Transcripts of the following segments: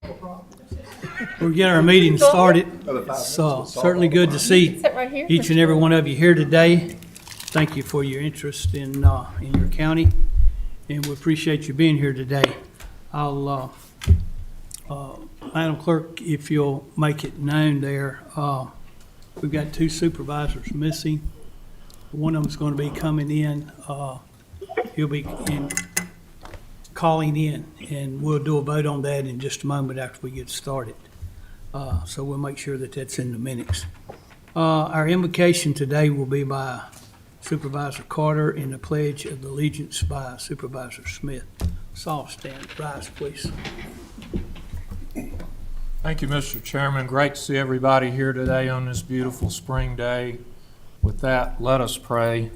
We're getting our meeting started. It's certainly good to see Sit right here. each and every one of you here today. Thank you for your interest in your county, and we appreciate you being here today. I'll, Madam Clerk, if you'll make it known there, we've got two supervisors missing. One of them's going to be coming in. He'll be calling in, and we'll do a vote on that in just a moment after we get started. So we'll make sure that that's in the minutes. Our invocation today will be by Supervisor Carter and the Pledge of Allegiance by Supervisor Smith. Saul, stand, rise, please. Thank you, Mr. Chairman. Great to see everybody here today on this beautiful spring day. With that, let us pray.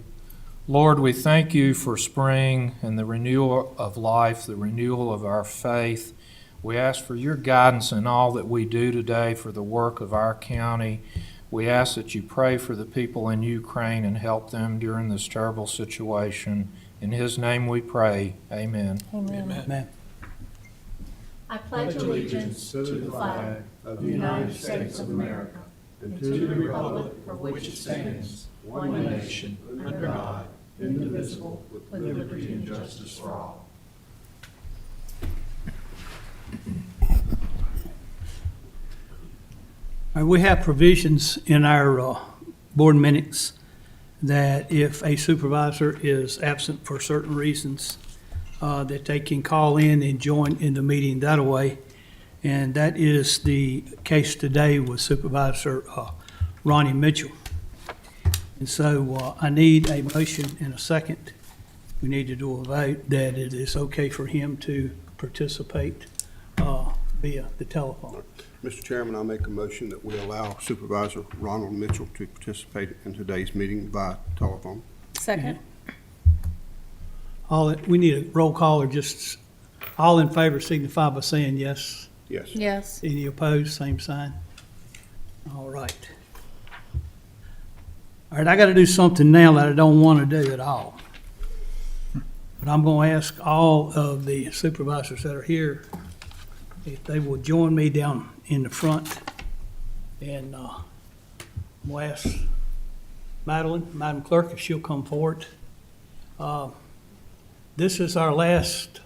Lord, we thank you for spring and the renewal of life, the renewal of our faith. We ask for your guidance in all that we do today for the work of our county. We ask that you pray for the people in Ukraine and help them during this terrible situation. In his name we pray. Amen. Amen. Amen. I pledge allegiance to the flag of the United States of America and to the republic for which it stands, one nation, under God, indivisible, with liberty and justice for all. We have provisions in our board minutes that if a supervisor is absent for certain reasons, that they can call in and join in the meeting that way. And that is the case today with Supervisor Ronnie Mitchell. And so I need a motion and a second. We need to do a vote that it is okay for him to participate via the telephone. Mr. Chairman, I make a motion that we allow Supervisor Ronald Mitchell to participate in today's meeting by telephone. Second. We need a roll call, or just all in favor signify by saying yes. Yes. Yes. Any opposed, same sign. All right. All right, I got to do something now that I don't want to do at all. But I'm going to ask all of the supervisors that are here if they will join me down in the front. And we'll ask Madam Clerk, if she'll come forward. This is our last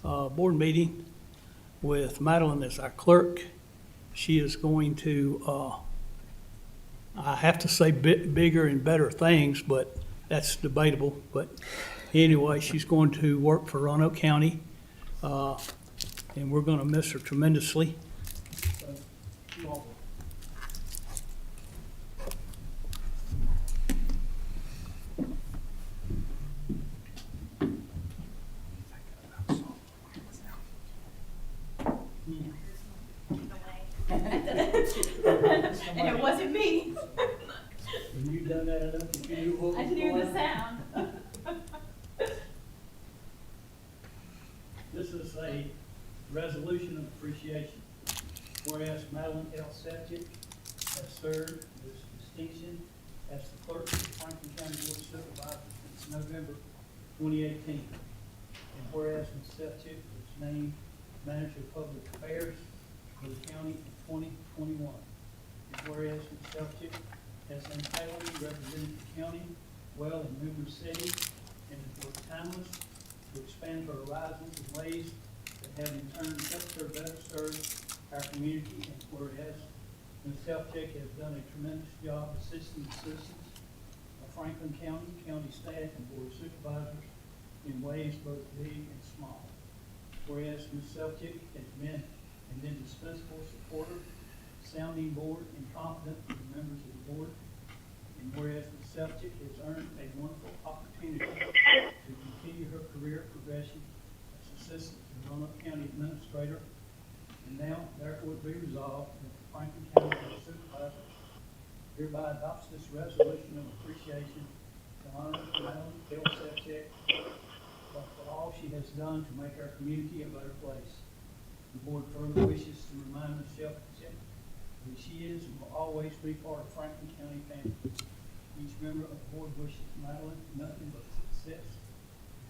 board meeting with Madeline as our clerk. She is going to, I have to say bigger and better things, but that's debatable. But anyway, she's going to work for Roanoke County, and we're going to miss her tremendously. And it wasn't me. When you've done that enough, you knew what I was knew going the on. sound. This is a resolution of appreciation. Whereas Madeline L. Septic has served with distinction as the clerk of the Franklin County Board of Supervisors since November 2018. And whereas Ms. Septic was named Manager of Public Affairs for the county in 2021. And whereas Ms. Septic has unfailingly represented the county well in numerous settings and has worked timeless to expand her horizons in ways that have in turn helped her better serve our community. And whereas Ms. Selchek has done a tremendous job assisting the citizens of Franklin County, county staff, and board of supervisors in ways both big and small. Whereas Ms. Selchek has been an indispensable supporter, sounding board, and confidant for the members of the board. And whereas Ms. Selchek has earned a wonderful opportunity to continue her career progression as assistant to the Roanoke County Administrator. And now, therefore, it be resolved that the Franklin County Board of Supervisors hereby adopts this resolution of appreciation to honor Madeline L. Selchek for all she has done to make our community a better place. The board further wishes to remind Ms. Selchek that she is and will always be part of Franklin County family. Each member of the board wishes Madeline nothing but success,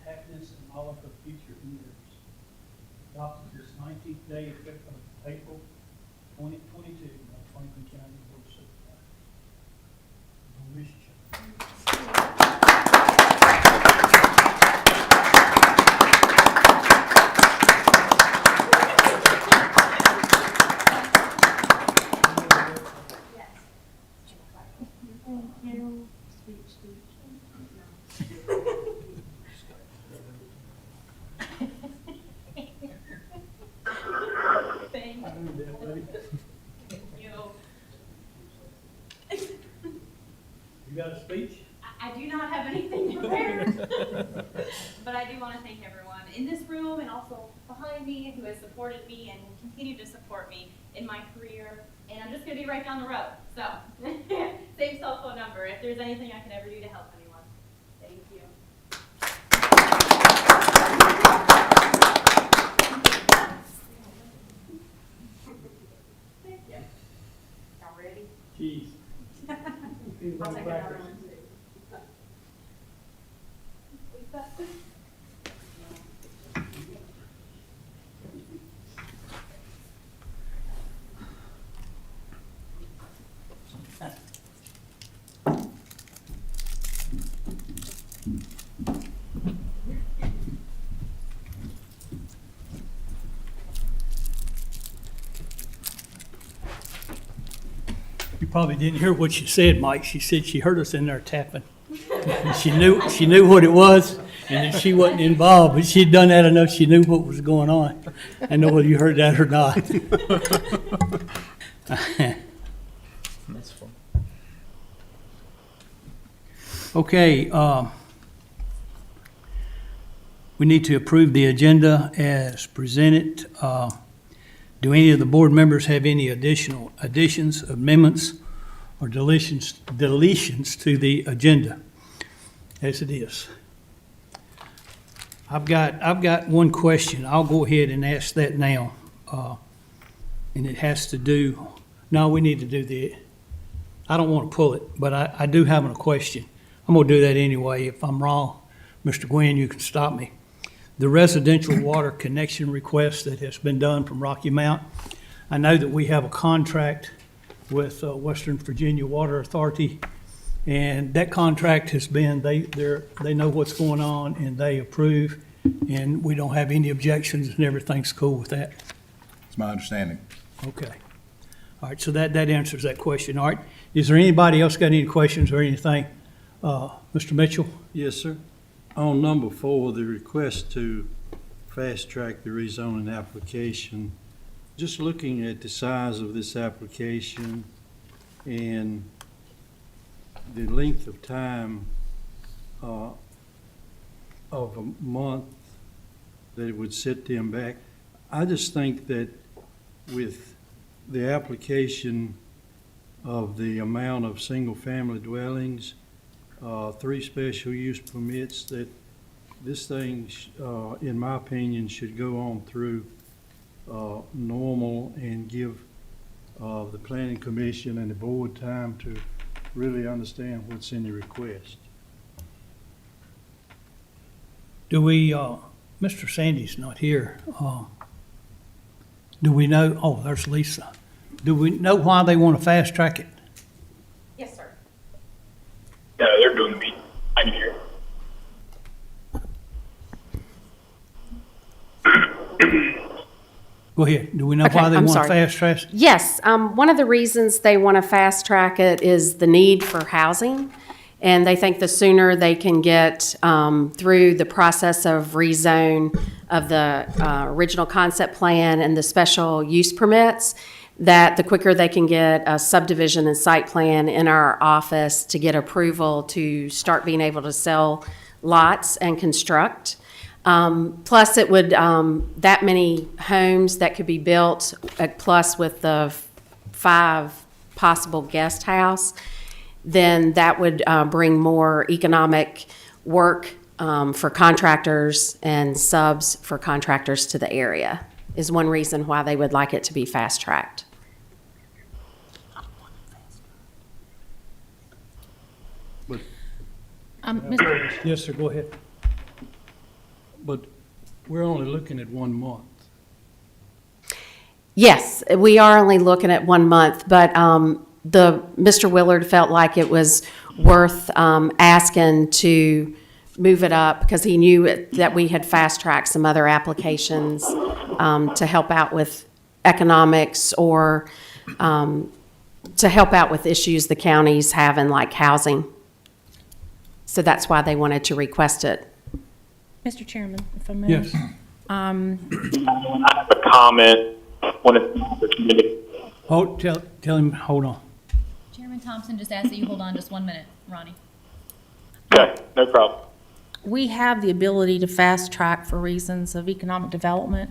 happiness, and all of her future endeavors. adopted this 19th day of April 2022 by Franklin County Board of Supervisors. You got a speech? I do not have anything prepared, but I do want to thank everyone in this room and also behind me who has supported me and will continue to support me in my career. And I'm just going to be right down the road. So, same cell phone number if there's anything I can ever do to help anyone. Thank you. Thank you. Y'all ready? Jeez. I'll take another one too. Lisa? You probably didn't hear what she said, Mike. She said she heard us in there tapping. And she knew what it was, and that she wasn't involved, but she'd done that enough, she knew what was going on. I don't know whether you heard that or not. That's fun. Okay, we need to approve the agenda as presented. Do any of the board members have any additional additions, amendments, or deletions to the agenda as it is? I've got one question. I'll go ahead and ask that now. And it has to do, no, we need to do I don't want to pull it, but I do have a question. I'm going to do that anyway. If I'm wrong, Mr. Gwynn, you can stop me. The residential water connection request that has been done from Rocky Mount. I know that we have a contract with Western Virginia Water Authority, and that contract has been, they know what's going on and they approve, and we don't have any objections and everything's cool with that. It's my understanding. Okay. All right, so that answers that question. All right, is there anybody else got any questions or anything? Mr. Mitchell? Yes, sir. On number 4, the request to fast-track the rezoning application, just looking at the size of this application and the length of time of a month that it would set them back, I just think that with the application of the amount of single-family dwellings, 3 special use permits, that this thing, in my opinion, should go on through normal and give the planning commission and the board time to really understand what's in the request. Do we, Mr. Sandy's not here. Do we know, oh, there's Lisa. Do we know why they want to fast track it? Yes, sir. Yeah, they're doing the meeting. I'm here. Go ahead. Do we know Okay, why they I'm want to sorry. fast track it? Yes, one of the reasons they want to fast track it is the need for housing. And they think the sooner they can get through the process of rezone of the original concept plan and the special use permits, that the quicker they can get a subdivision and site plan in our office to get approval to start being able to sell lots and construct. Plus, it would, that many homes that could be built, plus with the 5 possible guest house, then that would bring more economic work for contractors and subs for contractors to the area, is one reason why they would like it to be fast-tracked. Yes, sir, go ahead. But we're only looking at 1 month. Yes, we are only looking at 1 month, but Mr. Willard felt like it was worth asking to move it up because he knew that we had fast-tracked some other applications to help out with economics or to help out with issues the county's having, like housing. So that's why they wanted to request it. Mr. Chairman, if I may. Yes. I have a comment when it's an opportunity. Tell him, hold on. Chairman Thompson just asked that you hold on just 1 minute, Ronnie. Okay, no problem. We have the ability to fast track for reasons of economic development.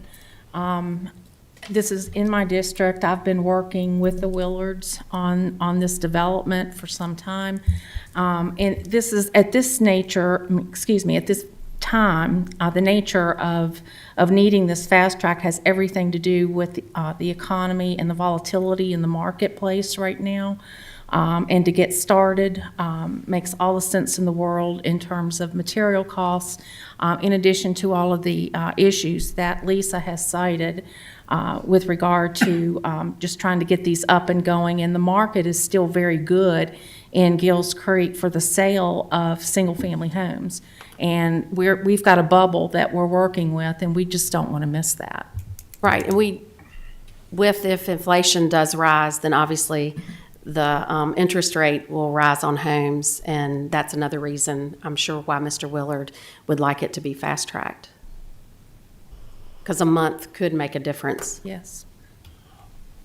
This is in my district. I've been working with the Willards on this development for some time. And this is, at this time, the nature of needing this fast track has everything to do with the economy and the volatility in the marketplace right now. And to get started makes all the sense in the world in terms of material costs, in addition to all of the issues that Lisa has cited with regard to just trying to get these up and going. And the market is still very good in Gills Creek for the sale of single-family homes. And we've got a bubble that we're working with, and we just don't want to miss that. Right, and if inflation does rise, then obviously the interest rate will rise on homes, and that's another reason, I'm sure, why Mr. Willard would like it to be fast-tracked. Because a month could make a difference. Yes.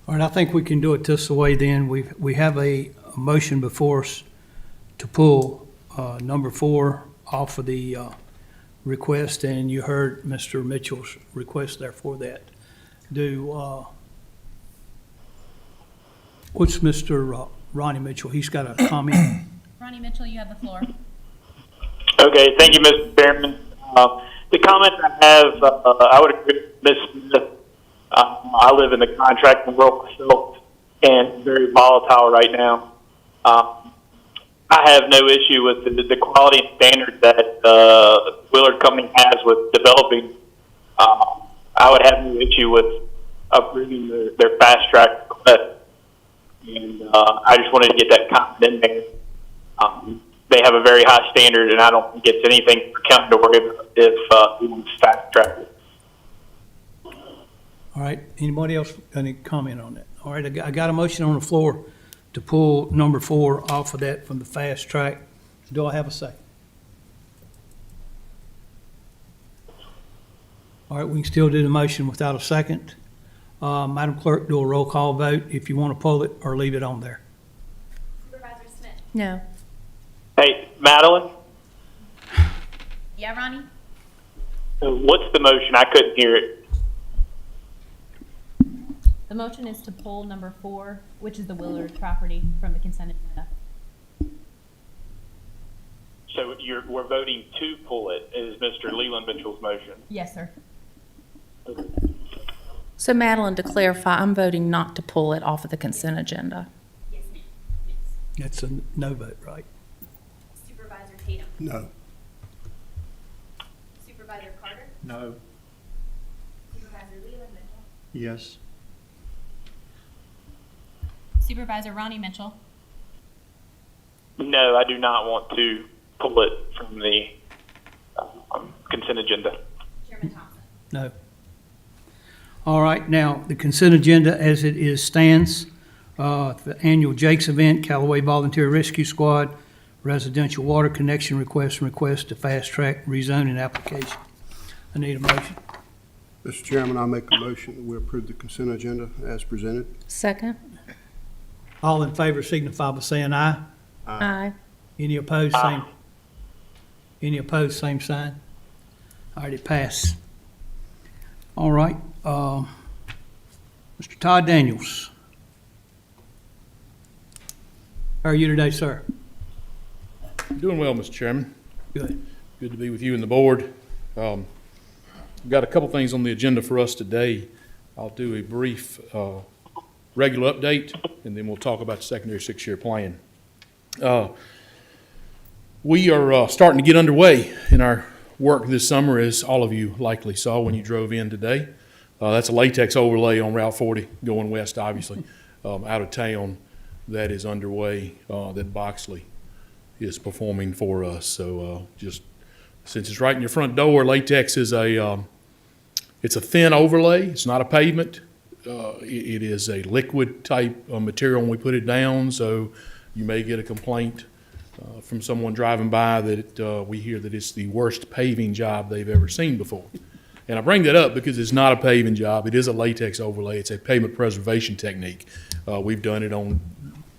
All right, I think we can do it this way then. We have a motion before us to pull number 4 off of the request, and you heard Mr. Mitchell's request there for that. What's Mr. Ronnie Mitchell? He's got a comment. Ronnie Mitchell, you have the floor. Okay, thank you, Mr. Chairman. The comment I have, I would agree with Ms. Smith. I live in the contracting world myself, and it's very volatile right now. I have no issue with the quality and standards that Willard Company has with developing. I would have no issue with approving their fast track request. And I just wanted to get that comment in there. They have a very high standard, and I don't think it's anything for county to worry about if we want to fast track it. All right, anybody else got any comment on that? All right, I got a motion on the floor to pull number 4 off of that from the fast track. Do I have a second? All right, we can still do the motion without a second. Madam Clerk, do a roll call vote if you want to pull it or leave it on there. Supervisor Smith? No. Hey, Madeline, Yeah, Ronnie? what's the motion? I couldn't hear it. The motion is to pull number 4, which is the Willard property, from the consent agenda. So we're voting to pull it, is Mr. Leland Mitchell's motion. Yes, sir. So Madeline, to clarify, I'm voting not to pull it off of the consent agenda. Yes, ma'am. Yes. That's a no vote, right? Supervisor Tatum? No. Supervisor Carter? No. Supervisor Leland Mitchell? Yes. Supervisor Ronnie Mitchell? No, I do not want to pull it from the consent agenda. Chairman Thompson? No. All right, now, the consent agenda as it is stands, the annual Jake's event, Callaway Volunteer Rescue Squad, residential water connection request to fast track rezoning application. I need a motion. Mr. Chairman, I make a motion that we approve the consent agenda as presented. Second? All in favor signify by saying aye. Aye. Any opposed, same. Any opposed, same sign. All right, it passed. All right, Mr. Todd Daniels. How are you today, sir? Doing well, Mr. Chairman. Good. Good to be with you and the board. We've got a couple things on the agenda for us today. I'll do a brief regular update, and then we'll talk about the secondary 6-year plan. We are starting to get underway in our work this summer, as all of you likely saw when you drove in today. That's a latex overlay on Route 40 going west, obviously, out of town that is underway, that Boxley is performing for us. So just since it's right in your front door, latex is it's a thin overlay. It's not a pavement. It is a liquid type of material when we put it down, so you may get a complaint from someone driving by that we hear that it's the worst paving job they've ever seen before. And I bring that up because it's not a paving job. It is a latex overlay. It's a pavement preservation technique. We've done it on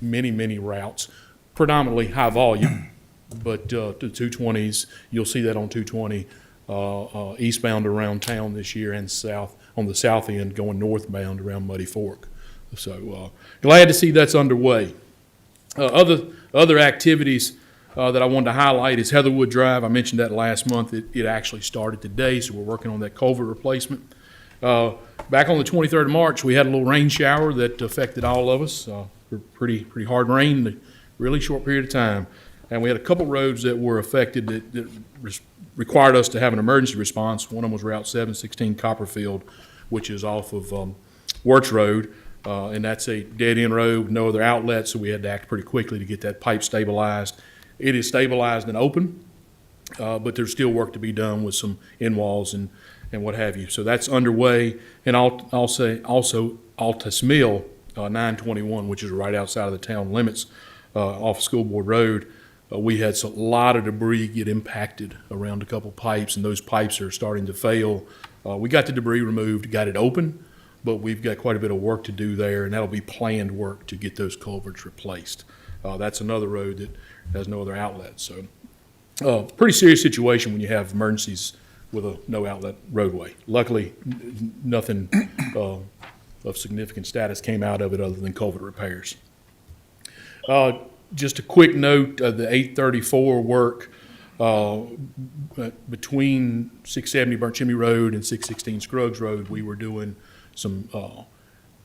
many, many routes, predominantly high volume, but the 220s, you'll see that on 220 eastbound around town this year and south, on the south end going northbound around Muddy Fork. So glad to see that's underway. Other activities that I wanted to highlight is Heatherwood Drive. I mentioned that last month. It actually started today, so we're working on that culvert replacement. Back on the 23rd of March, we had a little rain shower that affected all of us. Pretty hard rain in a really short period of time. And we had a couple roads that were affected that required us to have an emergency response. One of them was Route 716 Copperfield, which is off of Wirtz Road. And that's a dead-end road, no other outlet, so we had to act pretty quickly to get that pipe stabilized. It is stabilized and open, but there's still work to be done with some end walls and what have you. So that's underway. And I'll say also Altus Mill, 921, which is right outside of the town limits, off School Board Road. We had a lot of debris get impacted around a couple pipes, and those pipes are starting to fail. We got the debris removed, got it open, but we've got quite a bit of work to do there, and that'll be planned work to get those culverts replaced. That's another road that has no other outlet. So pretty serious situation when you have emergencies with a no outlet roadway. Luckily, nothing of significant status came out of it other than culvert repairs. Just a quick note of the 834 work between 670 Burnt Chimney Road and 616 Scruggs Road. We were doing some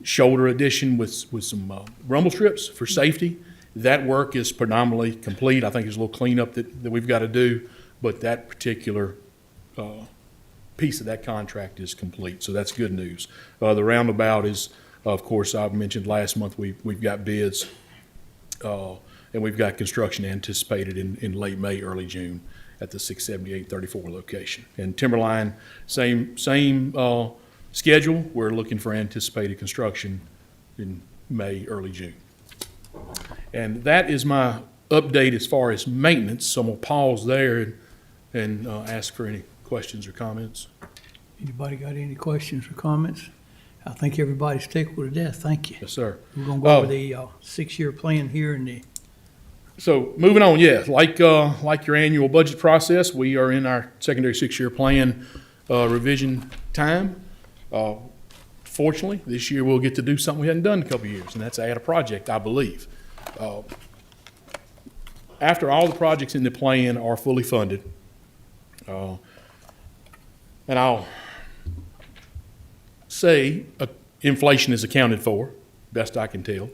shoulder addition with some rumble strips for safety. That work is predominantly complete. I think there's a little cleanup that we've got to do, but that particular piece of that contract is complete, so that's good news. The roundabout is, of course, I've mentioned last month we've got bids, and we've got construction anticipated in late May, early June at the 678-34 location. And Timberline, same schedule. We're looking for anticipated construction in May, early June. And that is my update as far as maintenance. So I'm going to pause there and ask for any questions or comments. Anybody got any questions or comments? I think everybody's tickled to death. Thank you. Yes, sir. We're going to go over the 6-year plan here in the. So moving on, yeah, like your annual budget process, we are in our secondary 6-year plan revision time. Fortunately, this year we'll get to do something we hadn't done in a couple of years, and that's add a project, I believe. After all the projects in the plan are fully funded, and I'll say inflation is accounted for, best I can tell,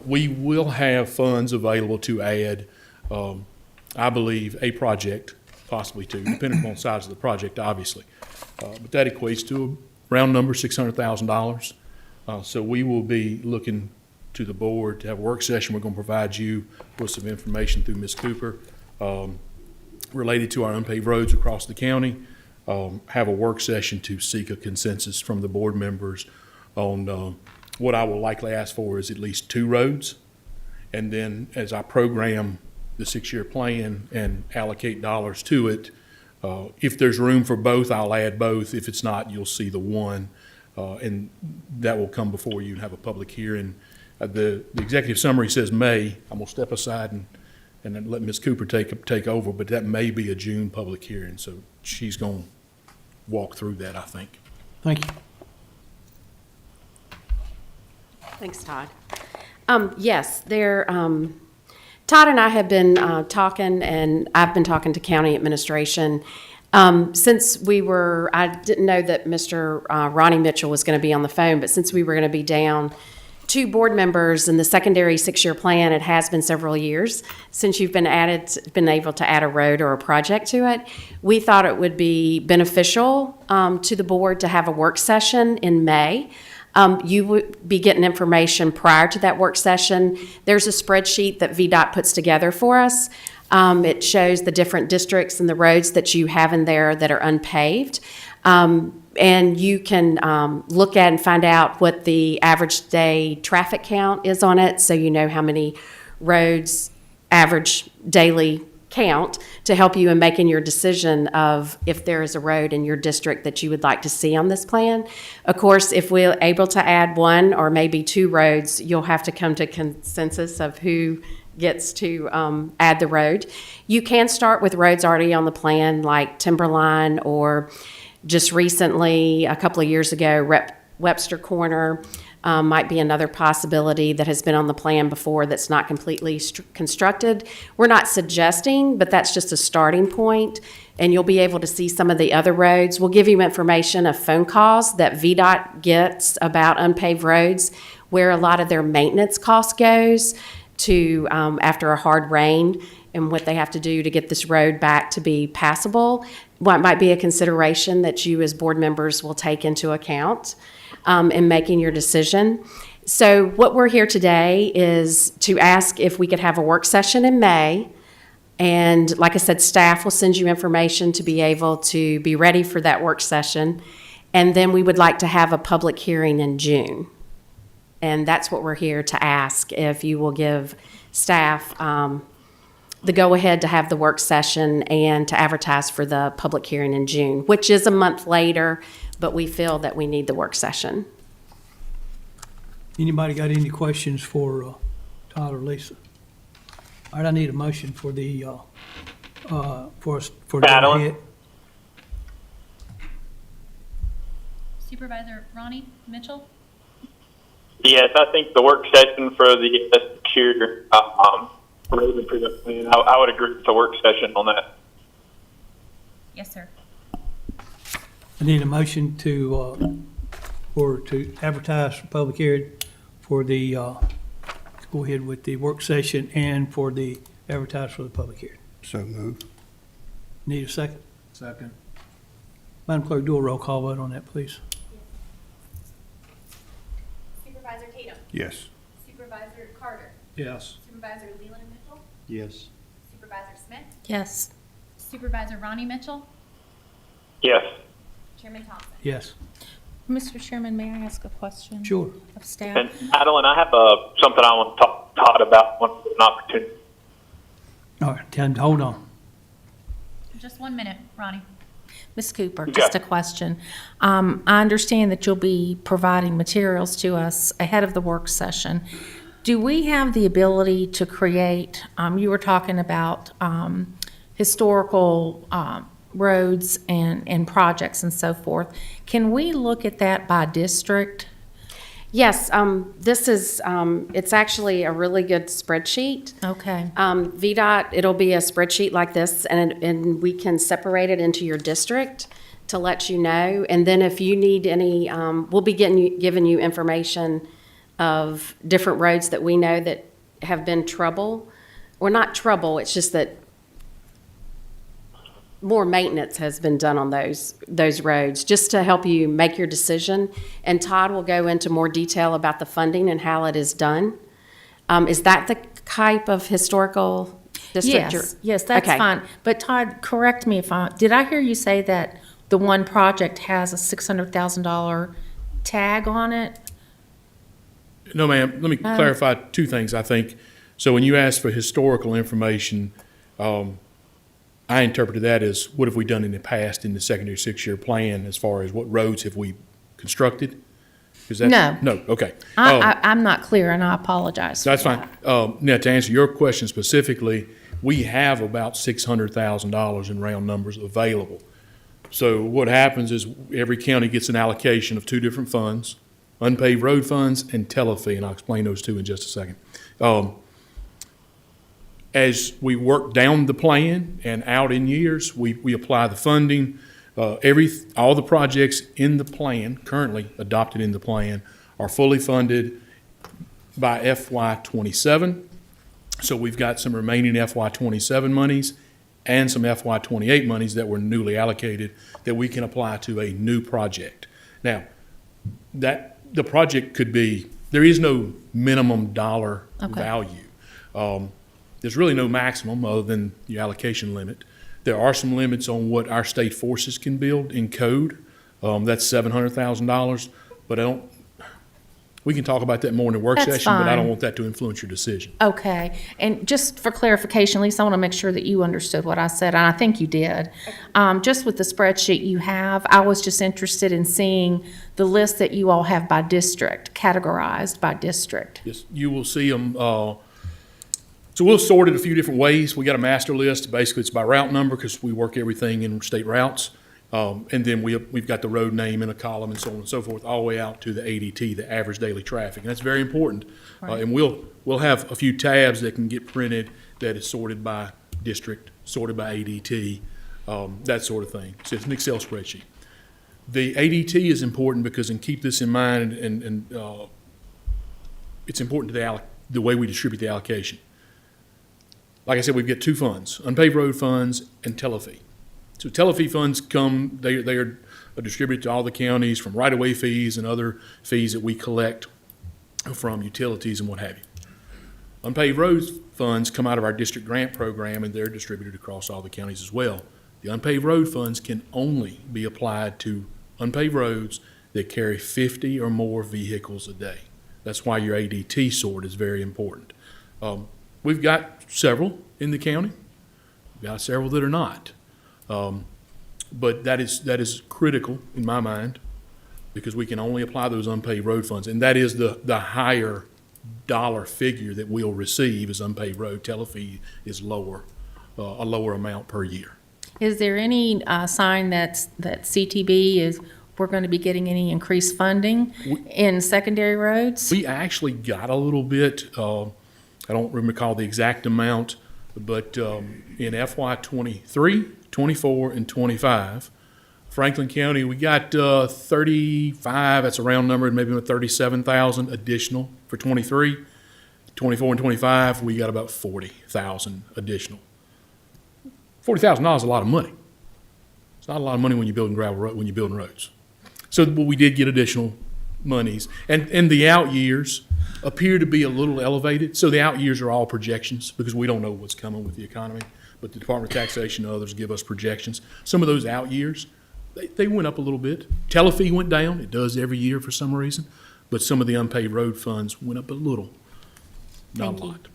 we will have funds available to add, I believe, a project, possibly two, depending upon the size of the project, obviously. But that equates to a round number, $600,000. So we will be looking to the board to have a work session. We're going to provide you with some information through Ms. Cooper related to our unpaved roads across the county. Have a work session to seek a consensus from the board members on what I will likely ask for is at least 2 roads. And then as I program the 6-year plan and allocate dollars to it, if there's room for both, I'll add both. If it's not, you'll see the one, and that will come before you and have a public hearing. The executive summary says May. I'm gonna step aside and then let Ms. Cooper take over, but that may be a June public hearing, so she's gonna walk through that, I think. Thank you. Thanks, Todd. Yes, Todd and I have been talking, and I've been talking to county administration. Since I didn't know that Mr. Ronnie Mitchell was going to be on the phone, but since we were going to be down two board members in the secondary 6-year plan, it has been several years since you've been able to add a road or a project to it. We thought it would be beneficial to the board to have a work session in May. You would be getting information prior to that work session. There's a spreadsheet that VDOT puts together for us. It shows the different districts and the roads that you have in there that are unpaved. And you can look at and find out what the average day traffic count is on it, so you know how many roads average daily count to help you in making your decision of if there is a road in your district that you would like to see on this plan. Of course, if we're able to add one or maybe two roads, you'll have to come to consensus of who gets to add the road. You can start with roads already on the plan, like Timberline, or just recently, a couple of years ago, Webster Corner might be another possibility that has been on the plan before that's not completely constructed. We're not suggesting, but that's just a starting point, and you'll be able to see some of the other roads. We'll give you information of phone calls that VDOT gets about unpaved roads, where a lot of their maintenance cost goes to after a hard rain, and what they have to do to get this road back to be passable. What might be a consideration that you as board members will take into account in making your decision. So what we're here today is to ask if we could have a work session in May. And like I said, staff will send you information to be able to be ready for that work session. And then we would like to have a public hearing in June. And that's what we're here to ask, if you will give staff the go-ahead to have the work session and to advertise for the public hearing in June, which is a month later, but we feel that we need the work session. Anybody got any questions for Todd or Lisa? All right, I need a motion for the, for the Madeline? head. Supervisor Ronnie Mitchell? Yes, I think the work session for the secure road improvement plan, I would agree with the work session on that. Yes, sir. I need a motion to advertise for public hearing for the, go ahead with the work session and for the advertise for the public hearing. So moved. Need a second? Second. Madam Clerk, do a roll call vote on that, please. Supervisor Tatum, Yes. Supervisor Carter, Yes. Supervisor Leland Mitchell, Yes. Supervisor Smith, Yes. Supervisor Ronnie Mitchell? Yes. Chairman Thompson. Yes, Mr. Chairman, may I ask a question sure. of staff? And Madeline, I have something I want to talk to Todd about, one an opportunity. All right, and hold on. Just 1 minute, Ronnie. Ms. Cooper, Okay. just a question. I understand that you'll be providing materials to us ahead of the work session. Do we have the ability to create, you were talking about historical roads and projects and so forth. Can we look at that by district? Yes, this is, it's actually a really good spreadsheet. Okay. VDOT, it'll be a spreadsheet like this, and we can separate it into your district to let you know. And then if you need any, we'll be giving you information of different roads that we know that have been trouble, or not trouble, it's just that more maintenance has been done on those roads, just to help you make your decision. And Todd will go into more detail about the funding and how it is done. Is that the type of historical district? Yes, that's Okay. fine. But Todd, correct me if did I hear you say that the one project has a $600,000 tag on it? No, ma'am. Let me clarify two things, I think. So when you ask for historical information, I interpreted that as what have we done in the past in the secondary 6-year plan as far as what roads have we constructed? Is that? No. No, okay. I'm not clear, and I apologize. That's fine. Now, to answer your question specifically, we have about $600,000 in round numbers available. So what happens is every county gets an allocation of two different funds, unpaved road funds and tele-fee, and I'll explain those two in just a second. As we work down the plan and out in years, we apply the funding. All the projects in the plan, currently adopted in the plan, are fully funded by FY '27. So we've got some remaining FY '27 monies and some FY '28 monies that were newly allocated that we can apply to a new project. Now, the project could be, there is no minimum dollar Okay. value. There's really no maximum other than the allocation limit. There are some limits on what our state forces can build in code. That's $700,000, but we can talk about that more in the work That's session, but I don't fine. want that to influence your decision. Okay, and just for clarification, Lisa, I want to make sure that you understood what I said, and I think you did. Just with the spreadsheet you have, I was just interested in seeing the list that you all have by district, categorized by district. Yes, you will see them, so we'll sort it a few different ways. We got a master list, basically it's by route number, because we work everything in state routes. And then we've got the road name in a column and so on and so forth, all the way out to the ADT, the average daily traffic. And that's very important. Right. And we'll have a few tabs that can get printed that is sorted by district, sorted by ADT, that sort of thing. So it's an Excel spreadsheet. The ADT is important because, and keep this in mind, and it's important to the way we distribute the allocation. Like I said, we've got two funds, unpaved road funds and telefee. So telefee funds come, they are distributed to all the counties from right-of-way fees and other fees that we collect from utilities and what have you. Unpaved roads funds come out of our district grant program, and they're distributed across all the counties as well. The unpaved road funds can only be applied to unpaved roads that carry 50 or more vehicles a day. That's why your ADT sort is very important. We've got several in the county. We've got several that are not. But that is critical in my mind, because we can only apply those unpaved road funds, and that is the higher dollar figure that we'll receive as unpaved road. Telefee is lower, a lower amount per year. Is there any sign that CTB we're going to be getting any increased funding in secondary roads? We actually got a little bit, I don't recall the exact amount, but in FY '23, '24, and '25, Franklin County, we got 35, that's a round number, maybe about 37,000 additional for '23. '24 and '25, we got about 40,000 additional. $40,000 is a lot of money. It's not a lot of money when you're building when you're building roads. So we did get additional monies, and the out years appear to be a little elevated. So the out years are all projections, because we don't know what's coming with the economy, but the Department of Taxation and others give us projections. Some of those out years, they went up a little bit. Telefee went down. It does every year for some reason, but some of the unpaved road funds went up a little, not Thank a you. lot.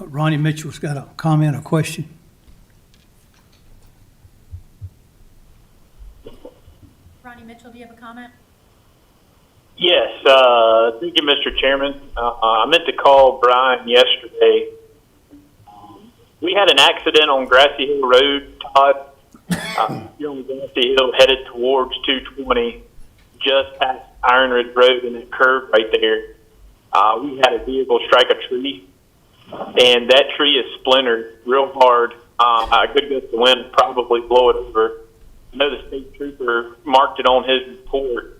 Ronnie Mitchell's got a comment or question. Ronnie Mitchell, do you have a comment? Yes, thank you, Mr. Chairman. I meant to call Brian yesterday. We had an accident on Grassy Hill Road, Todd. You're on Grassy Hill headed towards 220, just past Iron Ridge Road and that curve right there. We had a vehicle strike a tree, and that tree is splintered real hard. A good gust of wind would probably blow it over. I know the state trooper marked it on his report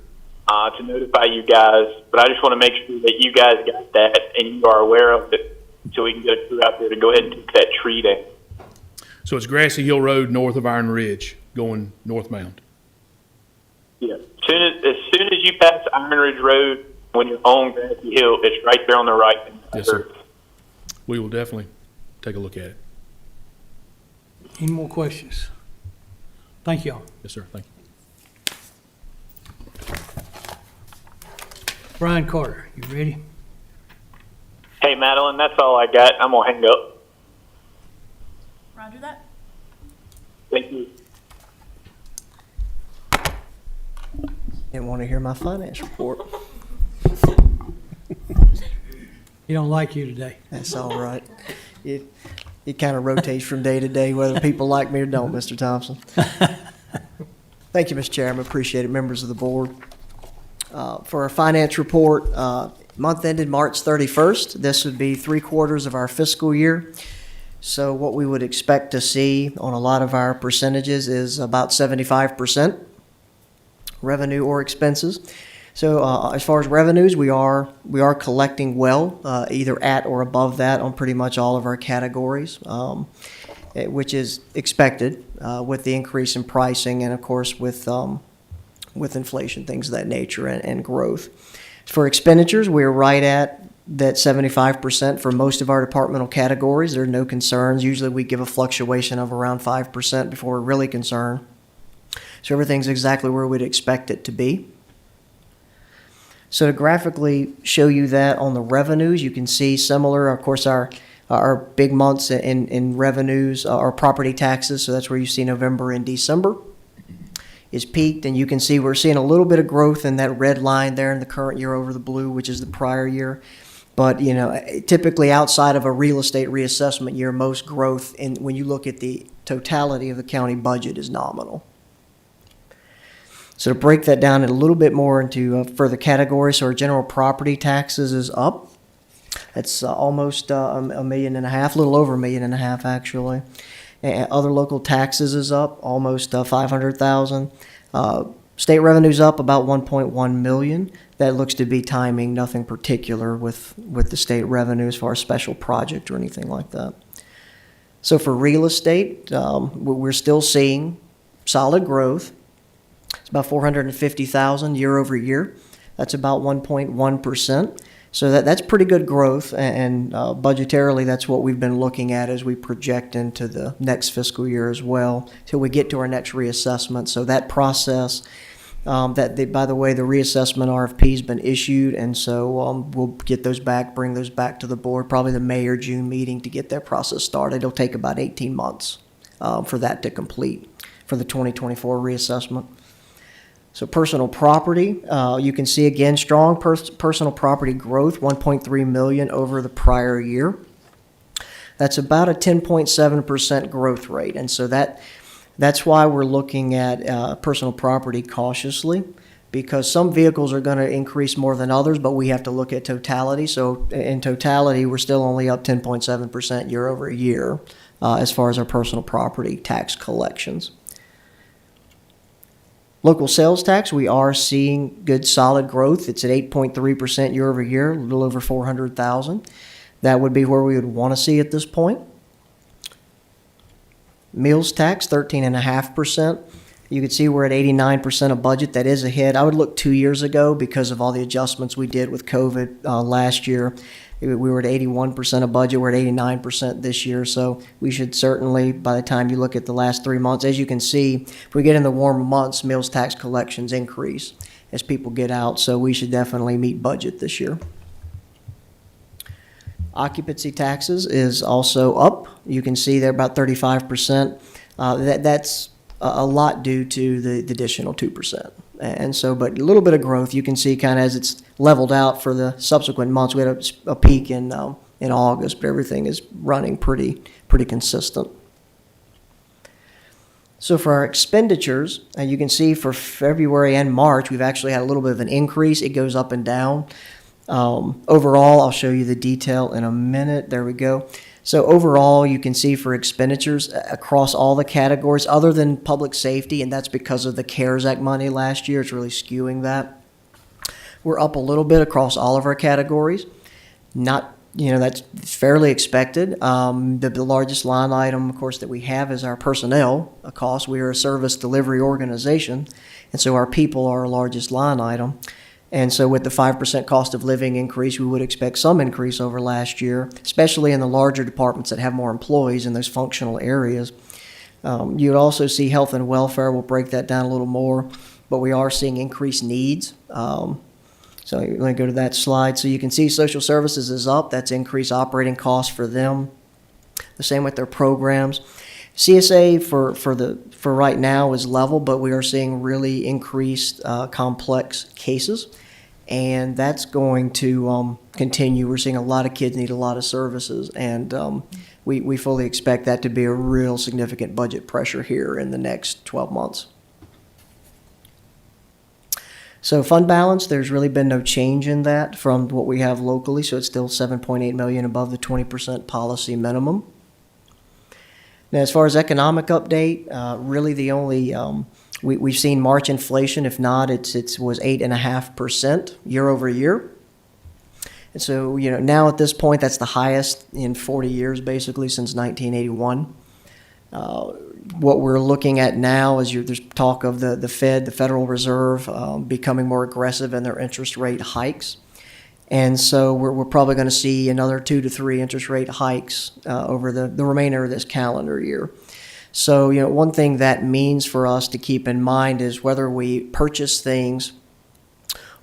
to notify you guys, but I just want to make sure that you guys got that and you are aware of it, so we can get a crew out there to go ahead and take that tree down. So it's Grassy Hill Road north of Iron Ridge, going northbound. Yeah. As soon as you pass Iron Ridge Road, when you're on Grassy Hill, it's right there on the right. Yes, sir. We will definitely take a look at it. Any more questions? Thank y'all. Yes, sir. Thank you. Brian Carter, you ready? Hey, Madeline, that's all I got. I'm going to hang up. Roger that. Thank you. Didn't want to hear my finance report. He don't like you today. That's all right. It kind of rotates from day to day, whether people like me or don't, Mr. Thompson. Thank you, Mr. Chairman. Appreciate it, members of the board. For our finance report, month ended March 31st. This would be 3/4 of our fiscal year. So what we would expect to see on a lot of our percentages is about 75% revenue or expenses. So as far as revenues, we are collecting well, either at or above that on pretty much all of our categories, which is expected with the increase in pricing and of course with inflation, things of that nature, and growth. For expenditures, we're right at that 75% for most of our departmental categories. There are no concerns. Usually we give a fluctuation of around 5% before we're really concerned. So everything's exactly where we'd expect it to be. So to graphically show you that on the revenues, you can see similar, of course, our big months in revenues are property taxes. So that's where you see November and December is peaked, and you can see we're seeing a little bit of growth in that red line there in the current year over the blue, which is the prior year. But, you know, typically outside of a real estate reassessment year, most growth when you look at the totality of the county budget is nominal. So to break that down a little bit more into further categories, so our general property taxes is up. That's almost $1.5 million, a little over $1.5 million actually. And other local taxes is up almost $500,000. State revenue's up about $1.1 million. That looks to be timing, nothing particular with the state revenue as far as special project or anything like that. So for real estate, we're still seeing solid growth. It's about $450,000 year over year. That's about 1.1%. So that's pretty good growth, and budgetarily, that's what we've been looking at as we project into the next fiscal year as well, till we get to our next reassessment. So that process, by the way, the reassessment RFP has been issued, and so we'll get those back, bring those back to the board, probably the May or June meeting to get that process started. It'll take about 18 months for that to complete for the 2024 reassessment. So personal property, you can see again strong personal property growth, 1.3 million over the prior year. That's about a 10.7% growth rate, and so that's why we're looking at personal property cautiously, because some vehicles are going to increase more than others, but we have to look at totality. So in totality, we're still only up 10.7% year over year as far as our personal property tax collections. Local sales tax, we are seeing good solid growth. It's at 8.3% year over year, a little over 400,000. That would be where we would want to see at this point. Meals tax, 13.5%. You can see we're at 89% of budget. That is a hit. I would look 2 years ago because of all the adjustments we did with COVID last year. We were at 81% of budget. We're at 89% this year. So we should certainly, by the time you look at the last 3 months, as you can see, if we get in the warmer months, meals tax collections increase as people get out. So we should definitely meet budget this year. Occupancy taxes is also up. You can see they're about 35%. That's a lot due to the additional 2%. And so, but a little bit of growth, you can see kind of as it's leveled out for the subsequent months. We had a peak in August, but everything is running pretty consistent. So for our expenditures, you can see for February and March, we've actually had a little bit of an increase. It goes up and down. Overall, I'll show you the detail in a minute. There we go. So overall, you can see for expenditures across all the categories, other than public safety, and that's because of the CARES Act money last year. It's really skewing that. We're up a little bit across all of our categories. Not, that's fairly expected. The largest line item, of course, that we have is our personnel cost. We are a service delivery organization, and so our people are our largest line item. And so with the 5% cost of living increase, we would expect some increase over last year, especially in the larger departments that have more employees in those functional areas. You would also see health and welfare. We'll break that down a little more, but we are seeing increased needs. So let me go to that slide. So you can see social services is up. That's increased operating costs for them. The same with their programs. CSA for right now is level, but we are seeing really increased complex cases, and that's going to continue. We're seeing a lot of kids need a lot of services, and we fully expect that to be a real significant budget pressure here in the next 12 months. So fund balance, there's really been no change in that from what we have locally, so it's still $7.8 million above the 20% policy minimum. Now, as far as economic update, really the only We've seen March inflation. If not, it was 8.5% year over year. And so, now at this point, that's the highest in 40 years, basically, since 1981. What we're looking at now is there's talk of the Fed, the Federal Reserve, becoming more aggressive in their interest rate hikes. And so we're probably going to see another 2 to 3 interest rate hikes over the remainder of this calendar year. So, one thing that means for us to keep in mind is whether we purchase things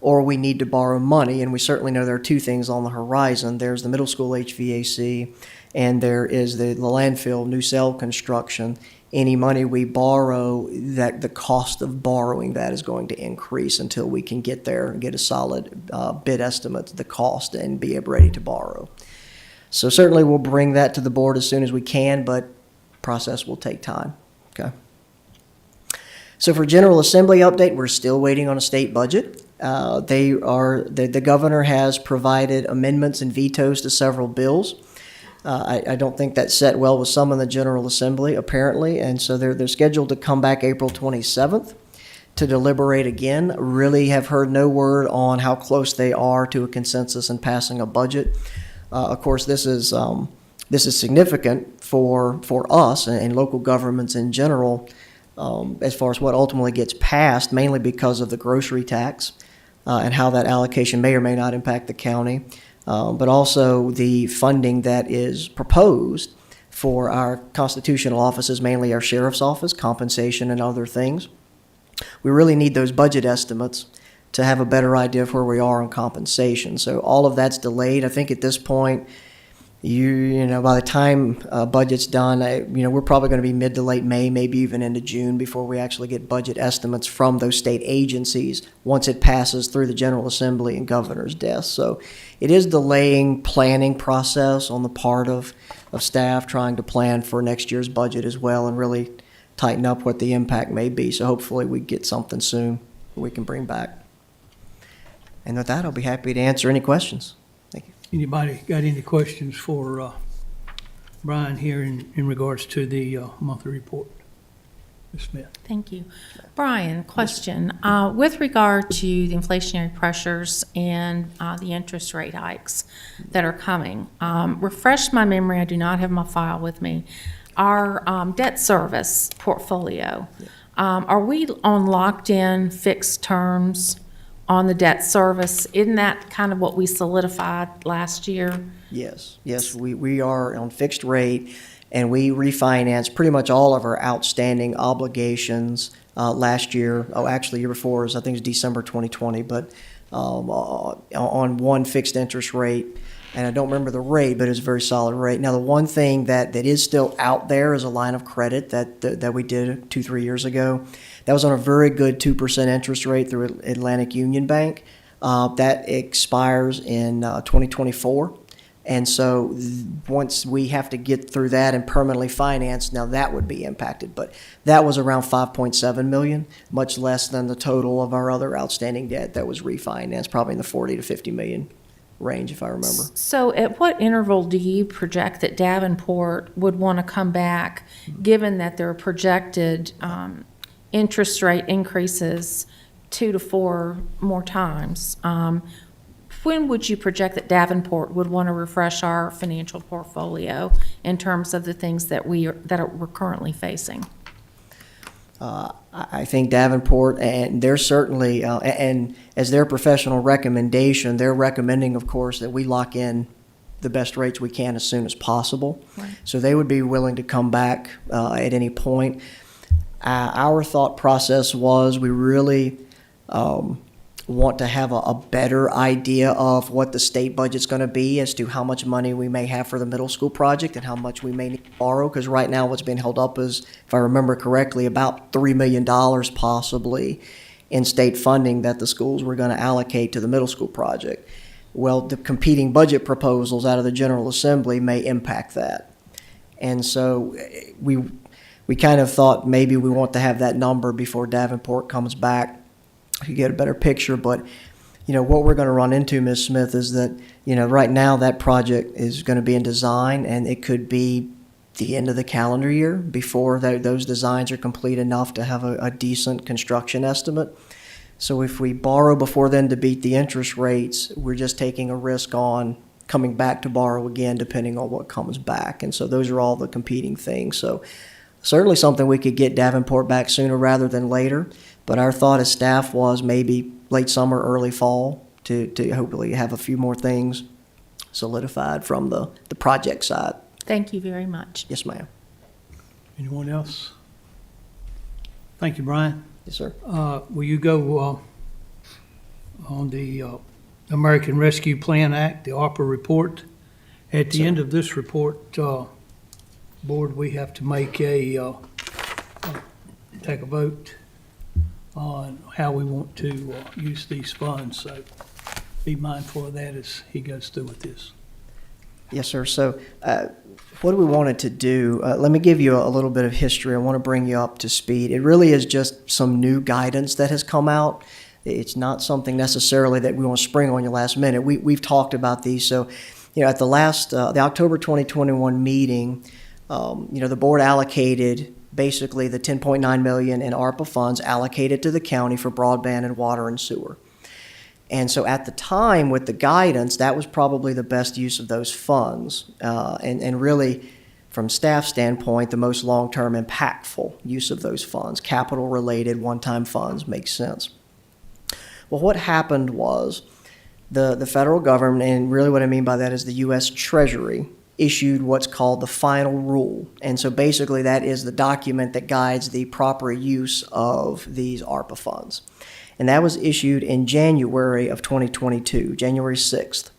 or we need to borrow money, and we certainly know there are two things on the horizon. There's the middle school HVAC, and there is the landfill new cell construction. Any money we borrow, that the cost of borrowing that is going to increase until we can get there and get a solid bid estimate of the cost and be ready to borrow. So certainly we'll bring that to the board as soon as we can, but process will take time. Okay. So for General Assembly update, we're still waiting on a state budget. The governor has provided amendments and vetoes to several bills. I don't think that set well with some in the General Assembly, apparently, and so they're scheduled to come back April 27th to deliberate again. Really have heard no word on how close they are to a consensus in passing a budget. Of course, this is significant for us and local governments in general, as far as what ultimately gets passed, mainly because of the grocery tax and how that allocation may or may not impact the county. But also the funding that is proposed for our constitutional offices, mainly our sheriff's office, compensation and other things. We really need those budget estimates to have a better idea of where we are on compensation. So all of that's delayed. I think at this point, by the time budget's done, we're probably going to be mid to late May, maybe even into June before we actually get budget estimates from those state agencies once it passes through the General Assembly and governor's desk. So it is delaying planning process on the part of staff trying to plan for next year's budget as well and really tighten up what the impact may be. So hopefully we get something soon we can bring back. And with that, I'll be happy to answer any questions. Thank you. Anybody got any questions for Brian here in regards to the monthly report? Ms. Smith. Thank you. Brian, question. With regard to the inflationary pressures and the interest rate hikes that are coming, refresh my memory, I do not have my file with me. Our debt service portfolio, are we on locked-in fixed terms on the debt service? Isn't that kind of what we solidified last year? Yes, we are on fixed rate, and we refinanced pretty much all of our outstanding obligations last year. Oh, actually, year before, I think it was December 2020, but on one fixed interest rate. And I don't remember the rate, but it's a very solid rate. Now, the one thing that is still out there is a line of credit that we did 2-3 years ago. That was on a very good 2% interest rate through Atlantic Union Bank. That expires in 2024. And so once we have to get through that and permanently finance, now that would be impacted. But that was around $5.7 million, much less than the total of our other outstanding debt that was refinanced, probably in the $40 to $50 million range, if I remember. So at what interval do you project that Davenport would want to come back, given that there are projected interest rate increases 2 to 4 more times? When would you project that Davenport would want to refresh our financial portfolio in terms of the things that we're currently facing? I think Davenport, and they're certainly, and as their professional recommendation, they're recommending, of course, that we lock in the best rates we can as soon as possible. Right. So they would be willing to come back at any point. Our thought process was we really want to have a better idea of what the state budget's going to be as to how much money we may have for the middle school project and how much we may need to borrow, because right now what's being held up is, if I remember correctly, about $3 million possibly in state funding that the schools were going to allocate to the middle school project. Well, the competing budget proposals out of the General Assembly may impact that. And so we kind of thought maybe we want to have that number before Davenport comes back to get a better picture. But, what we're going to run into, Ms. Smith, is that, right now that project is going to be in design, and it could be the end of the calendar year before those designs are complete enough to have a decent construction estimate. So if we borrow before then to beat the interest rates, we're just taking a risk on coming back to borrow again, depending on what comes back. And so those are all the competing things. So certainly something we could get Davenport back sooner rather than later. But our thought as staff was maybe late summer, early fall to hopefully have a few more things solidified from the project side. Thank you very much. Yes, ma'am. Anyone else? Thank you, Brian. Yes, sir. Will you go on the American Rescue Plan Act, the ARPA report? At the end of this report, Board, we have to make take a vote on how we want to use these funds. So be mindful of that as he goes through with this. Yes, sir. So what we wanted to do, let me give you a little bit of history. I want to bring you up to speed. It really is just some new guidance that has come out. It's not something necessarily that we want to spring on you last minute. We've talked about these. So, at the last, the October 2021 meeting, the board allocated basically the $10.9 million in ARPA funds allocated to the county for broadband and water and sewer. And so at the time with the guidance, that was probably the best use of those funds. And really, from staff standpoint, the most long-term impactful use of those funds. Capital-related one-time funds makes sense. Well, what happened was the federal government, and really what I mean by that is the U.S. Treasury, issued what's called the final rule. And so basically that is the document that guides the proper use of these ARPA funds. And that was issued in January of 2022, January 6th.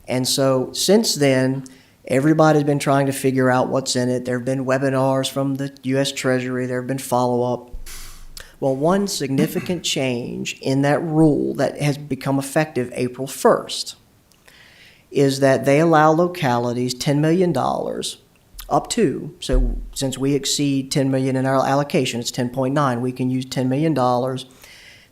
And so since then, everybody's been trying to figure out what's in it. There have been webinars from the U.S. Treasury. There have been follow-up. Well, one significant change in that rule that has become effective April 1st is that they allow localities $10 million up to, so since we exceed $10 million in our allocation, it's 10.9, we can use $10 million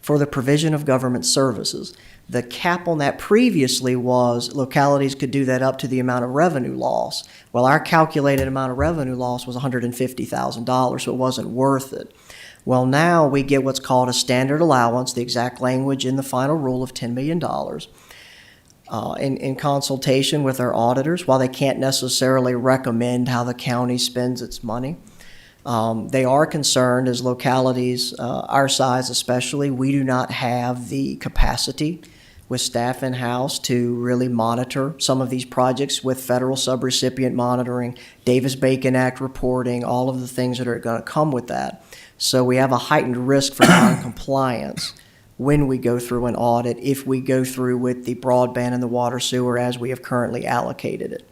for the provision of government services. The cap on that previously was localities could do that up to the amount of revenue loss. Well, our calculated amount of revenue loss was $150,000, so it wasn't worth it. Well, now we get what's called a standard allowance, the exact language in the final rule of $10 million. In consultation with our auditors, while they can't necessarily recommend how the county spends its money, they are concerned as localities, our size especially, we do not have the capacity with staff in-house to really monitor some of these projects with federal subrecipient monitoring, Davis-Bacon Act reporting, all of the things that are going to come with that. So we have a heightened risk for non-compliance when we go through an audit, if we go through with the broadband and the water sewer as we have currently allocated it.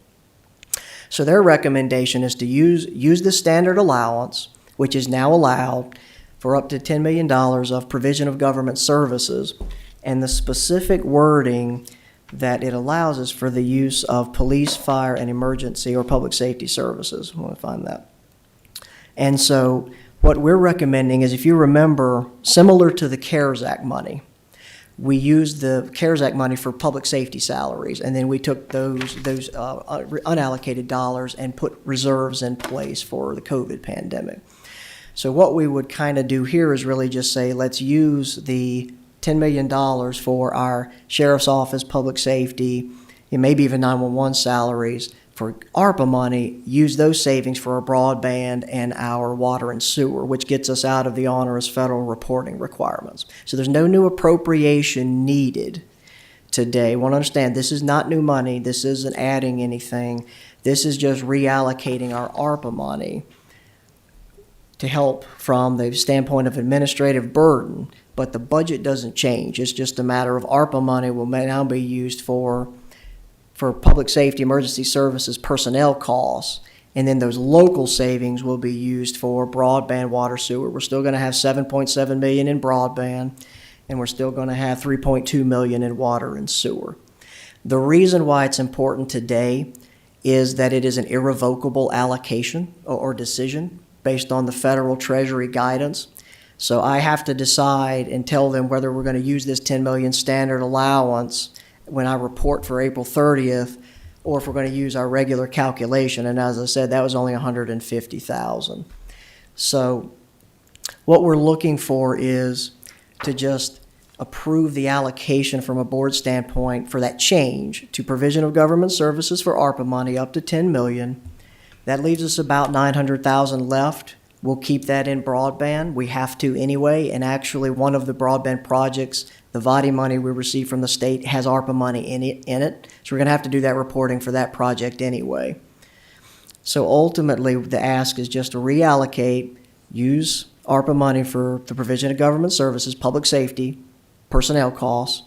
So their recommendation is to use the standard allowance, which is now allowed for up to $10 million of provision of government services, and the specific wording that it allows is for the use of police, fire, and emergency or public safety services. I want to find that. And so what we're recommending is, if you remember, similar to the CARES Act money, we used the CARES Act money for public safety salaries, and then we took those unallocated dollars and put reserves in place for the COVID pandemic. So what we would kind of do here is really just say, let's use the $10 million for our sheriff's office, public safety, and maybe even 911 salaries. For ARPA money, use those savings for our broadband and our water and sewer, which gets us out of the onerous federal reporting requirements. So there's no new appropriation needed today. I want to understand, this is not new money. This isn't adding anything. This is just reallocating our ARPA money to help from the standpoint of administrative burden. But the budget doesn't change. It's just a matter of ARPA money will now be used for public safety, emergency services, personnel costs, and then those local savings will be used for broadband, water, sewer. We're still going to have $7.7 million in broadband, and we're still going to have $3.2 million in water and sewer. The reason why it's important today is that it is an irrevocable allocation or decision based on the federal Treasury guidance. So I have to decide and tell them whether we're going to use this $10 million standard allowance when I report for April 30th, or if we're going to use our regular calculation. And as I said, that was only 150,000. So what we're looking for is to just approve the allocation from a board standpoint for that change to provision of government services for ARPA money up to 10 million. That leaves us about 900,000 left. We'll keep that in broadband. We have to anyway. And actually, one of the broadband projects, the VADI money we receive from the state, has ARPA money in it. So we're going to have to do that reporting for that project anyway. So ultimately, the ask is just to reallocate, use ARPA money for the provision of government services, public safety, personnel costs,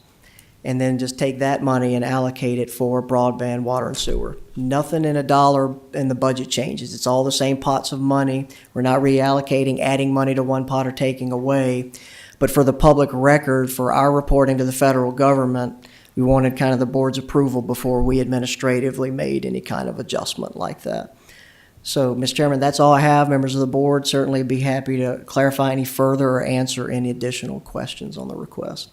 and then just take that money and allocate it for broadband, water, and sewer. Nothing in a dollar in the budget changes. It's all the same pots of money. We're not reallocating, adding money to one pot or taking away. But for the public record, for our reporting to the federal government, we wanted kind of the board's approval before we administratively made any kind of adjustment like that. So, Mr. Chairman, that's all I have. Members of the board certainly be happy to clarify any further or answer any additional questions on the request.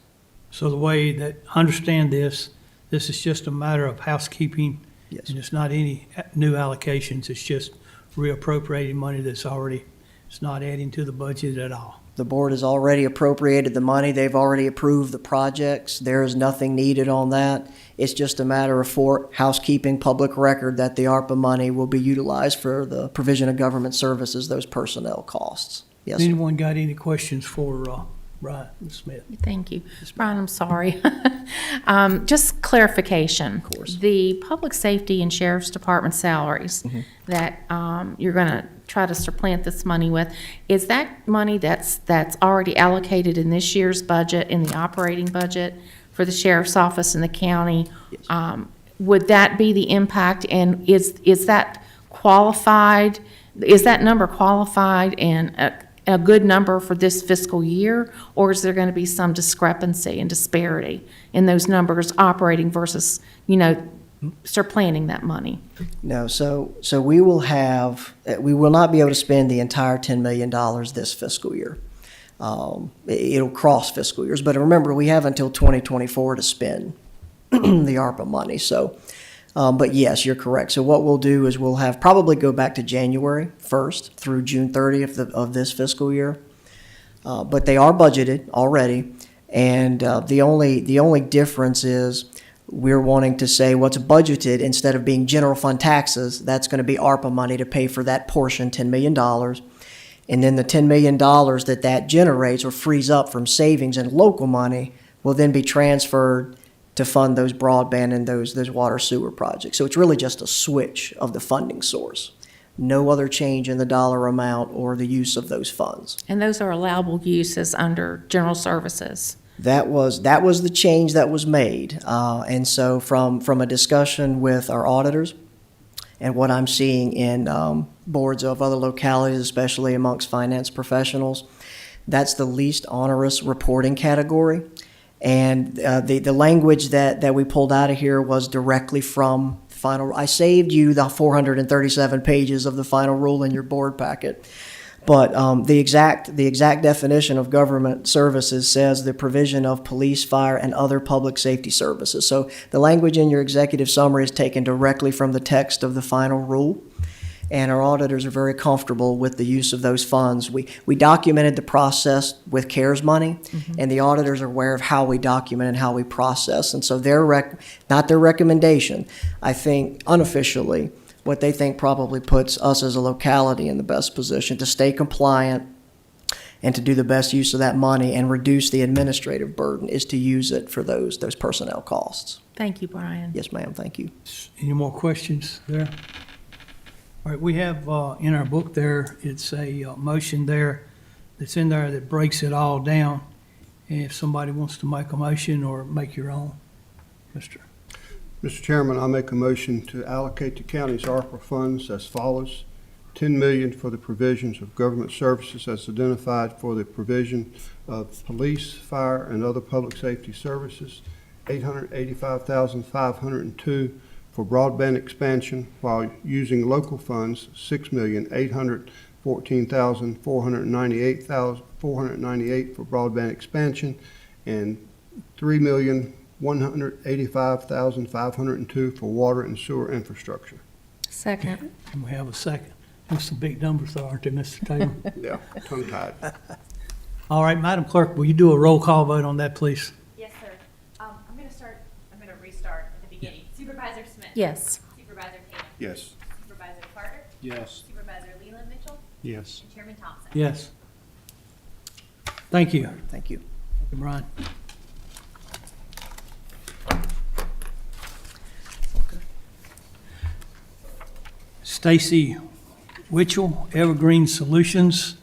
So the way that I understand this is just a matter of housekeeping. Yes. And it's not any new allocations, it's just reappropriating money that's already, it's not adding to the budget at all. The board has already appropriated the money. They've already approved the projects. There is nothing needed on that. It's just a matter of for housekeeping public record that the ARPA money will be utilized for the provision of government services, those personnel costs. Yes, sir. Anyone got any questions for Brian Smith? Thank you. Brian, I'm sorry. Just clarification. Of course. The public safety and sheriff's department salaries that you're going to try to supplant this money with, is that money that's already allocated in this year's budget, in the operating budget for the sheriff's office and the county? Yes. Would that be the impact, and is that qualified? Is that number qualified and a good number for this fiscal year, or is there going to be some discrepancy and disparity in those numbers operating versus, supplanting that money? No, so we will not be able to spend the entire $10 million this fiscal year. It'll cross fiscal years, but remember, we have until 2024 to spend the ARPA money. So, but yes, you're correct. So what we'll do is we'll have probably go back to January 1st through June 30th of this fiscal year. But they are budgeted already, and the only difference is we're wanting to say what's budgeted instead of being general fund taxes. That's going to be ARPA money to pay for that portion, $10 million. And then the $10 million that generates or frees up from savings and local money will then be transferred to fund those broadband and those water sewer projects. So it's really just a switch of the funding source. No other change in the dollar amount or the use of those funds. And those are allowable uses under general services? That was the change that was made. And so from a discussion with our auditors and what I'm seeing in boards of other localities, especially amongst finance professionals, that's the least onerous reporting category. And the language that we pulled out of here was directly from final. I saved you the 437 pages of the final rule in your board packet. But the exact definition of government services says the provision of police, fire, and other public safety services. So the language in your executive summary is taken directly from the text of the final rule. And our auditors are very comfortable with the use of those funds. We documented the process with CARES money, and the auditors are aware of how we document and how we process. And so not their recommendation, I think unofficially, what they think probably puts us as a locality in the best position to stay compliant and to do the best use of that money and reduce the administrative burden is to use it for those personnel costs. Thank you, Brian. Yes, ma'am. Thank you. Any more questions there? All right, we have in our book there, it's a motion there that's in there that breaks it all down. And if somebody wants to make a motion or make your own, Mr. Chairman, I make a motion to allocate the county's ARPA funds as follows: $10 million for the provisions of government services as identified for the provision of police, fire, and other public safety services, $885,502 for broadband expansion, while using local funds, $6,814,498 for broadband expansion, and $3,100,000 $185,502 for water and sewer infrastructure. Second. And we have a second. There's some big numbers there, aren't there, Mr. Taylor? Yeah, tongue-tied. All right, Madam Clerk, will you do a roll call vote on that, please? Yes, sir. I'm going to restart at the beginning. Supervisor Smith? Yes. Supervisor Taylor? Yes. Supervisor Carter? Yes. Supervisor Leland Mitchell? Yes. And Chairman Thompson? Yes. Thank you. Thank you. Thank you, Brian. Stacy Witchell, Evergreen Solutions.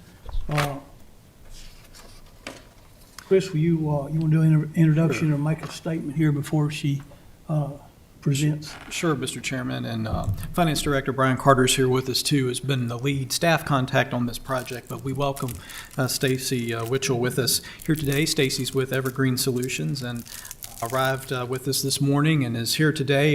Chris, will you want to do an introduction or make a statement here before she presents? Sure, Mr. Chairman, and Finance Director Brian Carter is here with us too, has been the lead staff contact on this project, but we welcome Stacy Witchell with us here today. Stacy's with Evergreen Solutions and arrived with us this morning and is here today.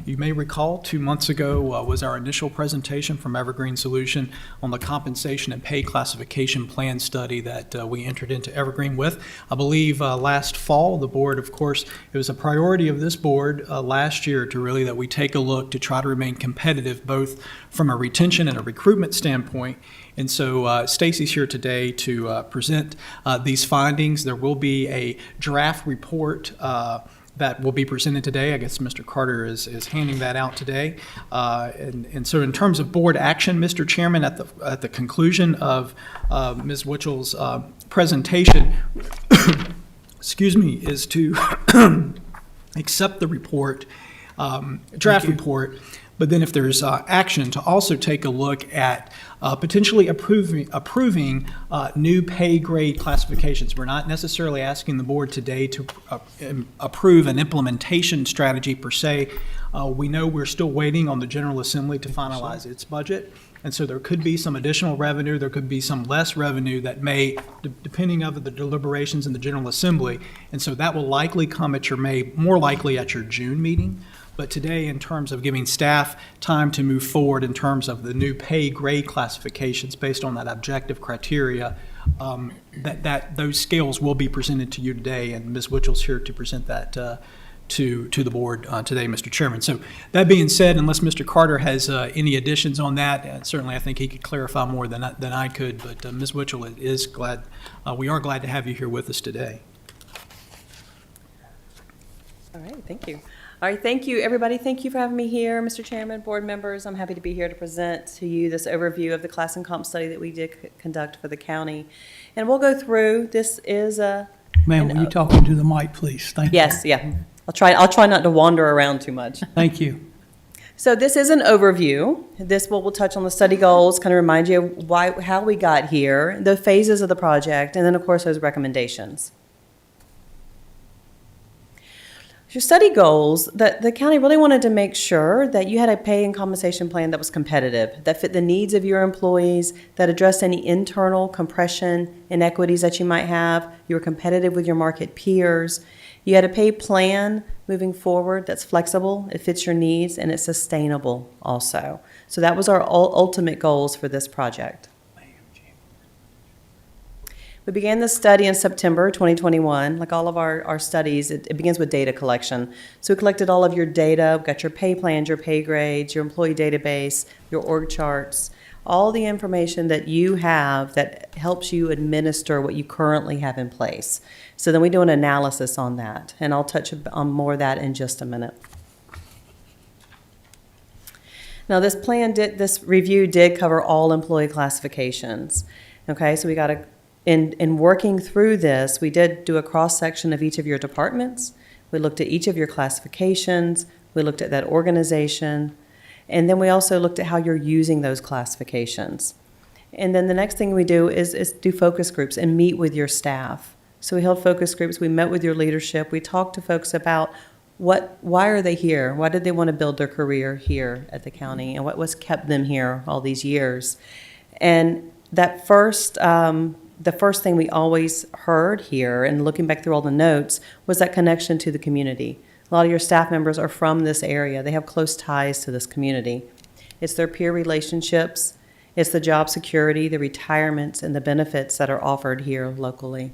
You may recall 2 months ago was our initial presentation from Evergreen Solution on the compensation and pay classification plan study that we entered into Evergreen with. I believe last fall, the board, of course, it was a priority of this board last year to really that we take a look to try to remain competitive both from a retention and a recruitment standpoint. And so Stacy's here today to present these findings. There will be a draft report that will be presented today. I guess Mr. Carter is handing that out today. And so in terms of board action, Mr. Chairman, at the conclusion of Ms. Witchell's presentation, excuse me, is to accept the report, draft report. But then if there's action, to also take a look at potentially approving new pay grade classifications. We're not necessarily asking the board today to approve an implementation strategy per se. We know we're still waiting on the General Assembly to finalize its budget. And so there could be some additional revenue, there could be some less revenue that may, depending on the deliberations in the General Assembly. And so that will likely come at your more likely at your June meeting. But today, in terms of giving staff time to move forward in terms of the new pay grade classifications based on that objective criteria, that those scales will be presented to you today, and Ms. Witchell's here to present that to the board today, Mr. Chairman. So that being said, unless Mr. Carter has any additions on that, certainly I think he could clarify more than I could. But Ms. Witchell is glad. We are glad to have you here with us today. All right, thank you. All right, thank you, everybody. Thank you for having me here, Mr. Chairman, board members. I'm happy to be here to present to you this overview of the class and comp study that we did conduct for the county. And we'll go through, this is a... Ma'am, will you talk into the mic, please? Thank you. Yes, yeah. I'll try not to wander around too much. Thank you. So this is an overview. This we'll touch on the study goals, kind of remind you of how we got here, the phases of the project, and then, of course, those recommendations. Your study goals, the county really wanted to make sure that you had a pay and compensation plan that was competitive, that fit the needs of your employees, that addressed any internal compression inequities that you might have. You were competitive with your market peers. You had a pay plan moving forward that's flexible, it fits your needs, and it's sustainable also. So that was our ultimate goals for this project. We began this study in September 2021. Like all of our studies, it begins with data collection. So we collected all of your data, we got your pay plans, your pay grades, your employee database, your org charts, all the information that you have that helps you administer what you currently have in place. So then we do an analysis on that, and I'll touch on more of that in just a minute. Now this review did cover all employee classifications. Okay, so we got in working through this, we did do a cross-section of each of your departments. We looked at each of your classifications. We looked at that organization. And then we also looked at how you're using those classifications. And then the next thing we do is do focus groups and meet with your staff. So we held focus groups. We met with your leadership. We talked to folks about why are they here? Why did they want to build their career here at the county? And what's kept them here all these years? And that the first thing we always heard here, and looking back through all the notes, was that connection to the community. A lot of your staff members are from this area. They have close ties to this community. It's their peer relationships, it's the job security, the retirements, and the benefits that are offered here locally.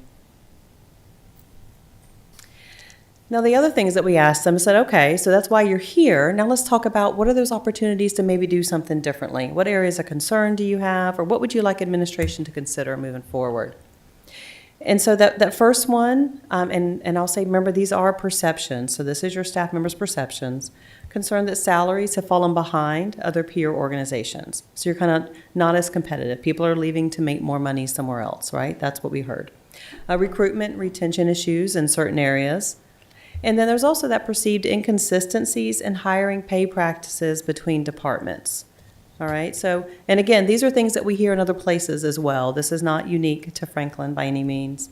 Now, the other things that we asked them said, okay, so that's why you're here. Now let's talk about what are those opportunities to maybe do something differently? What areas of concern do you have, or what would you like administration to consider moving forward? And so that first one, and I'll say, remember, these are perceptions. So this is your staff members' perceptions. Concerned that salaries have fallen behind other peer organizations. So you're kind of not as competitive. People are leaving to make more money somewhere else, right? That's what we heard. Recruitment, retention issues in certain areas. And then there's also that perceived inconsistencies in hiring pay practices between departments. All right, so, and again, these are things that we hear in other places as well. This is not unique to Franklin by any means.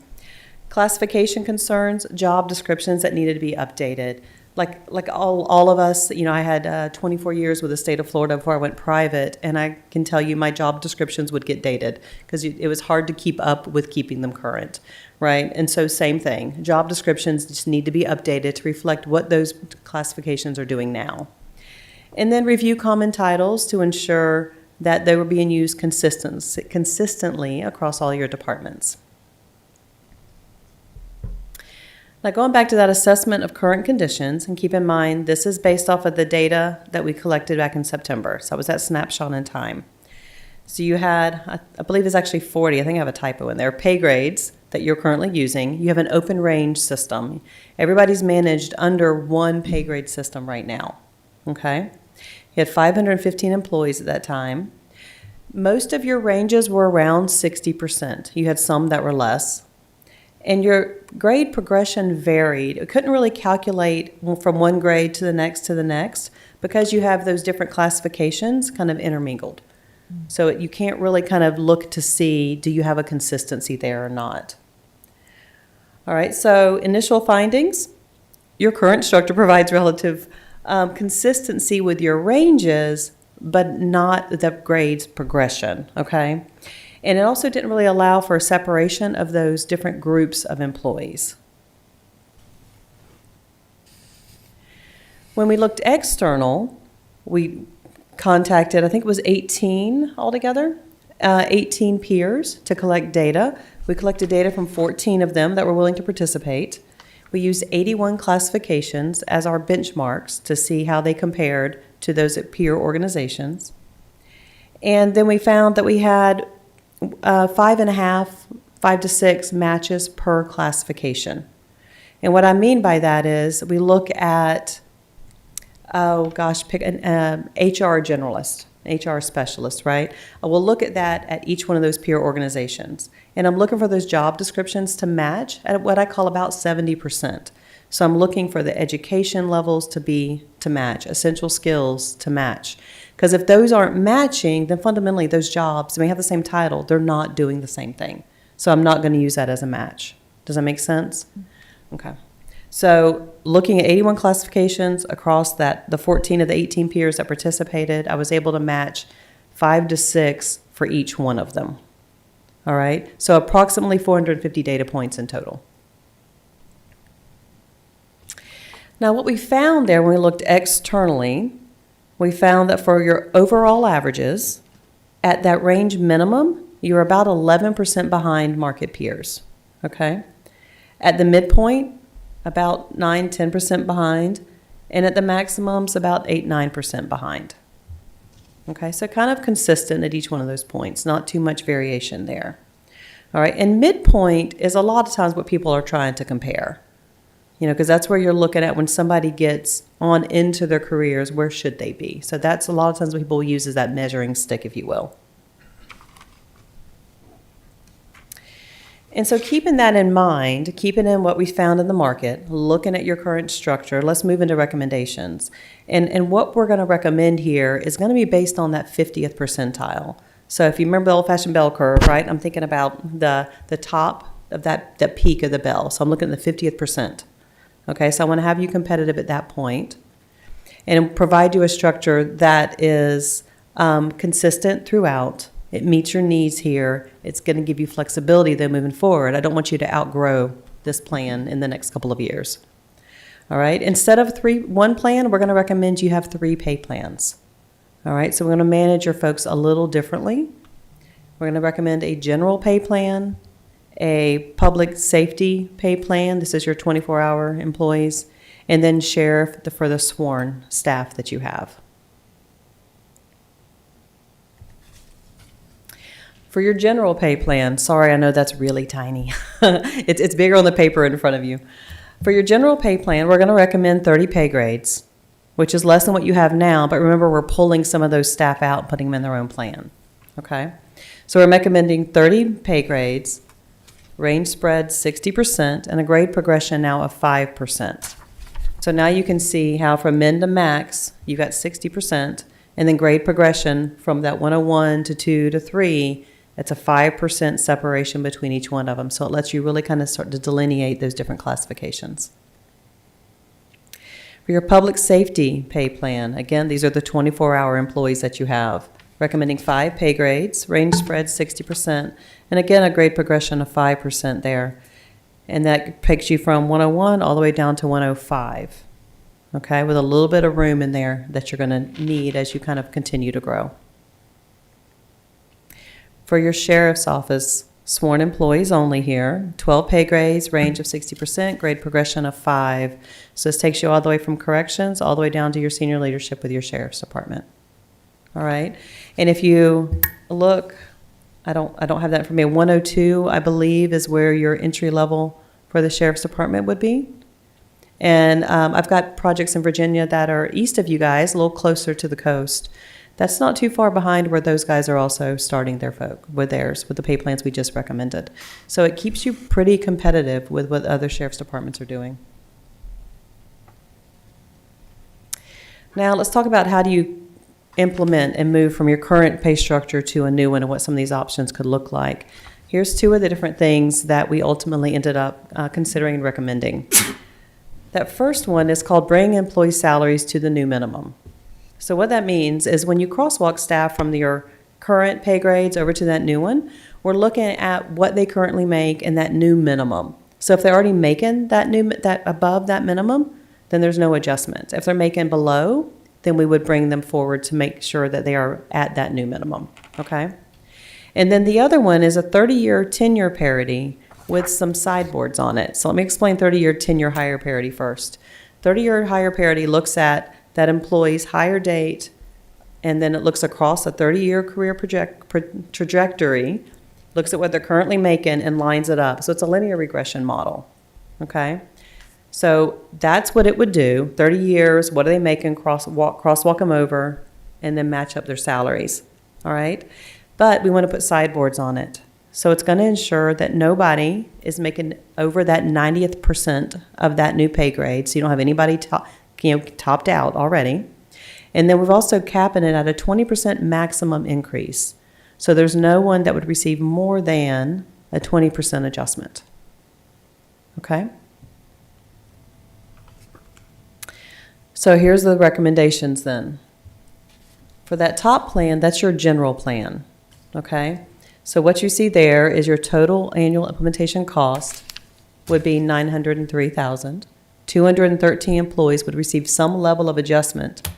Classification concerns, job descriptions that needed to be updated. Like all of us, you know, I had 24 years with the state of Florida before I went private, and I can tell you my job descriptions would get dated because it was hard to keep up with keeping them current, right? And so same thing, job descriptions just need to be updated to reflect what those classifications are doing now. And then review common titles to ensure that they were being used consistently across all your departments. Now, going back to that assessment of current conditions, and keep in mind, this is based off of the data that we collected back in September. So it was that snapshot in time. So you had, I believe it's actually 40, I think I have a typo in there, pay grades that you're currently using. You have an open range system. Everybody's managed under one pay grade system right now, okay? You had 515 employees at that time. Most of your ranges were around 60%. You had some that were less. And your grade progression varied. It couldn't really calculate from one grade to the next because you have those different classifications kind of intermingled. So you can't really kind of look to see, do you have a consistency there or not? All right, so initial findings. Your current structure provides relative consistency with your ranges, but not the grades progression, okay? And it also didn't really allow for a separation of those different groups of employees. When we looked external, we contacted, I think it was 18 altogether, 18 peers to collect data. We collected data from 14 of them that were willing to participate. We used 81 classifications as our benchmarks to see how they compared to those peer organizations. And then we found that we had 5 to 6 matches per classification. And what I mean by that is we look at, pick an HR generalist, HR specialist, right? I will look at that at each one of those peer organizations. And I'm looking for those job descriptions to match at what I call about 70%. So I'm looking for the education levels to match, essential skills to match. Because if those aren't matching, then fundamentally those jobs may have the same title, they're not doing the same thing. So I'm not going to use that as a match. Does that make sense? Okay. So looking at 81 classifications across the 14 of the 18 peers that participated, I was able to match 5 to 6 for each one of them. All right? So approximately 450 data points in total. Now what we found there when we looked externally, we found that for your overall averages, at that range minimum, you're about 11% behind market peers, okay? At the midpoint, about 9-10% behind, and at the maximums, about 8-9% behind. Okay, so kind of consistent at each one of those points, not too much variation there. All right, and midpoint is a lot of times what people are trying to compare. You know, because that's where you're looking at when somebody gets on into their careers, where should they be? So that's a lot of times what people use as that measuring stick, if you will. And so keeping that in mind, keeping in what we found in the market, looking at your current structure, let's move into recommendations. And what we're going to recommend here is going to be based on that 50th percentile. So if you remember the old-fashioned bell curve, right, I'm thinking about the top of that peak of the bell. So I'm looking at the 50th percent. Okay, so I want to have you competitive at that point and provide you a structure that is consistent throughout. It meets your needs here. It's going to give you flexibility though moving forward. I don't want you to outgrow this plan in the next couple of years. All right, instead of one plan, we're going to recommend you have 3 pay plans. All right, so we're going to manage your folks a little differently. We're going to recommend a general pay plan, a public safety pay plan. This is your 24-hour employees, and then sheriff for the sworn staff that you have. For your general pay plan, sorry, I know that's really tiny. It's bigger on the paper in front of you. For your general pay plan, we're going to recommend 30 pay grades, which is less than what you have now, but remember, we're pulling some of those staff out and putting them in their own plan, okay? So we're recommending 30 pay grades, range spread 60%, and a grade progression now of 5%. So now you can see how from min to max, you got 60%, and then grade progression from that 101 to 2 to 3, it's a 5% separation between each one of them. So it lets you really kind of start to delineate those different classifications. For your public safety pay plan, again, these are the 24-hour employees that you have. Recommending 5 pay grades, range spread 60%, and again, a grade progression of 5% there. And that takes you from 101 all the way down to 105, okay, with a little bit of room in there that you're going to need as you kind of continue to grow. For your sheriff's office, sworn employees only here, 12 pay grades, range of 60%, grade progression of 5. So this takes you all the way from corrections all the way down to your senior leadership with your sheriff's department. All right, and if you look, I don't have that for me. 102, I believe, is where your entry level for the sheriff's department would be. And I've got projects in Virginia that are east of you guys, a little closer to the coast. That's not too far behind where those guys are also starting their folk with theirs, with the pay plans we just recommended. So it keeps you pretty competitive with what other sheriff's departments are doing. Now let's talk about how do you implement and move from your current pay structure to a new one and what some of these options could look like. Here's 2 of the different things that we ultimately ended up considering and recommending. That first one is called bring employee salaries to the new minimum. So what that means is when you crosswalk staff from your current pay grades over to that new one, we're looking at what they currently make and that new minimum. So if they're already making that above that minimum, then there's no adjustment. If they're making below, then we would bring them forward to make sure that they are at that new minimum, okay? And then the other one is a 30-year tenure parity with some sideboards on it. So let me explain 30-year tenure hire parity first. 30-year hire parity looks at that employee's hire date, and then it looks across a 30-year career trajectory, looks at what they're currently making and lines it up. So it's a linear regression model, okay? So that's what it would do. 30 years, what are they making, crosswalk them over, and then match up their salaries, all right? But we want to put sideboards on it. So it's going to ensure that nobody is making over that 90th percent of that new pay grade, so you don't have anybody topped out already. And then we've also capping it at a 20% maximum increase. So there's no one that would receive more than a 20% adjustment. Okay? So here's the recommendations then. For that top plan, that's your general plan. Okay? So what you see there is your total annual implementation cost would be $903,000. 213 employees would receive some level of adjustment.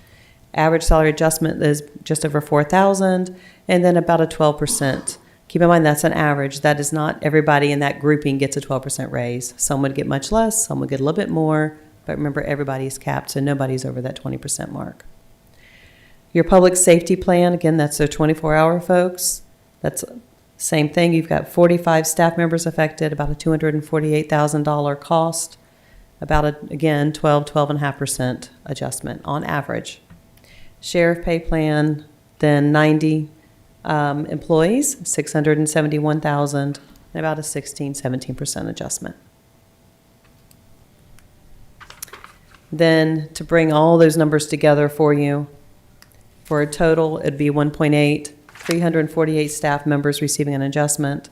Average salary adjustment is just over $4,000, and then about a 12%. Keep in mind that's an average. That is not everybody in that grouping gets a 12% raise. Some would get much less, some would get a little bit more, but remember everybody's capped, so nobody's over that 20% mark. Your public safety plan, again, that's their 24-hour folks. That's same thing. You've got 45 staff members affected, about a $248,000 cost. About, again, 12.5% adjustment on average. Sheriff pay plan, then 90 employees, $671,000, and about a 17% adjustment. Then to bring all those numbers together for you, for a total, it'd be 1.8, 348 staff members receiving an adjustment,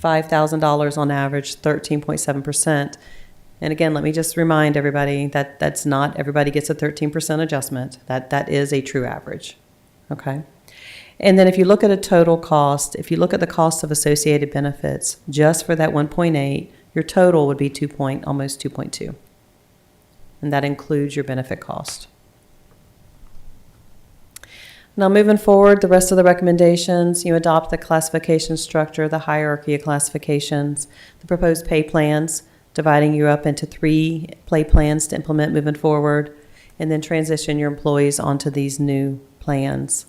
$5,000 on average, 13.7%. And again, let me just remind everybody that that's not everybody gets a 13% adjustment. That is a true average, okay? And then if you look at a total cost, if you look at the cost of associated benefits, just for that 1.8, your total would be almost 2.2. And that includes your benefit cost. Now, moving forward, the rest of the recommendations, you adopt the classification structure, the hierarchy of classifications, the proposed pay plans, dividing you up into 3 pay plans to implement moving forward, and then transition your employees onto these new plans.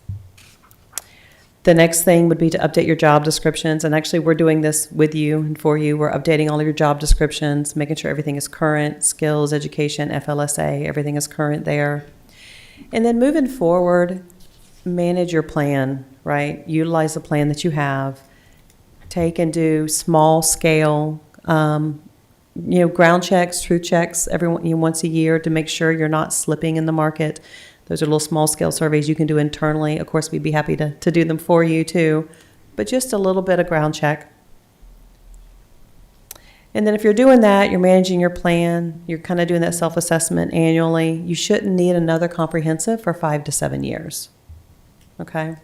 The next thing would be to update your job descriptions, and actually we're doing this with you and for you. We're updating all of your job descriptions, making sure everything is current, skills, education, FLSA, everything is current there. And then moving forward, manage your plan, right? Utilize the plan that you have. Take and do small scale, ground checks, truth checks once a year to make sure you're not slipping in the market. Those are little small scale surveys you can do internally. Of course, we'd be happy to do them for you too, but just a little bit of ground check. And then if you're doing that, you're managing your plan, you're kind of doing that self-assessment annually, you shouldn't need another comprehensive for 5 to 7 years. Okay?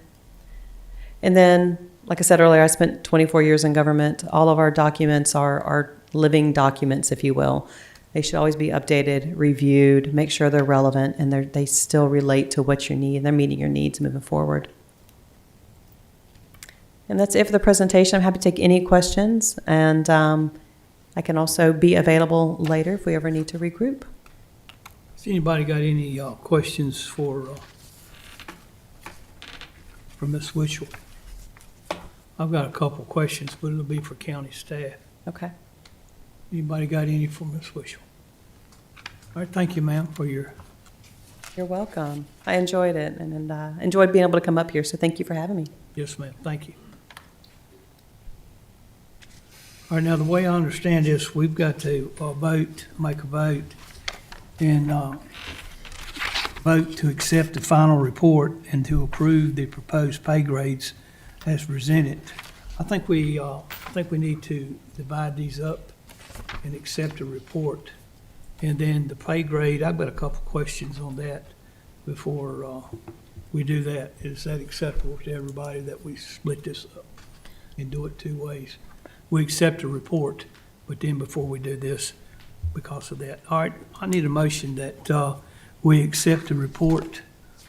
And then, like I said earlier, I spent 24 years in government. All of our documents are living documents, if you will. They should always be updated, reviewed, make sure they're relevant, and they still relate to what you need. They're meeting your needs moving forward. And that's it for the presentation. I'm happy to take any questions, and I can also be available later if we ever need to regroup. Has anybody got any questions for Ms. Witchell? I've got a couple questions, but it'll be for county staff. Okay. Anybody got any for Ms. Witchell? All right, thank you, ma'am, for your... You're welcome. I enjoyed it and enjoyed being able to come up here, so thank you for having me. Yes, ma'am, thank you. All right, now, the way I understand this, we've got to make a vote, and vote to accept the final report and to approve the proposed pay grades as presented. I think we need to divide these up and accept a report. And then the pay grade, I've got a couple questions on that before we do that. Is that acceptable to everybody that we split this up and do it 2 ways? We accept a report, but then before we do this, because of that. All right, I need a motion that we accept a report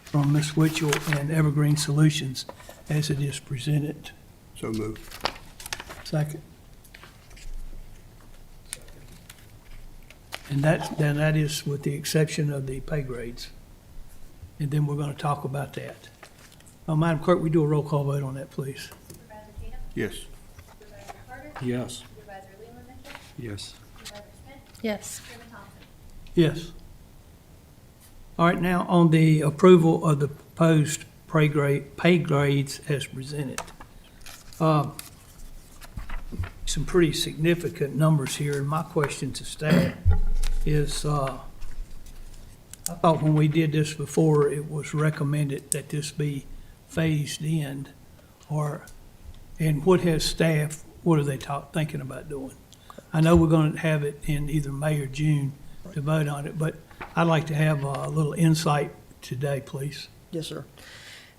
from Ms. Witchell and Evergreen Solutions as it is presented. So moved. Second. And that is with the exception of the pay grades. And then we're going to talk about that. Madam Clerk, we do a roll call vote on that, please. Supervisor Tatum? Yes. Supervisor Carter? Yes. Supervisor Leland Mitchell? Yes. Supervisor Smith? Yes. Chairman Thompson? Yes. All right, now on the approval of the proposed pay grades as presented. Some pretty significant numbers here, and my question to staff is, I thought when we did this before, it was recommended that this be phased in, and what has staff, what are they thinking about doing? I know we're going to have it in either May or June to vote on it, but I'd like to have a little insight today, please. Yes, sir.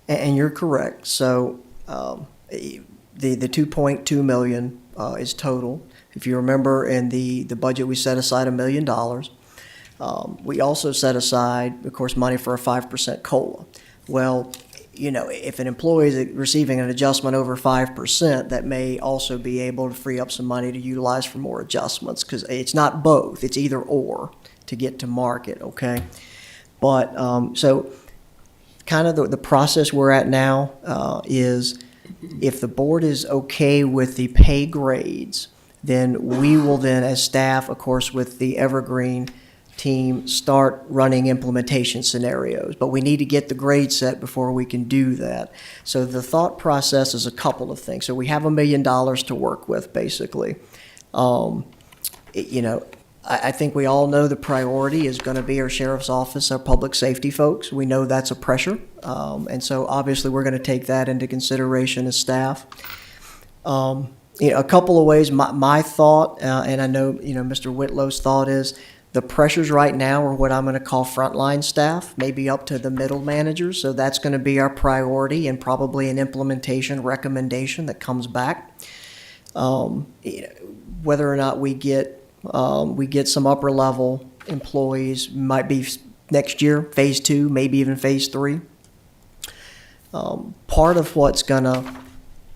And you're correct. So the 2.2 million is total. If you remember, in the budget, we set aside $1 million. We also set aside, of course, money for a 5% COLA. Well, if an employee is receiving an adjustment over 5%, that may also be able to free up some money to utilize for more adjustments, because it's not both, it's either or to get to market, okay? But, so kind of the process we're at now is if the board is okay with the pay grades, then we will then, as staff, of course, with the Evergreen team, start running implementation scenarios. But we need to get the grade set before we can do that. So the thought process is a couple of things. So we have $1 million to work with, basically. I think we all know the priority is going to be our sheriff's office, our public safety folks. We know that's a pressure. And so obviously we're going to take that into consideration as staff. A couple of ways, my thought, and I know, Mr. Whitlow's thought is, the pressures right now are what I'm going to call frontline staff, maybe up to the middle managers. So that's going to be our priority and probably an implementation recommendation that comes back. Whether or not we get some upper level employees might be next year, phase 2, maybe even phase 3. Part of what's going to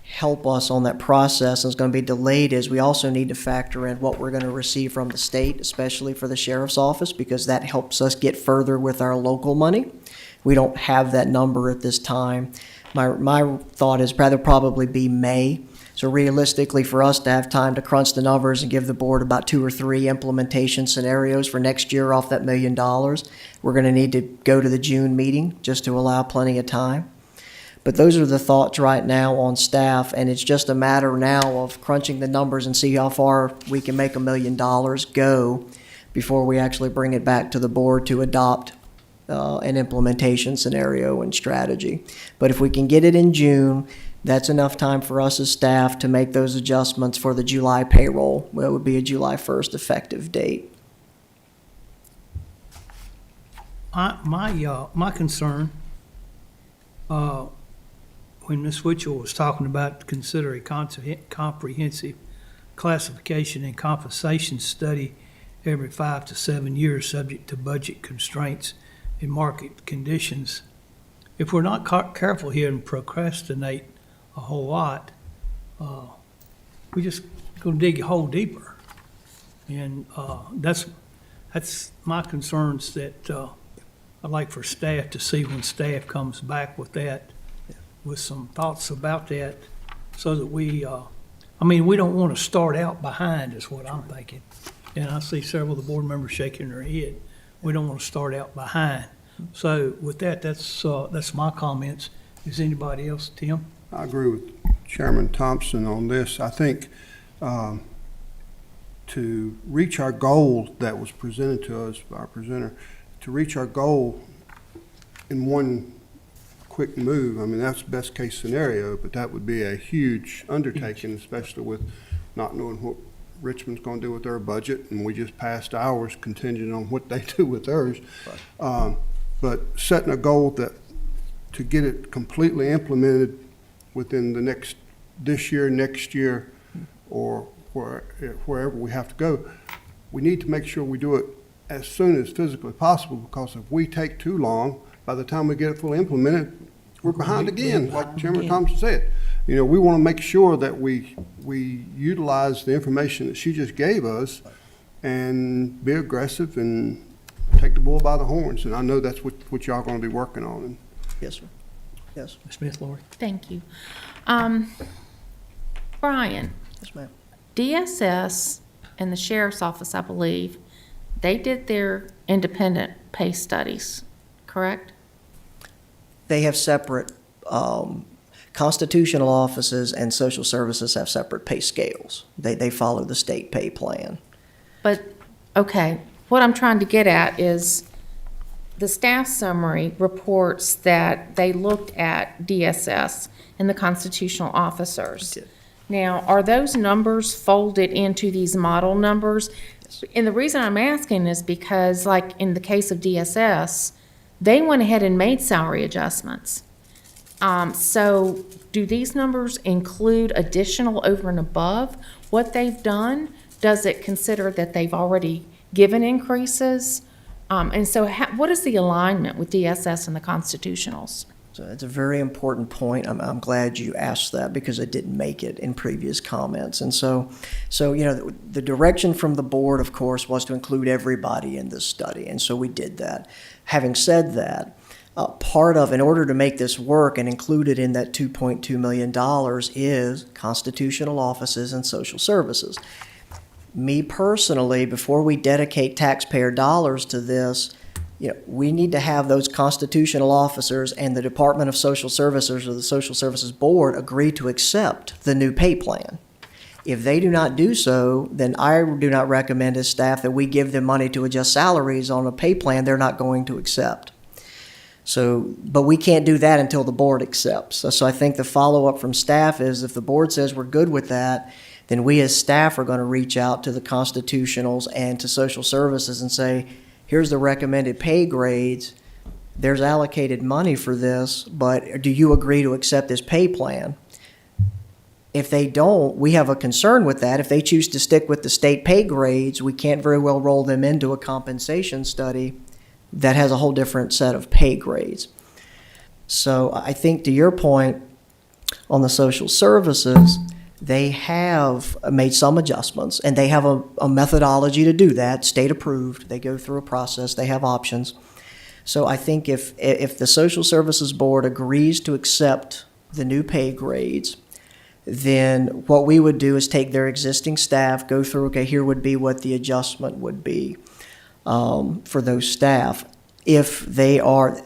help us on that process and is going to be delayed is we also need to factor in what we're going to receive from the state, especially for the sheriff's office, because that helps us get further with our local money. We don't have that number at this time. My thought is rather probably be May. So realistically, for us to have time to crunch the numbers and give the board about 2 or 3 implementation scenarios for next year off that $1 million, we're going to need to go to the June meeting just to allow plenty of time. But those are the thoughts right now on staff, and it's just a matter now of crunching the numbers and see how far we can make $1 million go before we actually bring it back to the board to adopt an implementation scenario and strategy. But if we can get it in June, that's enough time for us as staff to make those adjustments for the July payroll. Well, it would be a July 1st effective date. My concern, when Ms. Witchell was talking about consider a comprehensive classification and compensation study every 5 to 7 years, subject to budget constraints and market conditions. If we're not careful here and procrastinate a whole lot, we just gonna dig a hole deeper. And that's my concerns that I'd like for staff to see when staff comes back with that, with some thoughts about that, so that we don't want to start out behind is what I'm thinking. And I see several of the board members shaking their head. We don't want to start out behind. So with that, that's my comments. Is anybody else, Tim? I agree with Chairman Thompson on this. I think to reach our goal that was presented to us by our presenter, to reach our goal in one quick move, I mean, that's best case scenario, but that would be a huge undertaking, especially with not knowing what Richmond's going to do with their budget, and we just passed ours contingent on what they do with theirs. Right. But setting a goal that to get it completely implemented within this year, next year, or wherever we have to go, we need to make sure we do it as soon as physically possible, because if we take too long, by the time we get it fully implemented, we're behind again, like Chairman Thompson said. We want to make sure that we utilize the information that she just gave us and be aggressive and take the bull by the horns. And I know that's what y'all going to be working on. Yes, sir. Yes. Ms. Smith, Lori. Thank you. Brian, Yes, ma'am. DSS and the Sheriff's Office, I believe, they did their independent pay studies, correct? They have separate, constitutional offices and social services have separate pay scales. They follow the state pay plan. But, okay, what I'm trying to get at is the staff summary reports that they looked at DSS and the constitutional officers. Now, are those numbers folded into these model numbers? And the reason I'm asking is because, like in the case of DSS, they went ahead and made salary adjustments. So do these numbers include additional over and above what they've done? Does it consider that they've already given increases? And so what is the alignment with DSS and the constitutionals? So it's a very important point. I'm glad you asked that because I didn't make it in previous comments. And so the direction from the board, of course, was to include everybody in this study. And so we did that. Having said that, part of, in order to make this work and include it in that $2.2 million is constitutional offices and social services. Me personally, before we dedicate taxpayer dollars to this, we need to have those constitutional officers and the Department of Social Services or the Social Services Board agree to accept the new pay plan. If they do not do so, then I do not recommend as staff that we give them money to adjust salaries on a pay plan they're not going to accept. So, but we can't do that until the board accepts. So I think the follow-up from staff is if the board says we're good with that, then we as staff are going to reach out to the constitutionals and to social services and say, here's the recommended pay grades. There's allocated money for this, but do you agree to accept this pay plan? If they don't, we have a concern with that. If they choose to stick with the state pay grades, we can't very well roll them into a compensation study that has a whole different set of pay grades. So I think to your point on the social services, they have made some adjustments, and they have a methodology to do that, state approved. They go through a process, they have options. So I think if the Social Services Board agrees to accept the new pay grades, then what we would do is take their existing staff, go through, okay, here would be what the adjustment would be for those staff. If they are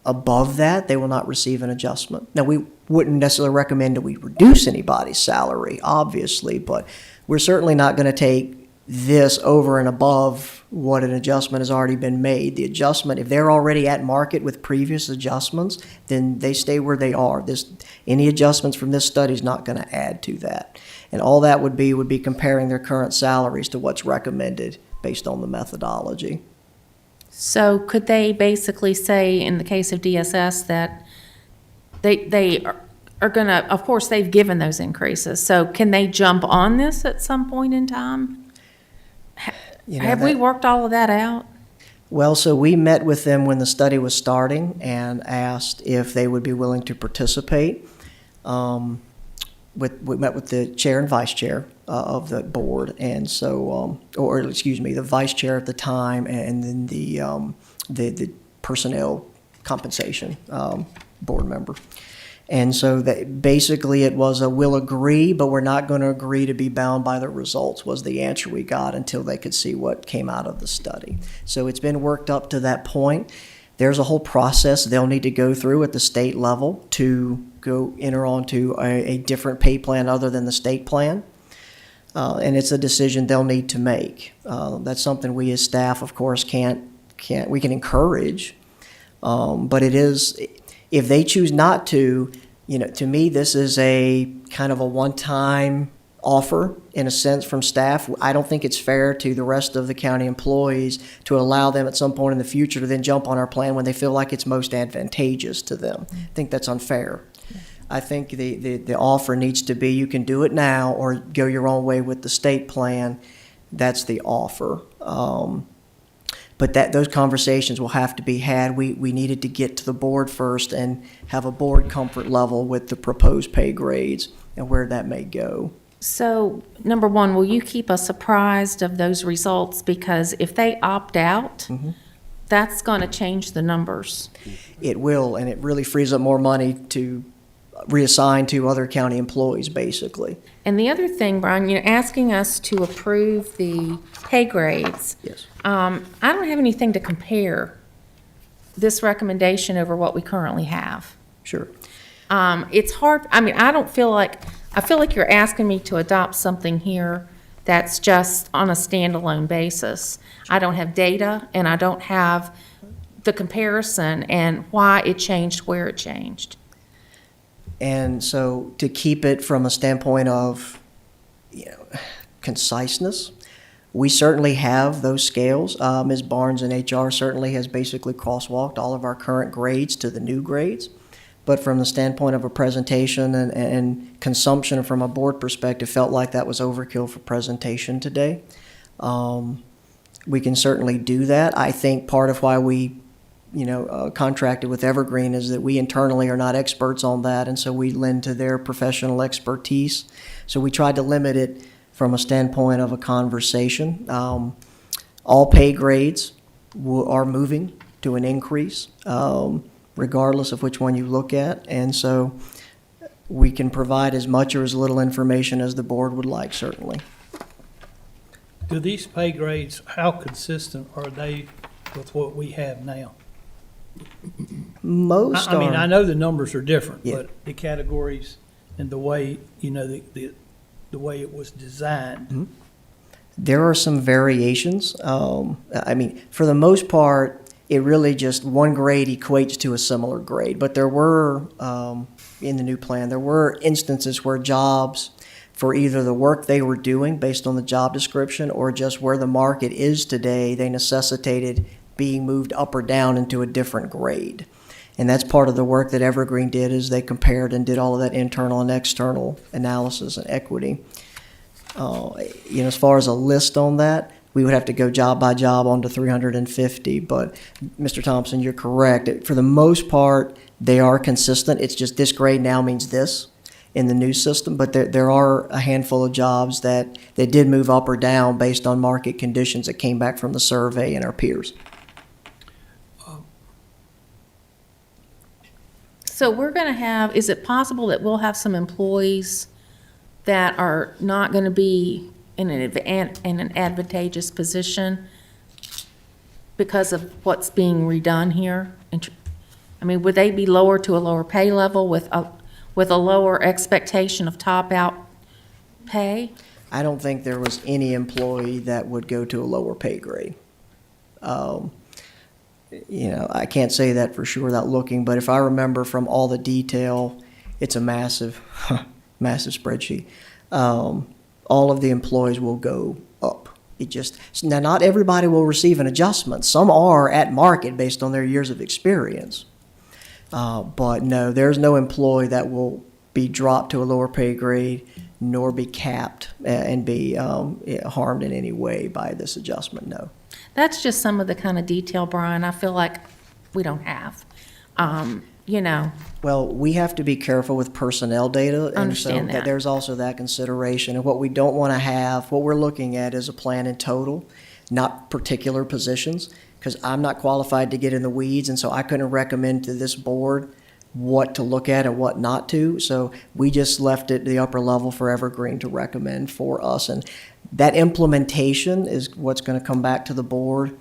above that, they will not receive an adjustment. Now, we wouldn't necessarily recommend that we reduce anybody's salary, obviously, but we're certainly not going to take this over and above what an adjustment has already been made. The adjustment, if they're already at market with previous adjustments, then they stay where they are. Any adjustments from this study is not going to add to that. And all that would be comparing their current salaries to what's recommended based on the methodology. So could they basically say, in the case of DSS, that they are going to, of course, they've given those increases, so can they jump on this at some point in time? Have we worked all of that out? Well, so we met with them when the study was starting and asked if they would be willing to participate. We met with the chair and vice chair of the board, and so, the vice chair at the time, and then the personnel compensation board member. And so that basically it was we'll agree, but we're not going to agree to be bound by the results, was the answer we got until they could see what came out of the study. So it's been worked up to that point. There's a whole process they'll need to go through at the state level to go enter onto a different pay plan other than the state plan. And it's a decision they'll need to make. That's something we as staff, of course, we can encourage. But it is, if they choose not to, to me, this is a kind of a one-time offer, in a sense, from staff. I don't think it's fair to the rest of the county employees to allow them at some point in the future to then jump on our plan when they feel like it's most advantageous to them. I think that's unfair. I think the offer needs to be, you can do it now or go your own way with the state plan. That's the offer. But those conversations will have to be had. We needed to get to the board first and have a board comfort level with the proposed pay grades and where that may go. So, number one, will you keep us apprised of those results? Because if they opt out, that's going to change the numbers. It will, and it really frees up more money to reassign to other county employees, basically. And the other thing, Brian, asking us to approve the pay grades. Yes. I don't have anything to compare this recommendation over what we currently have. Sure. It's hard, I feel like you're asking me to adopt something here that's just on a standalone basis. I don't have data, and I don't have the comparison and why it changed where it changed. And so to keep it from a standpoint of, conciseness, we certainly have those scales. Ms. Barnes in HR certainly has basically crosswalked all of our current grades to the new grades. But from the standpoint of a presentation and consumption from a board perspective, felt like that was overkill for presentation today. We can certainly do that. I think part of why we contracted with Evergreen is that we internally are not experts on that, and so we lend to their professional expertise. So we tried to limit it from a standpoint of a conversation. All pay grades are moving to an increase, regardless of which one you look at, and so we can provide as much or as little information as the board would like, certainly. Do these pay grades, how consistent are they with what we have now? Most I mean, are. I know the numbers are different, Yeah. but the categories and the way, the way it was designed. There are some variations. For the most part, it really just one grade equates to a similar grade. But there were, in the new plan, there were instances where jobs, for either the work they were doing based on the job description or just where the market is today, they necessitated being moved up or down into a different grade. And that's part of the work that Evergreen did, is they compared and did all of that internal and external analysis and equity. As far as a list on that, we would have to go job by job on to 350. But Mr. Thompson, you're correct. For the most part, they are consistent. It's just this grade now means this in the new system. But there are a handful of jobs that did move up or down based on market conditions that came back from the survey and our peers. So we're going to have, is it possible that we'll have some employees that are not going to be in an advantageous position because of what's being redone here? I mean, would they be lower to a lower pay level with a lower expectation of top-out pay? I don't think there was any employee that would go to a lower pay grade. I can't say that for sure without looking, but if I remember from all the detail, it's a massive, massive spreadsheet. All of the employees will go up. Now, not everybody will receive an adjustment. Some are at market based on their years of experience. But no, there's no employee that will be dropped to a lower pay grade nor be capped and be harmed in any way by this adjustment, no. That's just some of the kind of detail, Brian, I feel like we don't have, Well, we have to be careful with personnel data. Understand and so that. there's also that consideration. And what we don't want to have, what we're looking at is a plan in total, not particular positions, because I'm not qualified to get in the weeds, and so I couldn't recommend to this board what to look at and what not to. So we just left it the upper level for Evergreen to recommend for us. And that implementation is what's going to come back to the board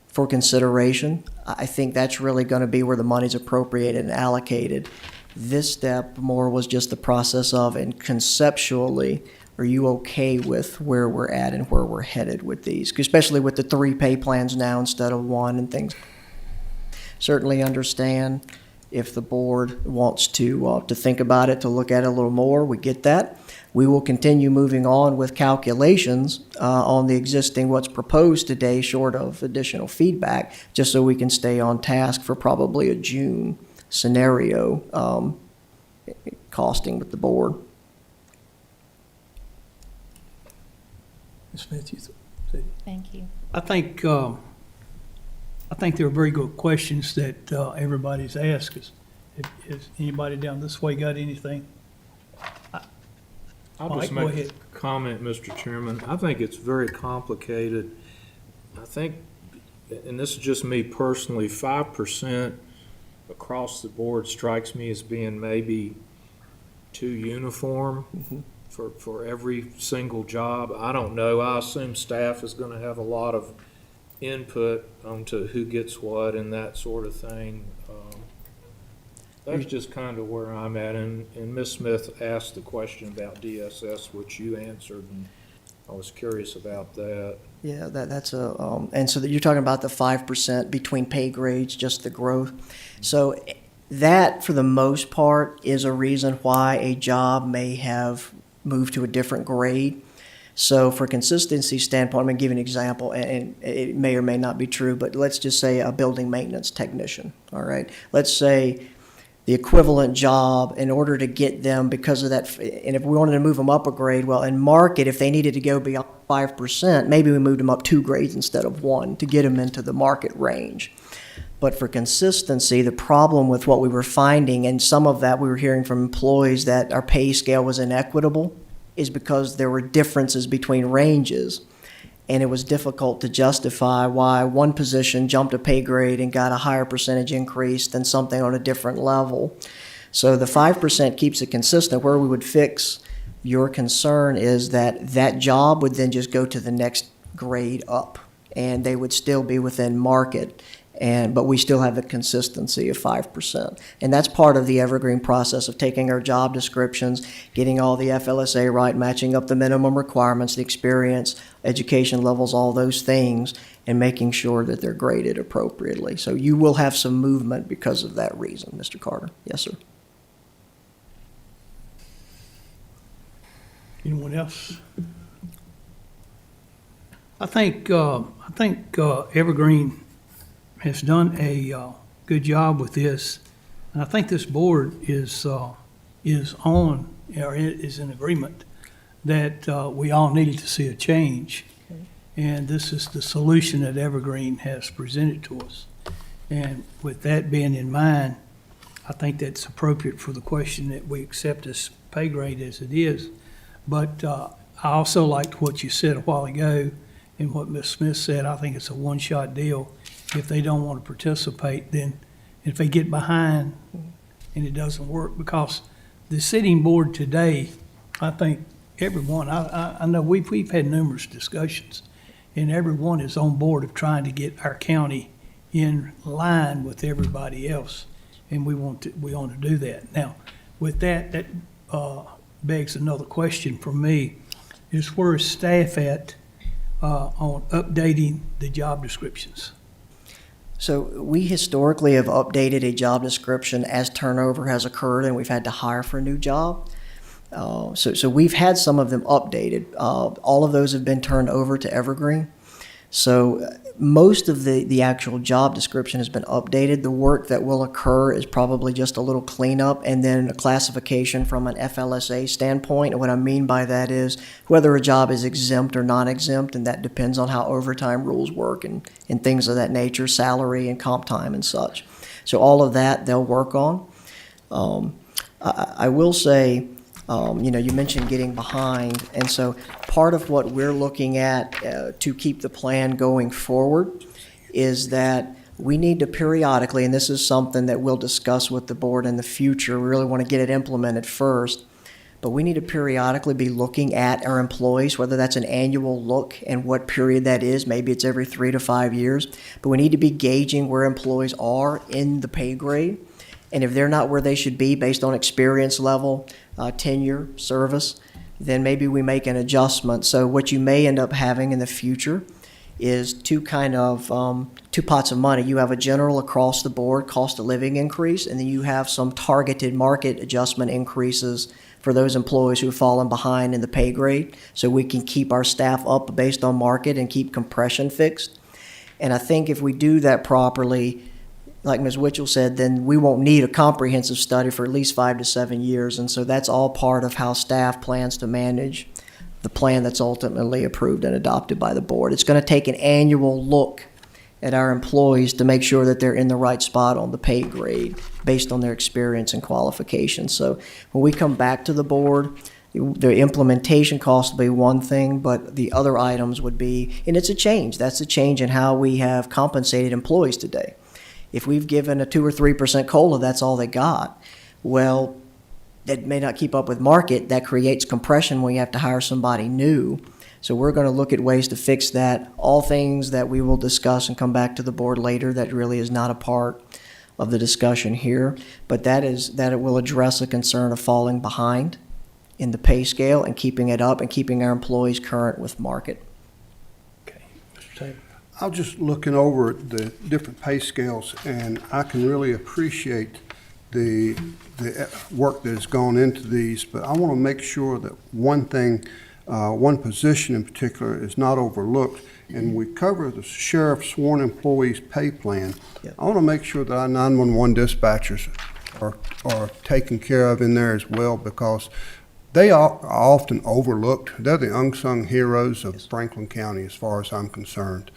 for consideration. I think that's really going to be where the money's appropriated and allocated. This step more was just the process of, and conceptually, are you okay with where we're at and where we're headed with these? Especially with the 3 pay plans now instead of 1 and things. Certainly understand if the board wants to think about it, to look at it a little more, we get that. We will continue moving on with calculations on the existing, what's proposed today, short of additional feedback, just so we can stay on task for probably a June scenario costing with the board. Ms. Smith, you Thank you. I think there are very good questions that everybody's asked. Has anybody down this way got anything? I'll Mike, just go make ahead. a comment, Mr. Chairman. I think it's very complicated. I think, and this is just me personally, 5% across the board strikes me as being maybe too uniform for every single job. I don't know. I assume staff is going to have a lot of input onto who gets what and that sort of thing. That's just kind of where I'm at. And Ms. Smith asked the question about DSS, which you answered, and I was curious about that. Yeah, that's and so that you're talking about the 5% between pay grades, just the growth. So that, for the most part, is a reason why a job may have moved to a different grade. So for consistency standpoint, I'm going to give you an example, and it may or may not be true, but let's just say a building maintenance technician, all right? Let's say the equivalent job, in order to get them, because of that, and if we wanted to move them up a grade, well, in market, if they needed to go beyond 5%, maybe we moved them up 2 grades instead of 1 to get them into the market range. But for consistency, the problem with what we were finding, and some of that we were hearing from employees that our pay scale was inequitable, is because there were differences between ranges. And it was difficult to justify why one position jumped a pay grade and got a higher percentage increase than something on a different level. So the 5% keeps it consistent. Where we would fix your concern is that that job would then just go to the next grade up, and they would still be within market. But we still have the consistency of 5%. And that's part of the Evergreen process of taking our job descriptions, getting all the FLSA right, matching up the minimum requirements, the experience, education levels, all those things, and making sure that they're graded appropriately. So you will have some movement because of that reason, Mr. Carter. Yes, sir. Anyone else? I think Evergreen has done a good job with this, and I think this board is on, or is in agreement that we all needed to see a change. And this is the solution that Evergreen has presented to us. And with that being in mind, I think that's appropriate for the question that we accept this pay grade as it is. But I also liked what you said a while ago and what Ms. Smith said. I think it's a one-shot deal. If they don't want to participate, then if they get behind and it doesn't work, because the sitting board today, I think everyone, I know we've had numerous discussions, and everyone is on board of trying to get our county in line with everybody else, and we want to do that. Now, with that begs another question for me, is where is staff at on updating the job descriptions? So we historically have updated a job description as turnover has occurred and we've had to hire for a new job. So we've had some of them updated. All of those have been turned over to Evergreen. So most of the actual job description has been updated. The work that will occur is probably just a little cleanup and then a classification from an FLSA standpoint. And what I mean by that is whether a job is exempt or non-exempt, and that depends on how overtime rules work and things of that nature, salary and comp time and such. So all of that they'll work on. I will say, you mentioned getting behind, and so part of what we're looking at to keep the plan going forward is that we need to periodically, and this is something that we'll discuss with the board in the future, we really want to get it implemented first, but we need to periodically be looking at our employees, whether that's an annual look and what period that is. Maybe it's every 3 to 5 years, but we need to be gauging where employees are in the pay grade. And if they're not where they should be based on experience level, tenure, service, then maybe we make an adjustment. So what you may end up having in the future is two pots of money. You have a general across the board cost of living increase, and then you have some targeted market adjustment increases for those employees who have fallen behind in the pay grade, so we can keep our staff up based on market and keep compression fixed. And I think if we do that properly, like Ms. Witchell said, then we won't need a comprehensive study for at least 5 to 7 years. And so that's all part of how staff plans to manage the plan that's ultimately approved and adopted by the board. It's going to take an annual look at our employees to make sure that they're in the right spot on the pay grade based on their experience and qualifications. So when we come back to the board, the implementation cost will be one thing, but the other items would be, and it's a change. That's a change in how we have compensated employees today. If we've given a 2 or 3% COLA, that's all they got. Well, that may not keep up with market. That creates compression when you have to hire somebody new. So we're going to look at ways to fix that. All things that we will discuss and come back to the board later. That really is not a part of the discussion here. But that it will address a concern of falling behind in the pay scale and keeping it up and keeping our employees current with market. Okay, Mr. Taylor. I was just looking over the different pay scales, and I can really appreciate the work that has gone into these, but I want to make sure that one thing, one position in particular is not overlooked, and we cover the sheriff's sworn employees pay plan. Yep. I want to make sure that our 911 dispatchers are taken care of in there as well, because they are often overlooked. They're the unsung heroes of Franklin County as far as I'm concerned.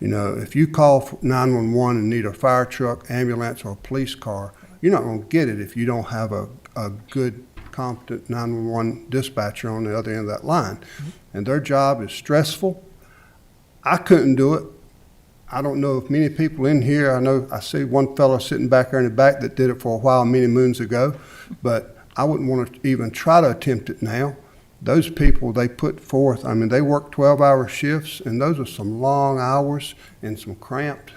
You know, if you call 911 and need a fire truck, ambulance, or a police car, you're not going to get it if you don't have a good, competent 911 dispatcher on the other end of that line. Mm-hmm. And their job is stressful. I couldn't do it. I don't know if many people in here, I see one fellow sitting back there in the back that did it for a while many moons ago, but I wouldn't want to even try to attempt it now. Those people they put forth, they work 12-hour shifts, and those are some long hours and some cramped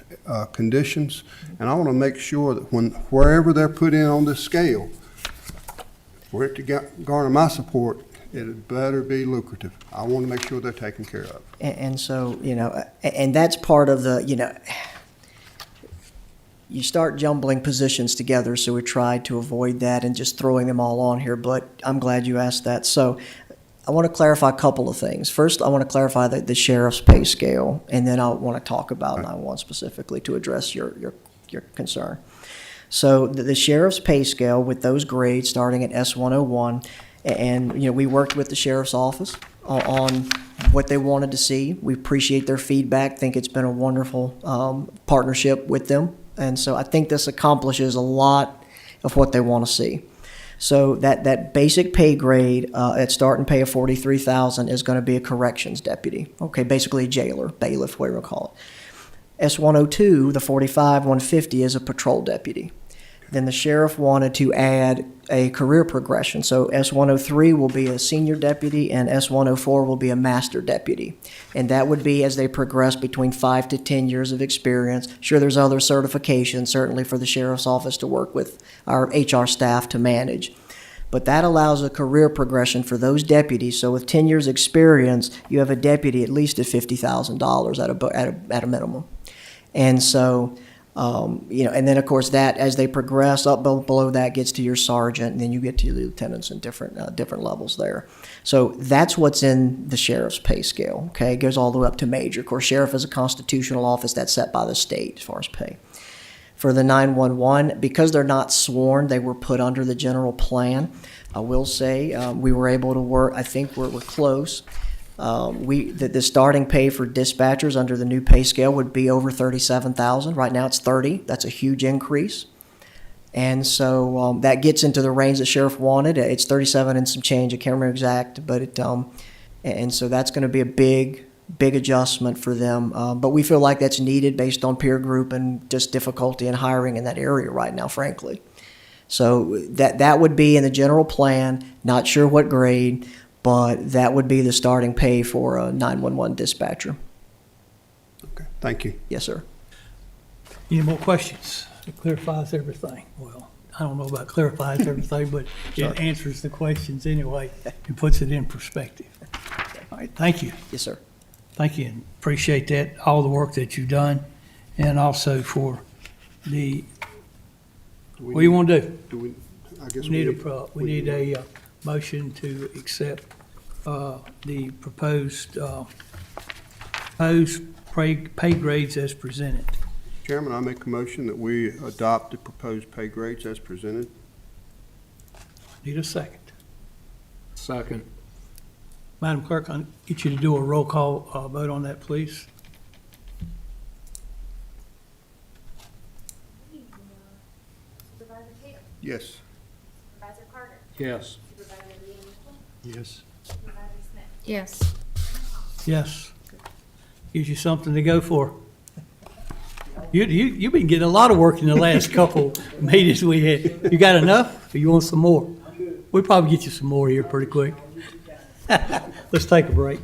conditions. And I want to make sure that wherever they're put in on this scale, for it to garner my support, it better be lucrative. I want to make sure they're taken care of. And so, and that's part of the, you start jumbling positions together, so we tried to avoid that and just throwing them all on here, but I'm glad you asked that. So I want to clarify a couple of things. First, I want to clarify the sheriff's pay scale, and then I want to talk about 911 specifically to address your concern. So the sheriff's pay scale with those grades starting at S101, and we worked with the sheriff's office on what they wanted to see. We appreciate their feedback, think it's been a wonderful partnership with them. And so I think this accomplishes a lot of what they want to see. So that basic pay grade at starting pay of $43,000 is going to be a corrections deputy. Okay, basically a jailer, bailiff, whatever you call it. S102, the 150 is a patrol deputy. Then the sheriff wanted to add a career progression. So S103 will be a senior deputy and S104 will be a master deputy. And that would be as they progress between 5 to 10 years of experience. Sure, there's other certifications, certainly for the sheriff's office to work with our HR staff to manage. But that allows a career progression for those deputies. So with 10 years experience, you have a deputy at least at $50,000 at a minimum. And so, and then of course that as they progress up below that gets to your sergeant, and then you get to your lieutenants and different levels there. So that's what's in the sheriff's pay scale. Okay, it goes all the way up to major. Of course, sheriff is a constitutional office that's set by the state as far as pay. For the 911, because they're not sworn, they were put under the general plan. I will say we were able to work. I think we're close. The starting pay for dispatchers under the new pay scale would be over $37,000. Right now it's $30,000. That's a huge increase. And so that gets into the range the sheriff wanted. It's 37 and some change. I can't remember exact, but and so that's going to be a big adjustment for them. But we feel like that's needed based on peer group and just difficulty in hiring in that area right now, frankly. So that would be in the general plan. Not sure what grade, but that would be the starting pay for a 911 dispatcher. Okay, thank you. Yes, sir. Any more questions? It clarifies everything. Well, I don't know about clarifies everything, but it answers the questions anyway and puts it in perspective. All right, thank you. Yes, sir. Thank you, and appreciate that, all the work that you've done, and also for the, what do you want to do? I guess We need a motion to accept the proposed pay grades as presented. Chairman, I make a motion that we adopt the proposed pay grades as presented. Need a second. Second. Madam Clerk, I'll get you to do a roll call vote on that, please. Supervisor Tatum, Yes. Supervisor Carter, Yes. Supervisor Lee Mitchell, Yes. Supervisor Smith. Yes. Yes. Gives you something to go for. You've been getting a lot of work in the last couple meetings we had. You got enough, or you want some more? We'll probably get you some more here pretty quick. Let's take a break.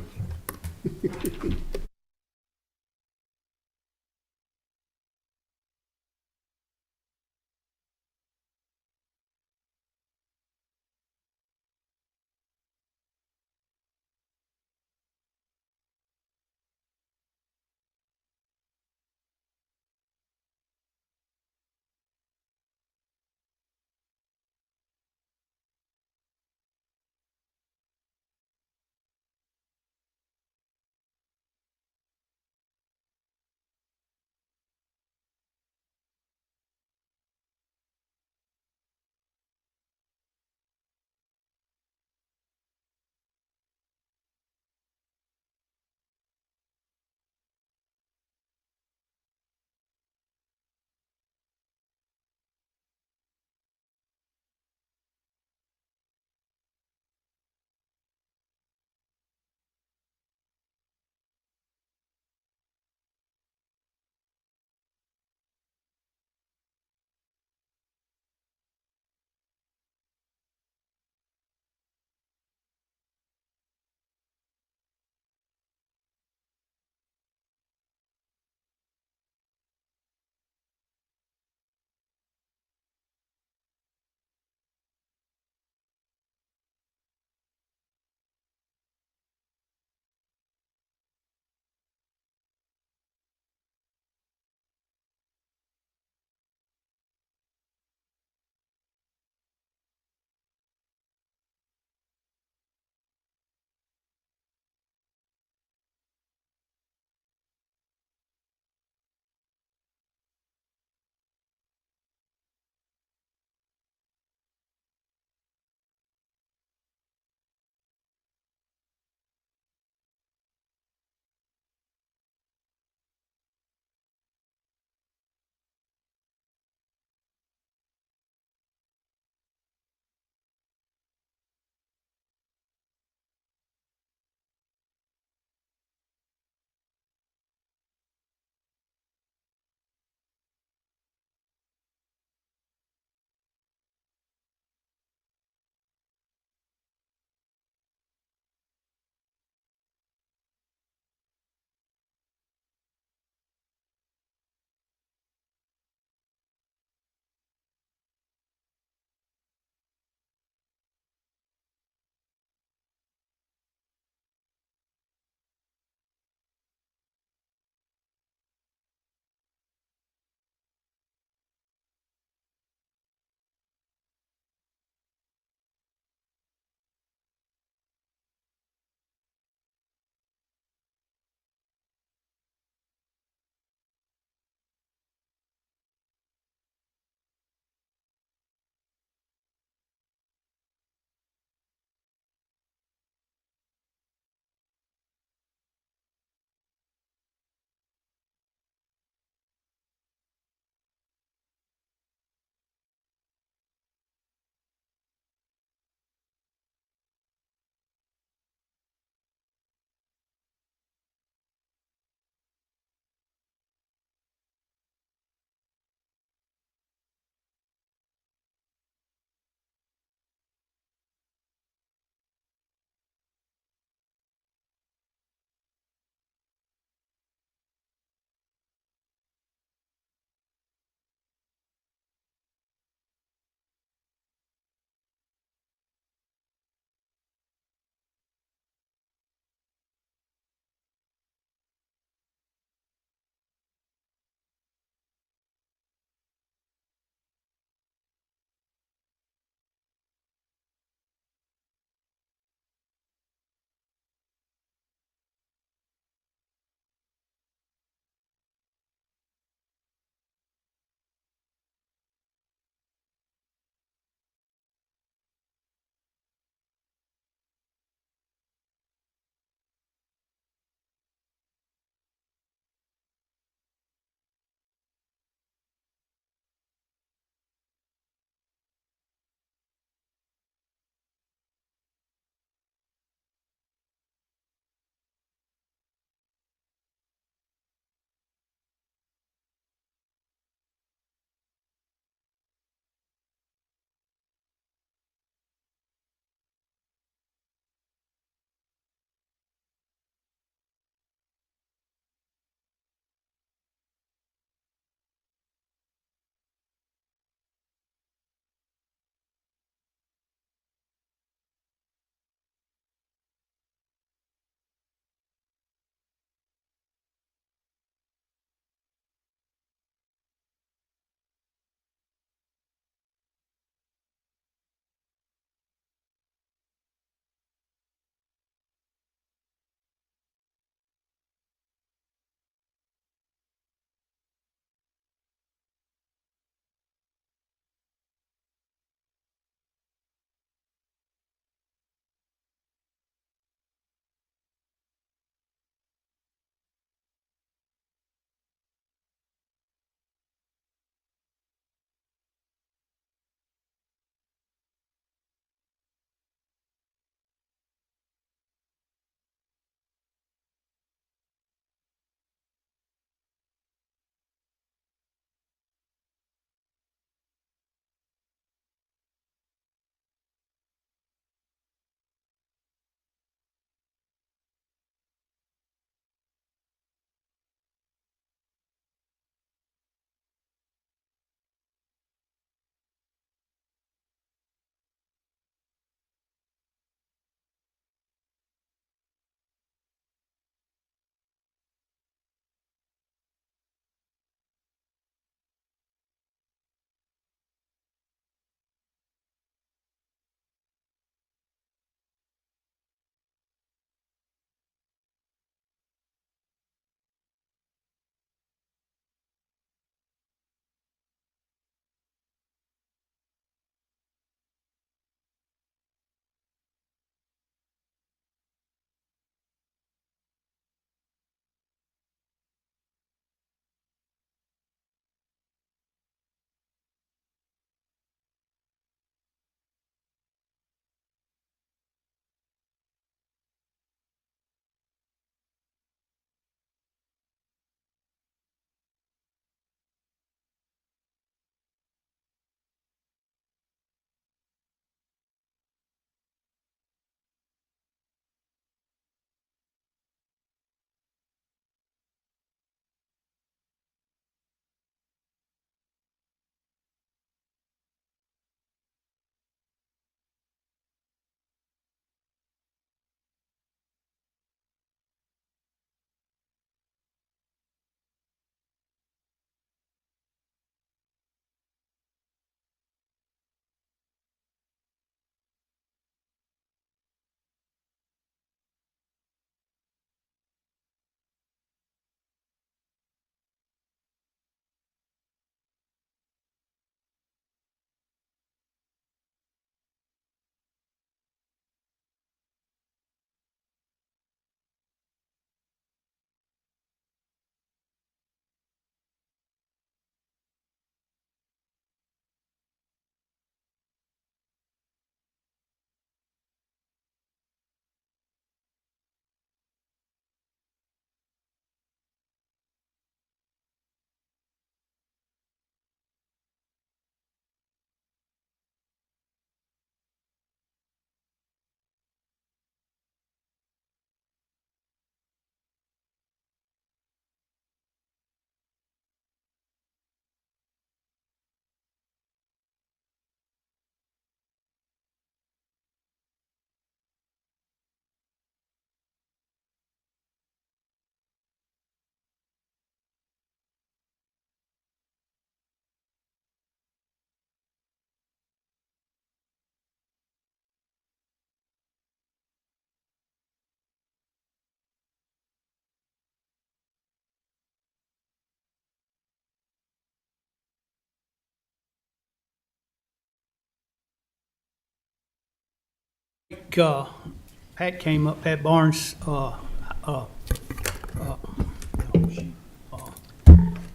Pat came up, Pat Barnes,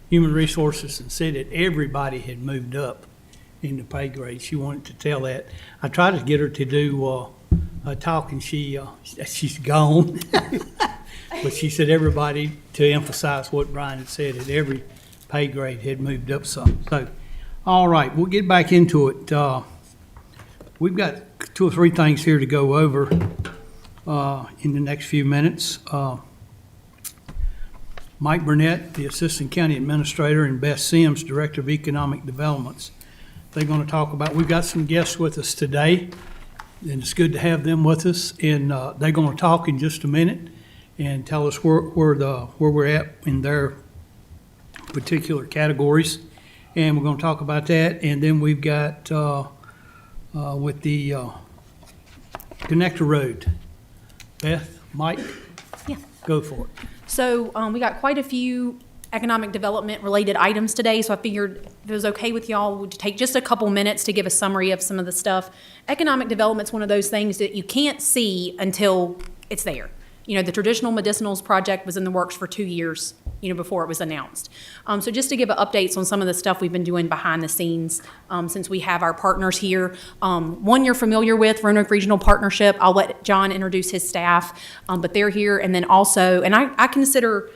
Human Resources, and said that everybody had moved up in the pay grade. She wanted to tell that. I tried to get her to do a talk, and she's gone. But she said everybody, to emphasize what Brian had said, that every pay grade had moved up some. So, all right, we'll get back into it. We've got 2 or 3 things here to go over in the next few minutes. Mike Burnett, the Assistant County Administrator, and Beth Sims, Director of Economic Developments. They're going to talk about, we've got some guests with us today, and it's good to have them with us. And they're going to talk in just a minute and tell us where we're at in their particular categories. And we're going to talk about that. And then we've got with the Connector Road. Beth, Mike? Yeah. Go for it. So we got quite a few economic development related items today, so I figured if it was okay with y'all, we'd take just a couple minutes to give a summary of some of the stuff. Economic development's one of those things that you can't see until it's there. You know, the traditional medicinals project was in the works for 2 years, before it was announced. So just to give updates on some of the stuff we've been doing behind the scenes, since we have our partners here. One you're familiar with, Roanoke Regional Partnership. I'll let John introduce his staff, but they're here. And then also, and I consider,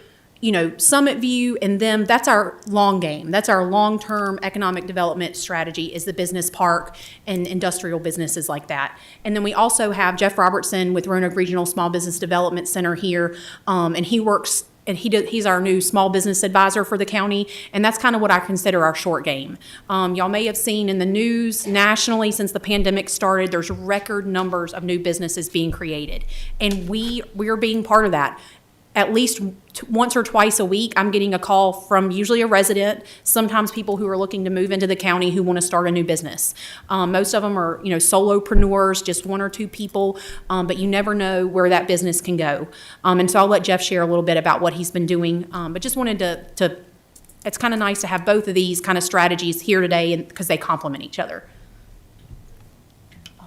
Summit View and them, that's our long game. That's our long-term economic development strategy, is the business park and industrial businesses like that. And then we also have Jeff Robertson with Roanoke Regional Small Business Development Center here, and he works, and he's our new small business advisor for the county, and that's kind of what I consider our short game. Y'all may have seen in the news nationally since the pandemic started, there's record numbers of new businesses being created, and we're being part of that. At least once or twice a week, I'm getting a call from usually a resident, sometimes people who are looking to move into the county who want to start a new business. Most of them are, solopreneurs, just 1 or 2 people, but you never know where that business can go. And so I'll let Jeff share a little bit about what he's been doing, but just wanted to it's kind of nice to have both of these kind of strategies here today because they complement each other.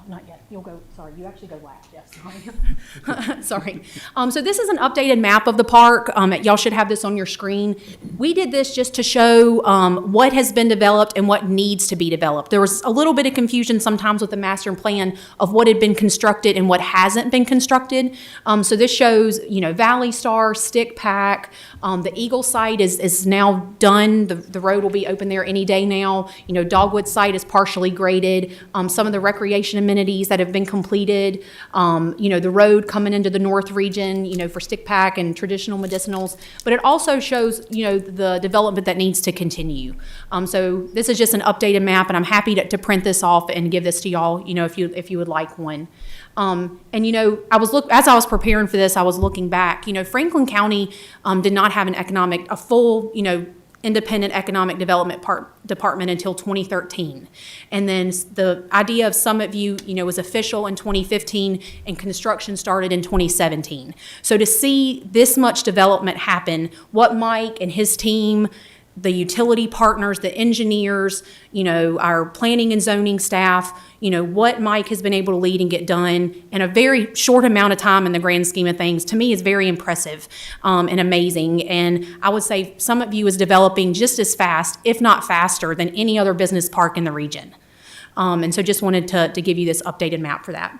Not yet. You'll go, sorry, you actually go last, yes. Sorry. So this is an updated map of the park. Y'all should have this on your screen. We did this just to show what has been developed and what needs to be developed. There was a little bit of confusion sometimes with the master plan of what had been constructed and what hasn't been constructed. So this shows, Valley Star, Stick Pack. The Eagle site is now done. The road will be open there any day now. Dogwood site is partially graded. Some of the recreation amenities that have been completed. The road coming into the north region, for Stick Pack and traditional medicinals. But it also shows, the development that needs to continue. So this is just an updated map, and I'm happy to print this off and give this to y'all, if you would like one. And as I was preparing for this, I was looking back. Franklin County did not have a full, independent economic development department until 2013. And then the idea of Summit View, was official in 2015, and construction started in 2017. So to see this much development happen, what Mike and his team, the utility partners, the engineers, our planning and zoning staff, what Mike has been able to lead and get done in a very short amount of time in the grand scheme of things, to me is very impressive and amazing. And I would say Summit View is developing just as fast, if not faster, than any other business park in the region. And so just wanted to give you this updated map for that.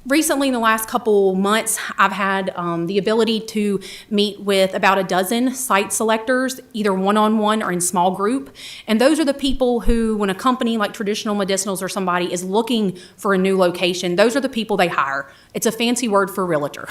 Recently, in the last couple months, I've had the ability to meet with about a dozen site selectors, either one-on-one or in small group. And those are the people who, when a company like Traditional Medicinals or somebody is looking for a new location, those are the people they hire. It's a fancy word for realtor,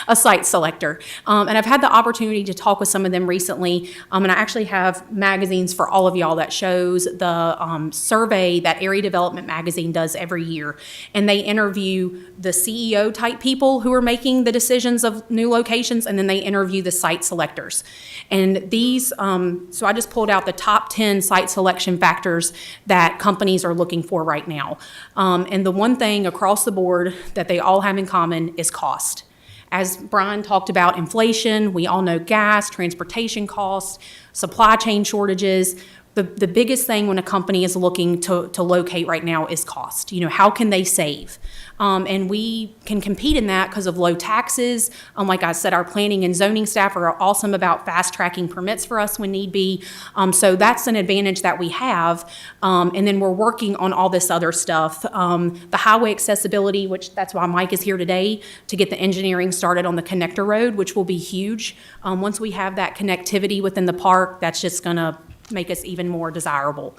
a site selector. And I've had the opportunity to talk with some of them recently. And I actually have magazines for all of y'all that shows the survey that Area Development Magazine does every year. And they interview the CEO type people who are making the decisions of new locations, and then they interview the site selectors. And these, so I just pulled out the top 10 site selection factors that companies are looking for right now. And the one thing across the board that they all have in common is cost. As Brian talked about inflation, we all know gas, transportation costs, supply chain shortages. the biggest thing when a company is looking to locate right now is cost. You know, how can they save? And we can compete in that because of low taxes. Like I said, our planning and zoning staff are awesome about fast tracking permits for us when need be. So that's an advantage that we have. And then we're working on all this other stuff. The highway accessibility, which that's why Mike is here today, to get the engineering started on the connector road, which will be huge. Once we have that connectivity within the park, that's just gonna make us even more desirable.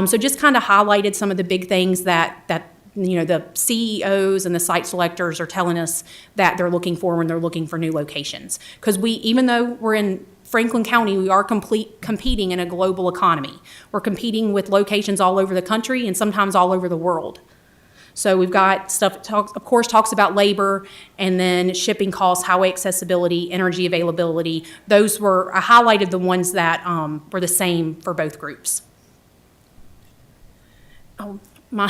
So just kind of highlighted some of the big things that you know, the CEOs and the site selectors are telling us that they're looking for when they're looking for new locations. Because even though we're in Franklin County, we are competing in a global economy. We're competing with locations all over the country and sometimes all over the world. So we've got stuff, of course, talks about labor, and then shipping costs, highway accessibility, energy availability. I highlighted the ones that were the same for both groups. Oh, my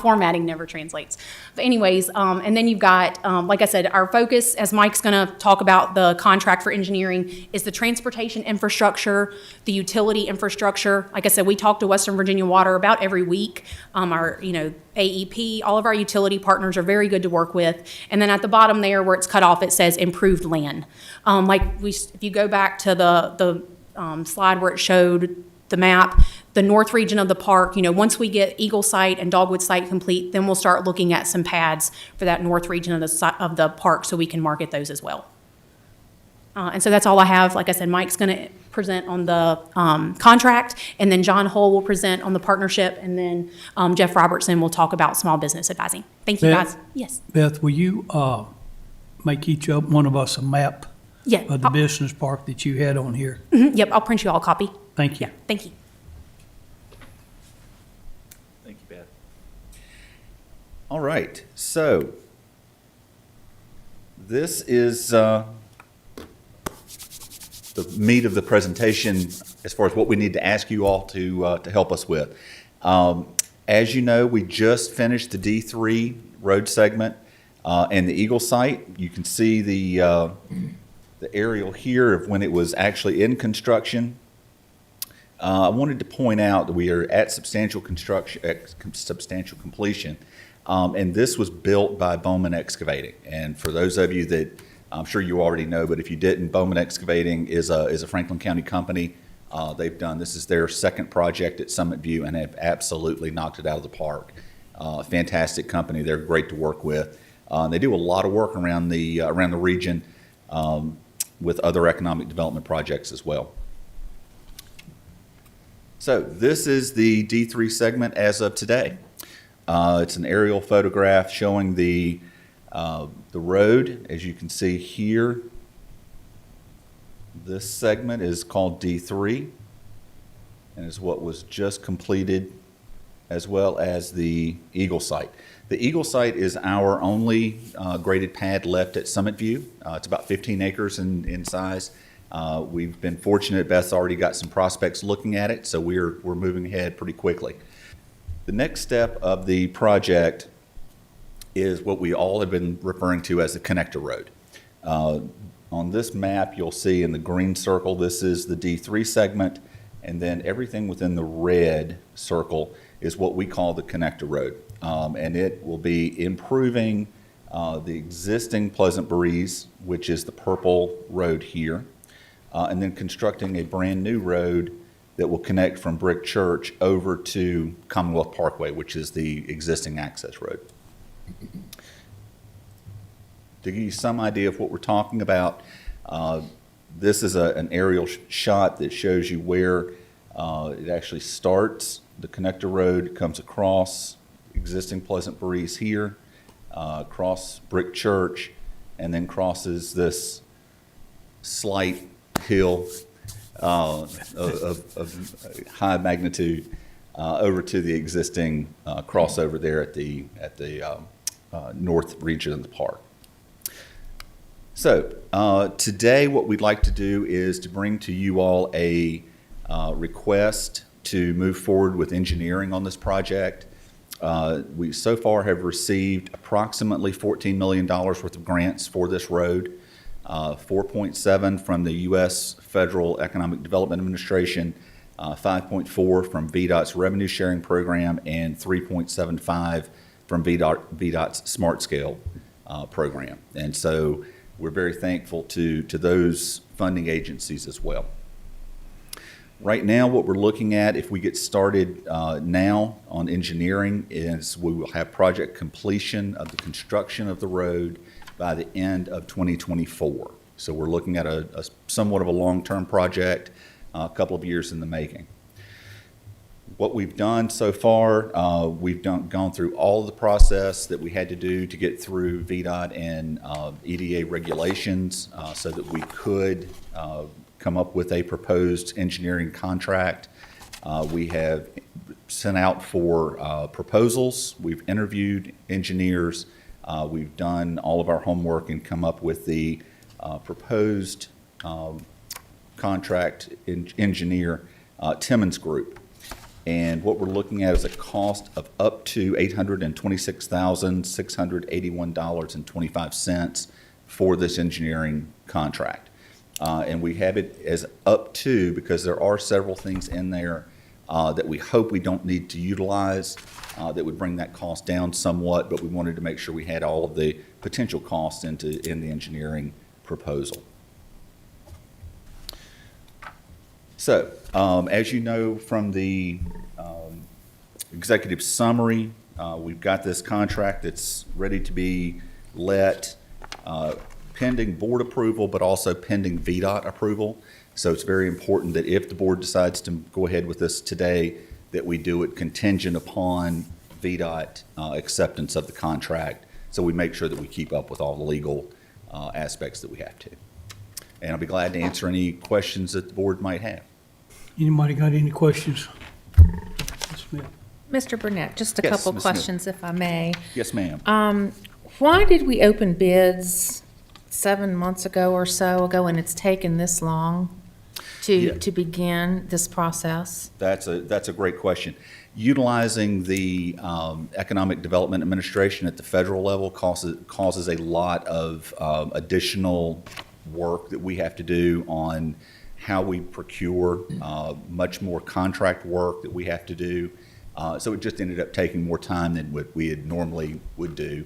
formatting never translates. But anyways, and then you've got, like I said, our focus, as Mike's gonna talk about the contract for engineering, is the transportation infrastructure, the utility infrastructure. Like I said, we talk to Western Virginia Water about every week. Our, AEP, all of our utility partners are very good to work with. And then at the bottom there where it's cut off, it says improved land. If you go back to the slide where it showed the map, the north region of the park, once we get Eagle Site and Dogwood Site complete, then we'll start looking at some pads for that north region of the park so we can market those as well. And so that's all I have. Like I said, Mike's going to present on the contract, and then John Hull will present on the partnership, and then Jeff Robertson will talk about small business advising. Thank you, guys. Yes. Beth, will you make one of us a map of the business park that you had on here? Mm-hmm, yep, I'll print you all a copy. Thank you. Yeah, thank you. Thank you, Beth. All right, so this is the meat of the presentation as far as what we need to ask you all to help us with. As you know, we just finished the D3 road segment and the Eagle site. You can see the aerial here of when it was actually in construction. I wanted to point out that we are at substantial completion, and this was built by Bowman Excavating. And for those of you that I'm sure you already know, but if you didn't, Bowman Excavating is a Franklin County company. This is their second project at Summit View, and have absolutely knocked it out of the park. Fantastic company. They're great to work with. They do a lot of work around the region with other economic development projects as well. So this is the D3 segment as of today. It's an aerial photograph showing the road. As you can see here, this segment is called D3 and is what was just completed, as well as the Eagle site. The Eagle site is our only graded pad left at Summit View. It's about 15 acres in size. We've been fortunate. Beth's already got some prospects looking at it, so we're moving ahead pretty quickly. The next step of the project is what we all have been referring to as the connector road. On this map, you'll see in the green circle, this is the D3 segment, and then everything within the red circle is what we call the connector road. And it will be improving the existing Pleasant Breeze, which is the purple road here, and then constructing a brand new road that will connect from Brick Church over to Commonwealth Parkway, which is the existing access road. To give you some idea of what we're talking about, this is an aerial shot that shows you where it actually starts. The connector road comes across existing Pleasant Breeze here, across Brick Church, and then crosses this slight hill of high magnitude over to the existing crossover there at the north region of the park. So today what we'd like to do is to bring to you all a request to move forward with engineering on this project. We so far have received approximately $14 million worth of grants for this road, 4.7 from the U.S. Federal Economic Development Administration, 5.4 from VDOT's revenue sharing program, and 3.75 from VDOT's Smart Scale program. And so we're very thankful to those funding agencies as well. Right now, what we're looking at, if we get started now on engineering, is we will have project completion of the construction of the road by the end of 2024. So we're looking at a somewhat of a long-term project, a couple of years in the making. What we've done so far, we've gone through all of the process that we had to do to get through VDOT and EDA regulations so that we could come up with a proposed engineering contract. We have sent out for proposals. We've interviewed engineers. We've done all of our homework and come up with the proposed contract engineer, Timmons Group. And what we're looking at is a cost of up to $826,681.25 for this engineering contract. And we have it as up to because there are several things in there that we hope we don't need to utilize that would bring that cost down somewhat, but we wanted to make sure we had all of the potential costs in the engineering proposal. So, as you know from the executive summary, we've got this contract that's ready to be let, pending board approval, but also pending VDOT approval. So it's very important that if the board decides to go ahead with this today, that we do it contingent upon VDOT acceptance of the contract, so we make sure that we keep up with all the legal aspects that we have to. And I'll be glad to answer any questions that the board might have. Anybody got any questions? Ms. Smith? Mr. Burnett, just a Yes, couple Ms. Smith. questions, if I may. Yes, ma'am. Why did we open bids 7 months ago or so ago, and it's taken this long to begin this process? That's a great question. Utilizing the Economic Development Administration at the federal level causes a lot of additional work that we have to do on how we procure, much more contract work that we have to do. So it just ended up taking more time than what we had normally would do.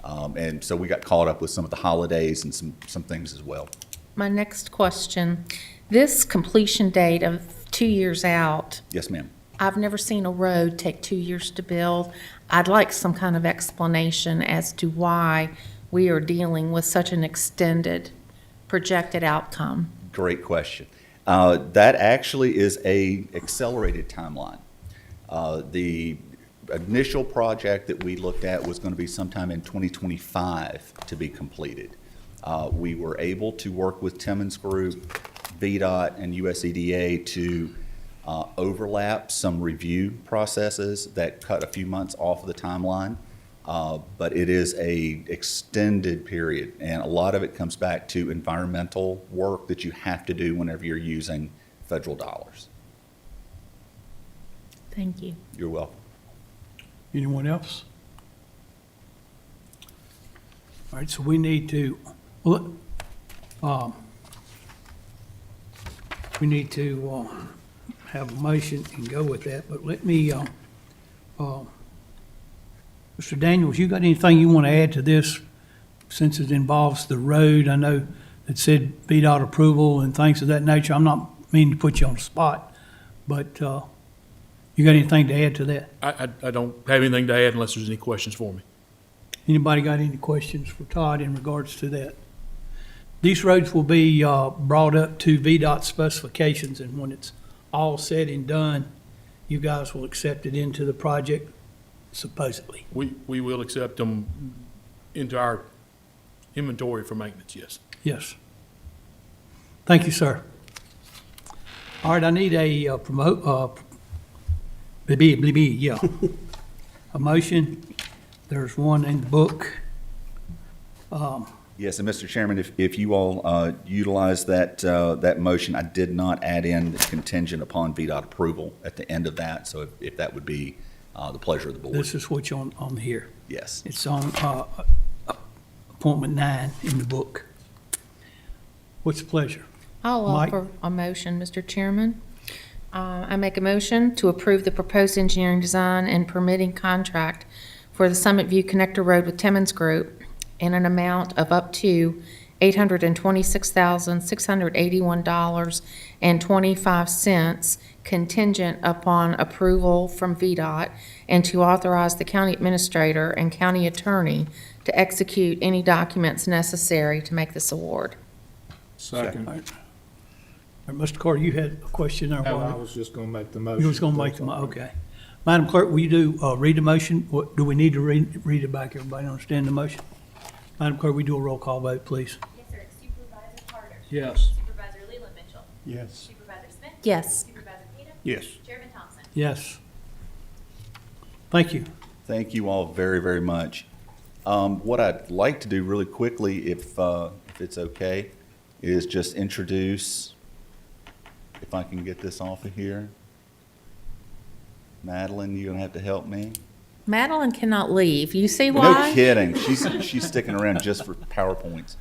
And so we got caught up with some of the holidays and some things as well. My next question, this completion date of 2 years out, Yes, ma'am. I've never seen a road take 2 years to build. I'd like some kind of explanation as to why we are dealing with such an extended projected outcome. Great question. That actually is a accelerated timeline. The initial project that we looked at was going to be sometime in 2025 to be completed. We were able to work with Timmons Group, VDOT, and USEDA to overlap some review processes that cut a few months off of the timeline. But it is a extended period, and a lot of it comes back to environmental work that you have to do whenever you're using federal dollars. Thank you. You're welcome. Anyone else? All right, so we need to, have a motion and go with that, but let me, Mr. Daniels, you got anything you want to add to this, since it involves the road? I know it said VDOT approval and things of that nature. I'm not meaning to put you on the spot, but you got anything to add to that? I don't have anything to add unless there's any questions for me. Anybody got any questions for Todd in regards to that? These roads will be brought up to VDOT specifications, and when it's all said and done, you guys will accept it into the project, supposedly. We will accept them into our inventory for maintenance, yes. Yes. Thank you, sir. All right, I need a a motion. There's one in the book. Yes, and Mr. Chairman, if you all utilize that motion, I did not add in the contingent upon VDOT approval at the end of that, so if that would be the pleasure of the board. This is what's on here. Yes. It's on appointment 9 in the book. What's the pleasure? I'll Mike? offer a motion, Mr. Chairman. I make a motion to approve the proposed engineering design and permitting contract for the Summit View Connector Road with Timmons Group in an amount of up to $826,681.25 contingent upon approval from VDOT, and to authorize the county administrator and county attorney to execute any documents necessary to make this award. Second. All right, Mr. Carter, you had a question or No, I what? was just gonna make the motion. You was gonna make okay. Madam Clerk, will you read the motion? What, do we need to read it back? Everybody understand the motion? Madam Clerk, we do a roll call vote, please. Yes, sir. Supervisor Carter. Yes. Supervisor Leland Mitchell. Yes. Supervisor Smith. Yes. Supervisor Peter. Yes. Chairman Thompson. Yes. Thank you. Thank you all very, very much. What I'd like to do really quickly, if it's okay, is just introduce, if I can get this off of here. Madeline, you're gonna have to help me. Madeline cannot leave. You see why? No kidding. She's sticking around just for PowerPoints.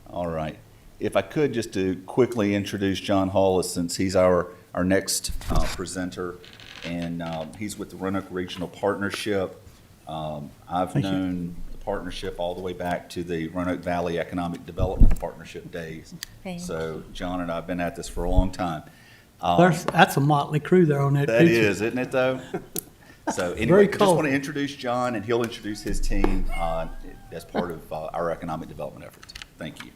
All right. If I could, just to quickly introduce John Hollis, since he's our next presenter, and he's with the Roanoke Regional Partnership. I've known the partnership all the way back to the Roanoke Valley Economic Development Partnership days. Thanks. So John and I have been at this for a long time. That's a motley crew there on that That picture. is, isn't it, though? So anyway, Very I just want colorful. to introduce John, and he'll introduce his team as part of our economic development efforts. Thank you.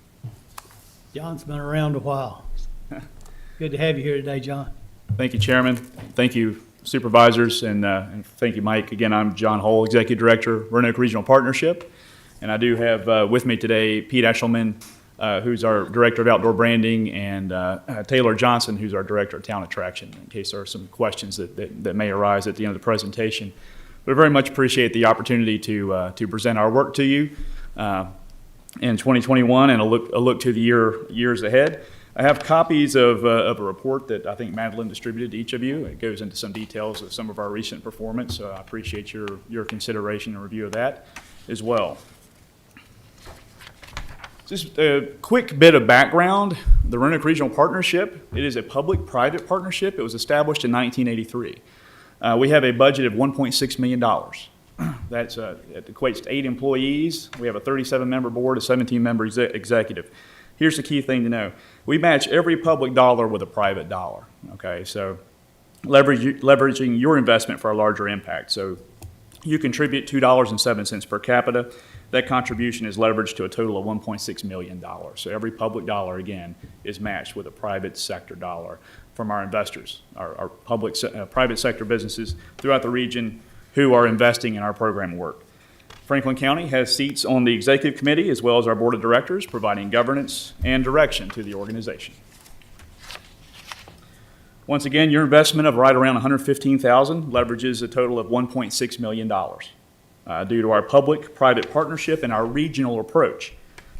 John's been around a while. Good to have you here today, John. Thank you, Chairman. Thank you, Supervisors, and thank you, Mike. Again, I'm John Hull, Executive Director, Roanoke Regional Partnership, and I do have with me today Pete Eshelman, who's our Director of Outdoor Branding, and Taylor Johnson, who's our Director of Town Attraction, in case there are some questions that may arise at the end of the presentation. But I very much appreciate the opportunity to present our work to you in 2021 and a look to the years ahead. I have copies of a report that I think Madeline distributed to each of you. It goes into some details of some of our recent performance, so I appreciate your consideration and review of that as well. Just a quick bit of background. The Roanoke Regional Partnership, it is a public-private partnership. It was established in 1983. We have a budget of $1.6 million. It equates to 8 employees. We have a 37-member board, a 17-member executive. Here's the key thing to know. We match every public dollar with a private dollar, okay? So leveraging your investment for a larger impact. So you contribute $2.07 per capita. That contribution is leveraged to a total of $1.6 million. So every public dollar, again, is matched with a private sector dollar from our investors, our private sector businesses throughout the region who are investing in our program work. Franklin County has seats on the executive committee as well as our board of directors, providing governance and direction to the organization. Once again, your investment of right around $115,000 leverages a total of $1.6 million. Due to our public-private partnership and our regional approach,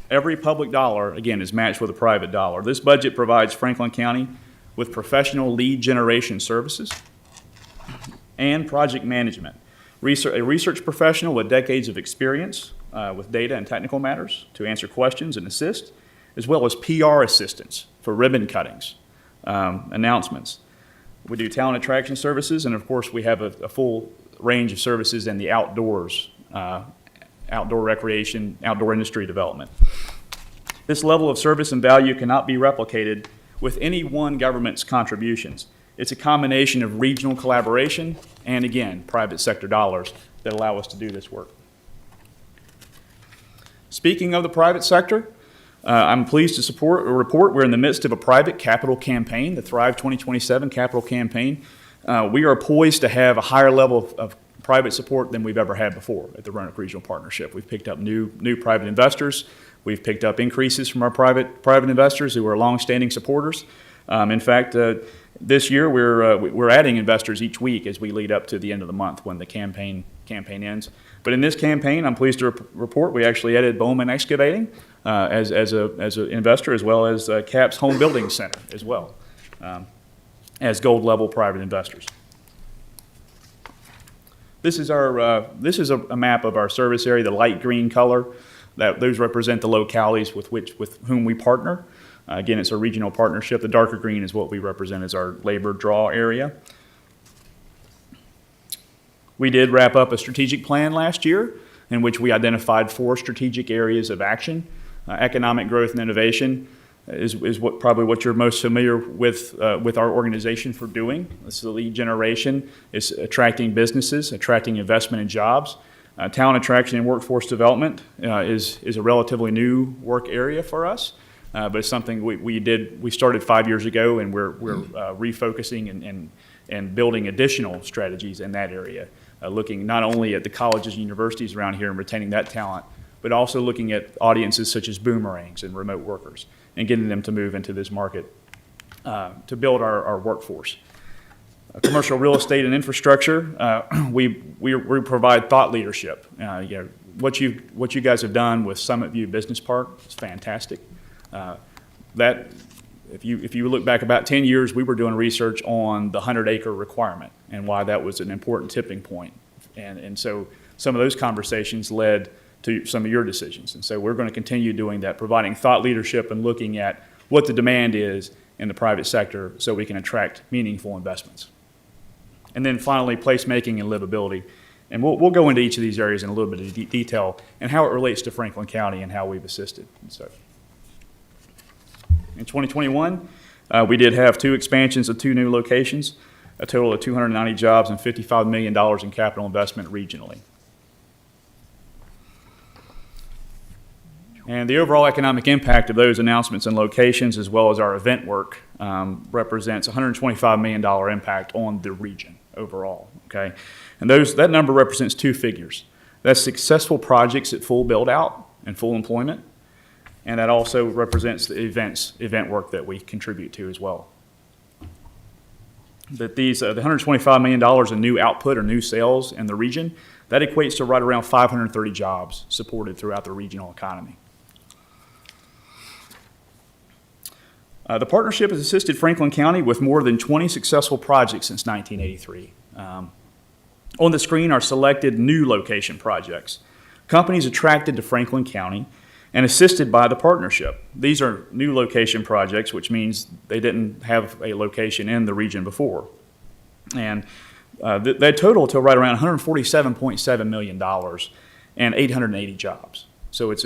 every public dollar, again, is matched with a private dollar. This budget provides Franklin County with professional lead generation services and project management. A research professional with decades of experience with data and technical matters to answer questions and assist, as well as PR assistance for ribbon cuttings, announcements. We do talent attraction services, and of course we have a full range of services in the outdoors, outdoor recreation, outdoor industry development. This level of service and value cannot be replicated with any one government's contributions. It's a combination of regional collaboration and, again, private sector dollars that allow us to do this work. Speaking of the private sector, I'm pleased to report we're in the midst of a private capital campaign, the Thrive 2027 capital campaign. We are poised to have a higher level of private support than we've ever had before at the Roanoke Regional Partnership. We've picked up new private investors. We've picked up increases from our private investors who are longstanding supporters. In fact, this year we're adding investors each week as we lead up to the end of the month when the campaign ends. But in this campaign, I'm pleased to report we actually added Bowman Excavating as an investor, as well as CAPS Home Building Center as well, as gold level private investors. This is a map of our service area, the light green color. Those represent the localities with whom we partner. Again, it's a regional partnership. The darker green is what we represent as our labor draw area. We did wrap up a strategic plan last year in which we identified 4 strategic areas of action. Economic growth and innovation is probably what you're most familiar with our organization for doing. This is the lead generation. It's attracting businesses, attracting investment and jobs. Talent attraction and workforce development is a relatively new work area for us, but it's something we started 5 years ago, and we're refocusing and building additional strategies in that area, looking not only at the colleges and universities around here and retaining that talent, but also looking at audiences such as boomerangs and remote workers and getting them to move into this market to build our workforce. Commercial real estate and infrastructure, we provide thought leadership. What you guys have done with Summit View Business Park is fantastic. If you look back about 10 years, we were doing research on the 100-acre requirement and why that was an important tipping point. And so some of those conversations led to some of your decisions. And so we're going to continue doing that, providing thought leadership and looking at what the demand is in the private sector so we can attract meaningful investments. And then finally, placemaking and livability. And we'll go into each of these areas in a little bit of detail and how it relates to Franklin County and how we've assisted. And so in 2021, we did have 2 expansions of 2 new locations, a total of 290 jobs and $55 million in capital investment regionally. And the overall economic impact of those announcements and locations, as well as our event work, represents $125 million impact on the region overall, okay? And that number represents 2 figures. That's successful projects at full build-out and full employment, and that also represents the event work that we contribute to as well. That the $125 million in new output or new sales in the region, that equates to right around 530 jobs supported throughout the regional economy. The partnership has assisted Franklin County with more than 20 successful projects since 1983. On the screen are selected new location projects. Companies attracted to Franklin County and assisted by the partnership. These are new location projects, which means they didn't have a location in the region before. And they total to right around $147.7 million and 880 jobs. So it's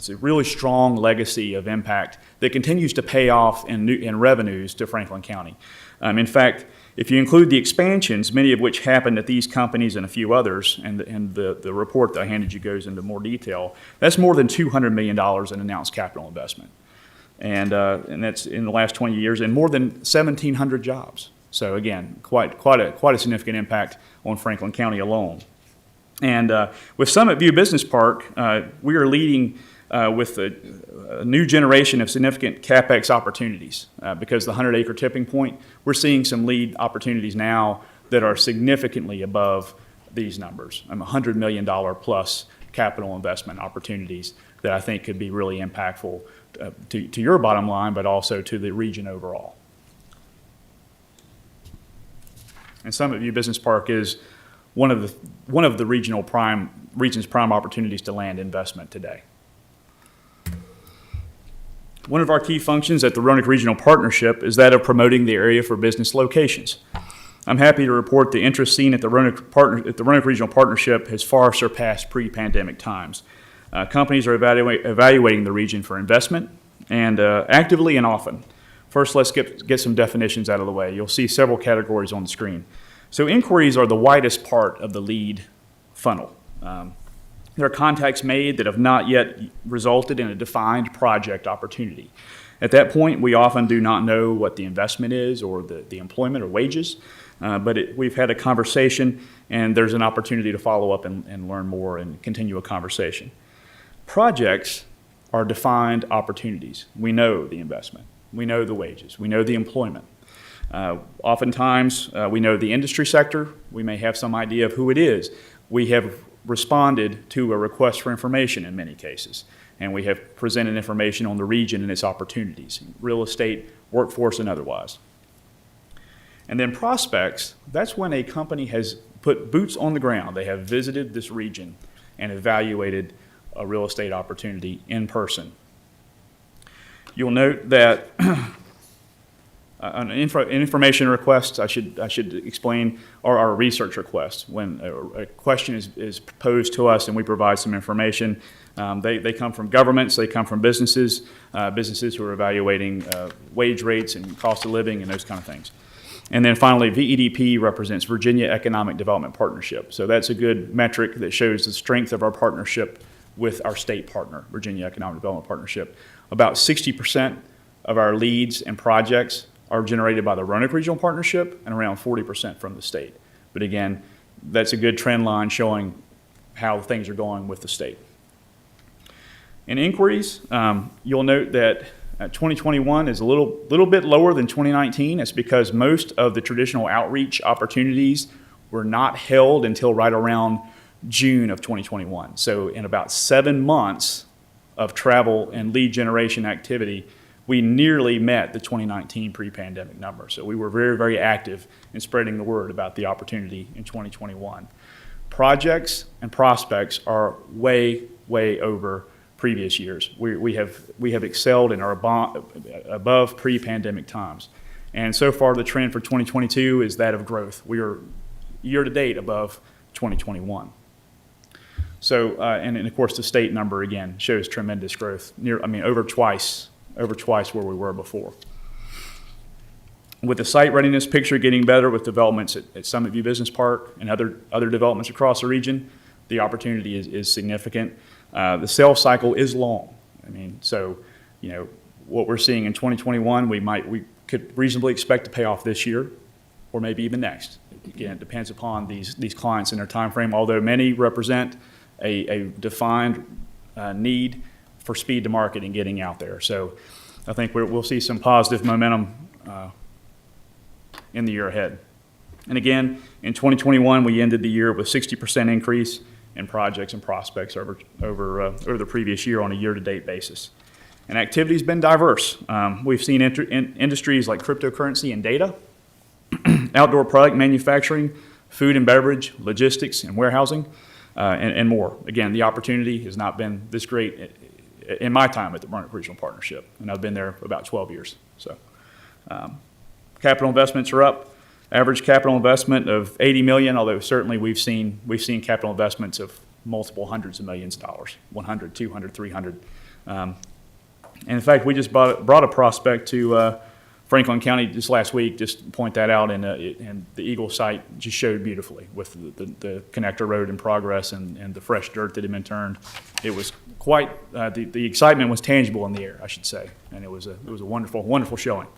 a really strong legacy of impact that continues to pay off in revenues to Franklin County. In fact, if you include the expansions, many of which happened at these companies and a few others, and the report that I handed you goes into more detail, that's more than $200 million in announced capital investment. And that's in the last 20 years, and more than 1,700 jobs. So again, quite a significant impact on Franklin County alone. And with Summit View Business Park, we are leading with a new generation of significant CapEx opportunities. Because the 100-acre tipping point, we're seeing some lead opportunities now that are significantly above these numbers. $100 million plus capital investment opportunities that I think could be really impactful to your bottom line, but also to the region overall. And Summit View Business Park is one of the region's prime opportunities to land investment today. One of our key functions at the Roanoke Regional Partnership is that of promoting the area for business locations. I'm happy to report the interest seen at the Roanoke Regional Partnership has far surpassed pre-pandemic times. Companies are evaluating the region for investment, and actively and often. First, let's get some definitions out of the way. You'll see several categories on the screen. So inquiries are the widest part of the lead funnel. There are contacts made that have not yet resulted in a defined project opportunity. At that point, we often do not know what the investment is or the employment or wages, but we've had a conversation and there's an opportunity to follow up and learn more and continue a conversation. Projects are defined opportunities. We know the investment, we know the wages, we know the employment. Oftentimes, we know the industry sector, we may have some idea of who it is. We have responded to a request for information in many cases, and we have presented information on the region and its opportunities, real estate, workforce, and otherwise. And then prospects, that's when a company has put boots on the ground. They have visited this region and evaluated a real estate opportunity in person. You'll note that an information request, I should explain, are our research requests. When a question is posed to us and we provide some information, they come from governments, they come from businesses, businesses who are evaluating wage rates and cost of living and those kind of things. And then finally, VEDP represents Virginia Economic Development Partnership. So that's a good metric that shows the strength of our partnership with our state partner, Virginia Economic Development Partnership. About 60% of our leads and projects are generated by the Roanoke Regional Partnership and around 40% from the state. But again, that's a good trend line showing how things are going with the state. In inquiries, you'll note that 2021 is a little bit lower than 2019. It's because most of the traditional outreach opportunities were not held until right around June of 2021. So in about 7 months of travel and lead generation activity, we nearly met the 2019 pre-pandemic number. So we were very, very active in spreading the word about the opportunity in 2021. Projects and prospects are way, way over previous years. We have excelled and are above pre-pandemic times. And so far the trend for 2022 is that of growth. We are year to date above 2021. So, and of course the state number again shows tremendous growth, over twice where we were before. With the site readiness picture getting better with developments at Summit View Business Park and other developments across the region, the opportunity is significant. The sales cycle is long. So, what we're seeing in 2021, we could reasonably expect to pay off this year or maybe even next. Again, it depends upon these clients and their time frame, although many represent a defined need for speed to market and getting out there. So I think we'll see some positive momentum in the year ahead. And again, in 2021, we ended the year with 60% increase in projects and prospects over the previous year on a year-to-date basis. And activity's been diverse. We've seen industries like cryptocurrency and data, outdoor product manufacturing, food and beverage, logistics and warehousing, and more. Again, the opportunity has not been this great in my time at the Roanoke Regional Partnership, and I've been there about 12 years. So, capital investments are up. Average capital investment of $80 million, although certainly we've seen capital investments of multiple hundreds of millions of dollars, 100, 200, 300. And in fact, we just brought a prospect to Franklin County just last week, just to point that out, and the Eagle site just showed beautifully with the connector road in progress and the fresh dirt that had been turned. It was quite, the excitement was tangible in the air, I should say, and it was a wonderful, wonderful showing.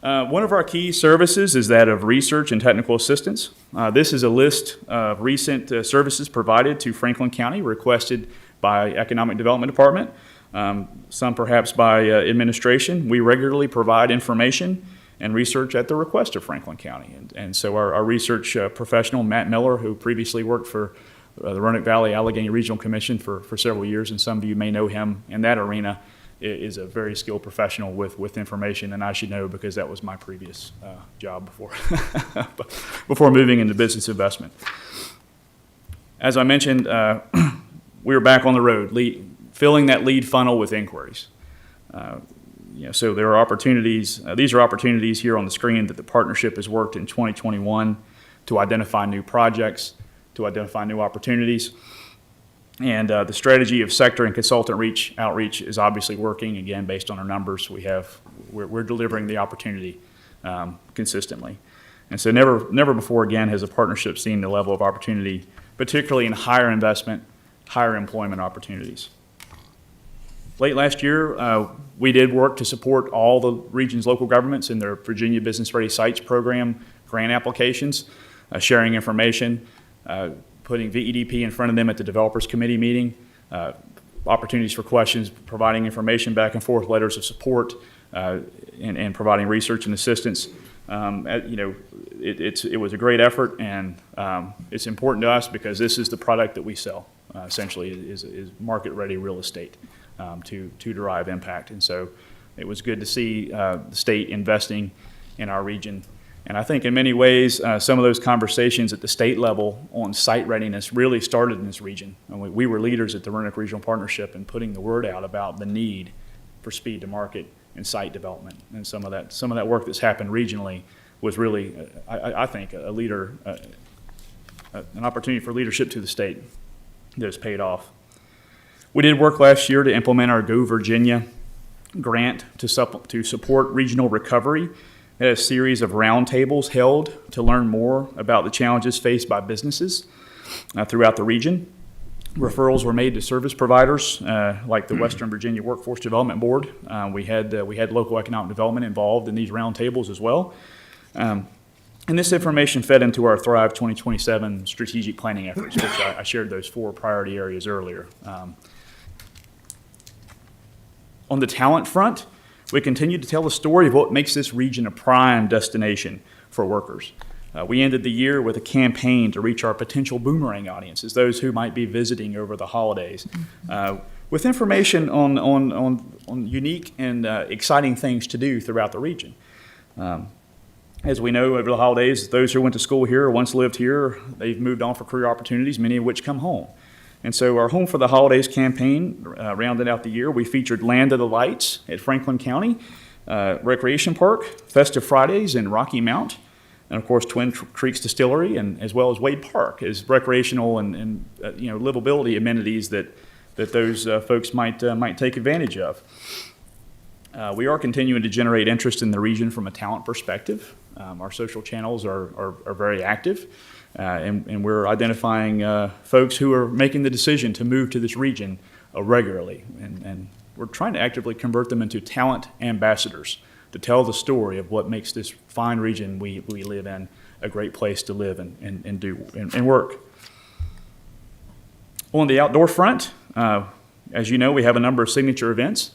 One of our key services is that of research and technical assistance. This is a list of recent services provided to Franklin County, requested by Economic Development Department, some perhaps by administration. We regularly provide information and research at the request of Franklin County. And so our research professional, Matt Miller, who previously worked for the Roanoke Valley Allegheny Regional Commission for several years, and some of you may know him in that arena, is a very skilled professional with information, and I should know because that was my previous job before moving into business investment. As I mentioned, we were back on the road, filling that lead funnel with inquiries. So there are opportunities. These are opportunities here on the screen that the partnership has worked in 2021 to identify new projects, to identify new opportunities. And the strategy of sector and consultant outreach is obviously working, again, based on our numbers. We're delivering the opportunity consistently. And so never before, again, has a partnership seen the level of opportunity, particularly in higher investment, higher employment opportunities. Late last year, we did work to support all the region's local governments in their Virginia Business Ready Sites program grant applications, sharing information, putting VEDP in front of them at the Developers Committee meeting, opportunities for questions, providing information back and forth, letters of support, and providing research and assistance. It was a great effort, and it's important to us because this is the product that we sell, essentially, is market-ready real estate to derive impact. And so it was good to see the state investing in our region. And I think in many ways, some of those conversations at the state level on site readiness really started in this region. And we were leaders at the Roanoke Regional Partnership in putting the word out about the need for speed to market and site development. And some of that work that's happened regionally was really, I think, an opportunity for leadership to the state that has paid off. We did work last year to implement our Go Virginia grant to support regional recovery. We had a series of roundtables held to learn more about the challenges faced by businesses throughout the region. Referrals were made to service providers like the Western Virginia Workforce Development Board. We had local economic development involved in these roundtables as well. And this information fed into our Thrive 2027 strategic planning efforts, which I shared those 4 priority areas earlier. On the talent front, we continue to tell the story of what makes this region a prime destination for workers. We ended the year with a campaign to reach our potential boomerang audiences, those who might be visiting over the holidays, with information on unique and exciting things to do throughout the region. As we know, over the holidays, those who went to school here or once lived here, they've moved on for career opportunities, many of which come home. And so our Home for the Holidays campaign rounded out the year. We featured Land of the Lights at Franklin County Recreation Park, Festive Fridays in Rocky Mount, and of course Twin Creeks Distillery, and as well as Wade Park as recreational and livability amenities that those folks might take advantage of. We are continuing to generate interest in the region from a talent perspective. Our social channels are very active. And we're identifying folks who are making the decision to move to this region regularly. And we're trying to actively convert them into talent ambassadors to tell the story of what makes this fine region we live in a great place to live and do and work. On the outdoor front, as you know, we have a number of signature events.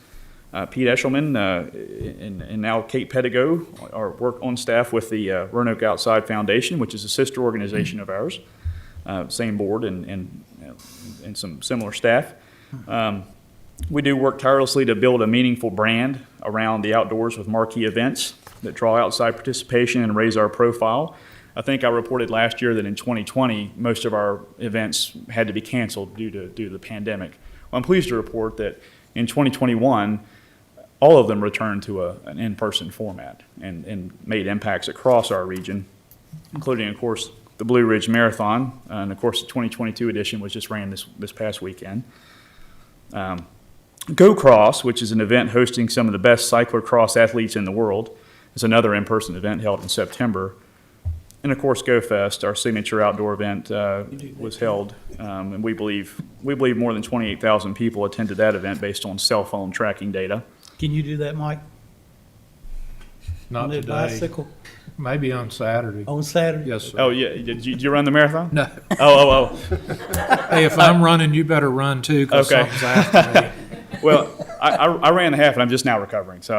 Pete Eshelman and now Kate Pedigo work on staff with the Roanoke Outside Foundation, which is a sister organization of ours, same board and some similar staff. We do work tirelessly to build a meaningful brand around the outdoors with marquee events that draw outside participation and raise our profile. I think I reported last year that in 2020, most of our events had to be canceled due to the pandemic. Well, I'm pleased to report that in 2021, all of them returned to an in-person format and made impacts across our region, including, of course, the Blue Ridge Marathon, and of course the 2022 edition was just ran this past weekend. Go Cross, which is an event hosting some of the best cyclocross athletes in the world, is another in-person event held in September. And of course, Go Fest, our signature outdoor event, was held, and we believe more than 28,000 people attended that event based on cell phone tracking data. Can you do that, Mike? Not On that today. bicycle? Maybe on Saturday. On Saturday? Yes, sir. Oh yeah, did you run the marathon? No. Oh. Hey, if I'm running, you better run too, because Okay. something's after me. Well, I ran the half, and I'm just now recovering. So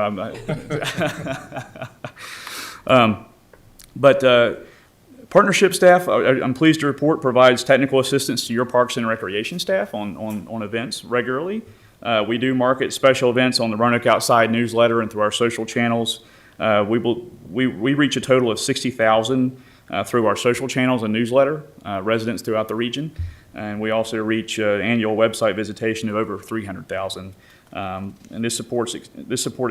partnership staff, I'm pleased to report, provides technical assistance to your parks and recreation staff on events regularly. We do market special events on the Roanoke Outside newsletter and through our social channels. We reach a total of 60,000 through our social channels and newsletter, residents throughout the region. And we also reach annual website visitation of over 300,000. And this support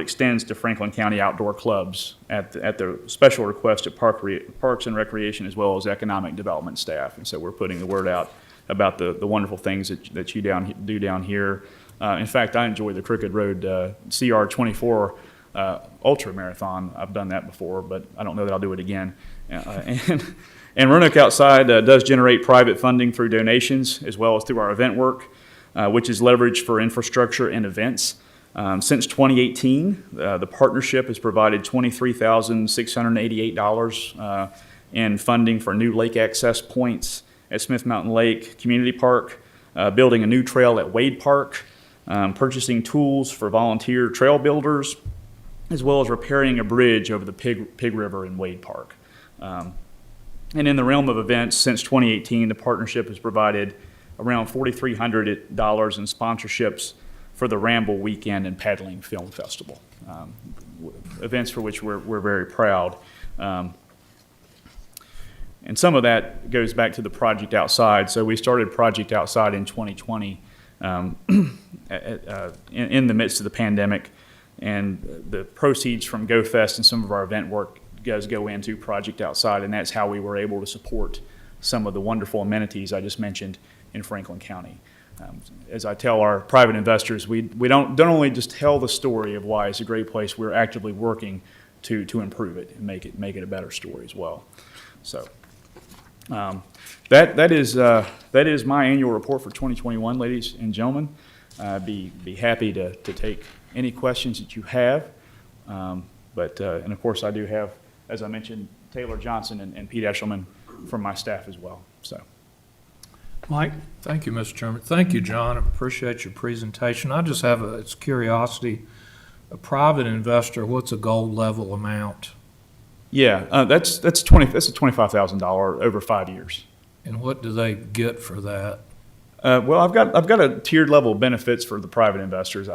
extends to Franklin County outdoor clubs at the special request of Parks and Recreation as well as economic development staff. And so we're putting the word out about the wonderful things that you do down here. In fact, I enjoy the Crooked Road CR24 Ultra Marathon. I've done that before, but I don't know that I'll do it again. And Roanoke Outside does generate private funding through donations as well as through our event work, which is leveraged for infrastructure and events. Since 2018, the partnership has provided $23,688 in funding for new lake access points at Smith Mountain Lake Community Park, building a new trail at Wade Park, purchasing tools for volunteer trail builders, as well as repairing a bridge over the Pig River in Wade Park. And in the realm of events, since 2018, the partnership has provided around $4,300 in sponsorships for the Ramble Weekend and Paddling Film Festival, events for which we're very proud. And some of that goes back to the Project Outside. So we started Project Outside in 2020 in the midst of the pandemic. and the proceeds from GoFest and some of our event work does go into Project Outside, and that's how we were able to support some of the wonderful amenities I just mentioned in Franklin County. As I tell our private investors, we don't only just tell the story of why it's a great place, we're actively working to improve it and make it a better story as well. So that is my annual report for 2021, ladies and gentlemen. Be happy to take any questions that you have. And of course I do have, as I mentioned, Taylor Johnson and Pete Eshelman from my staff as well. So. Mike? Thank you, Mr. Chairman. Thank you, John. I appreciate your presentation. I just have it's curiosity. A private investor, what's a gold level amount? Yeah, that's a $25,000 over 5 years. And what do they get for that? Well, I've got a tiered level of benefits for the private investors.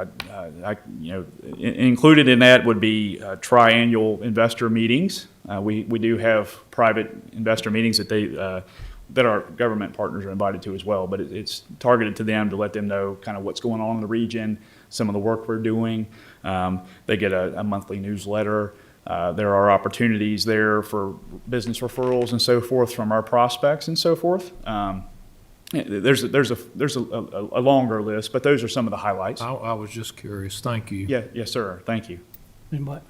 Included in that would be triannual investor meetings. We do have private investor meetings that our government partners are invited to as well, but it's targeted to them to let them know kind of what's going on in the region, some of the work we're doing. They get a monthly newsletter. There are opportunities there for business referrals and so forth from our prospects and so forth. There's a longer list, but those are some of the highlights. I was just curious. Thank you. Yeah, yes, sir. Thank you. Anybody?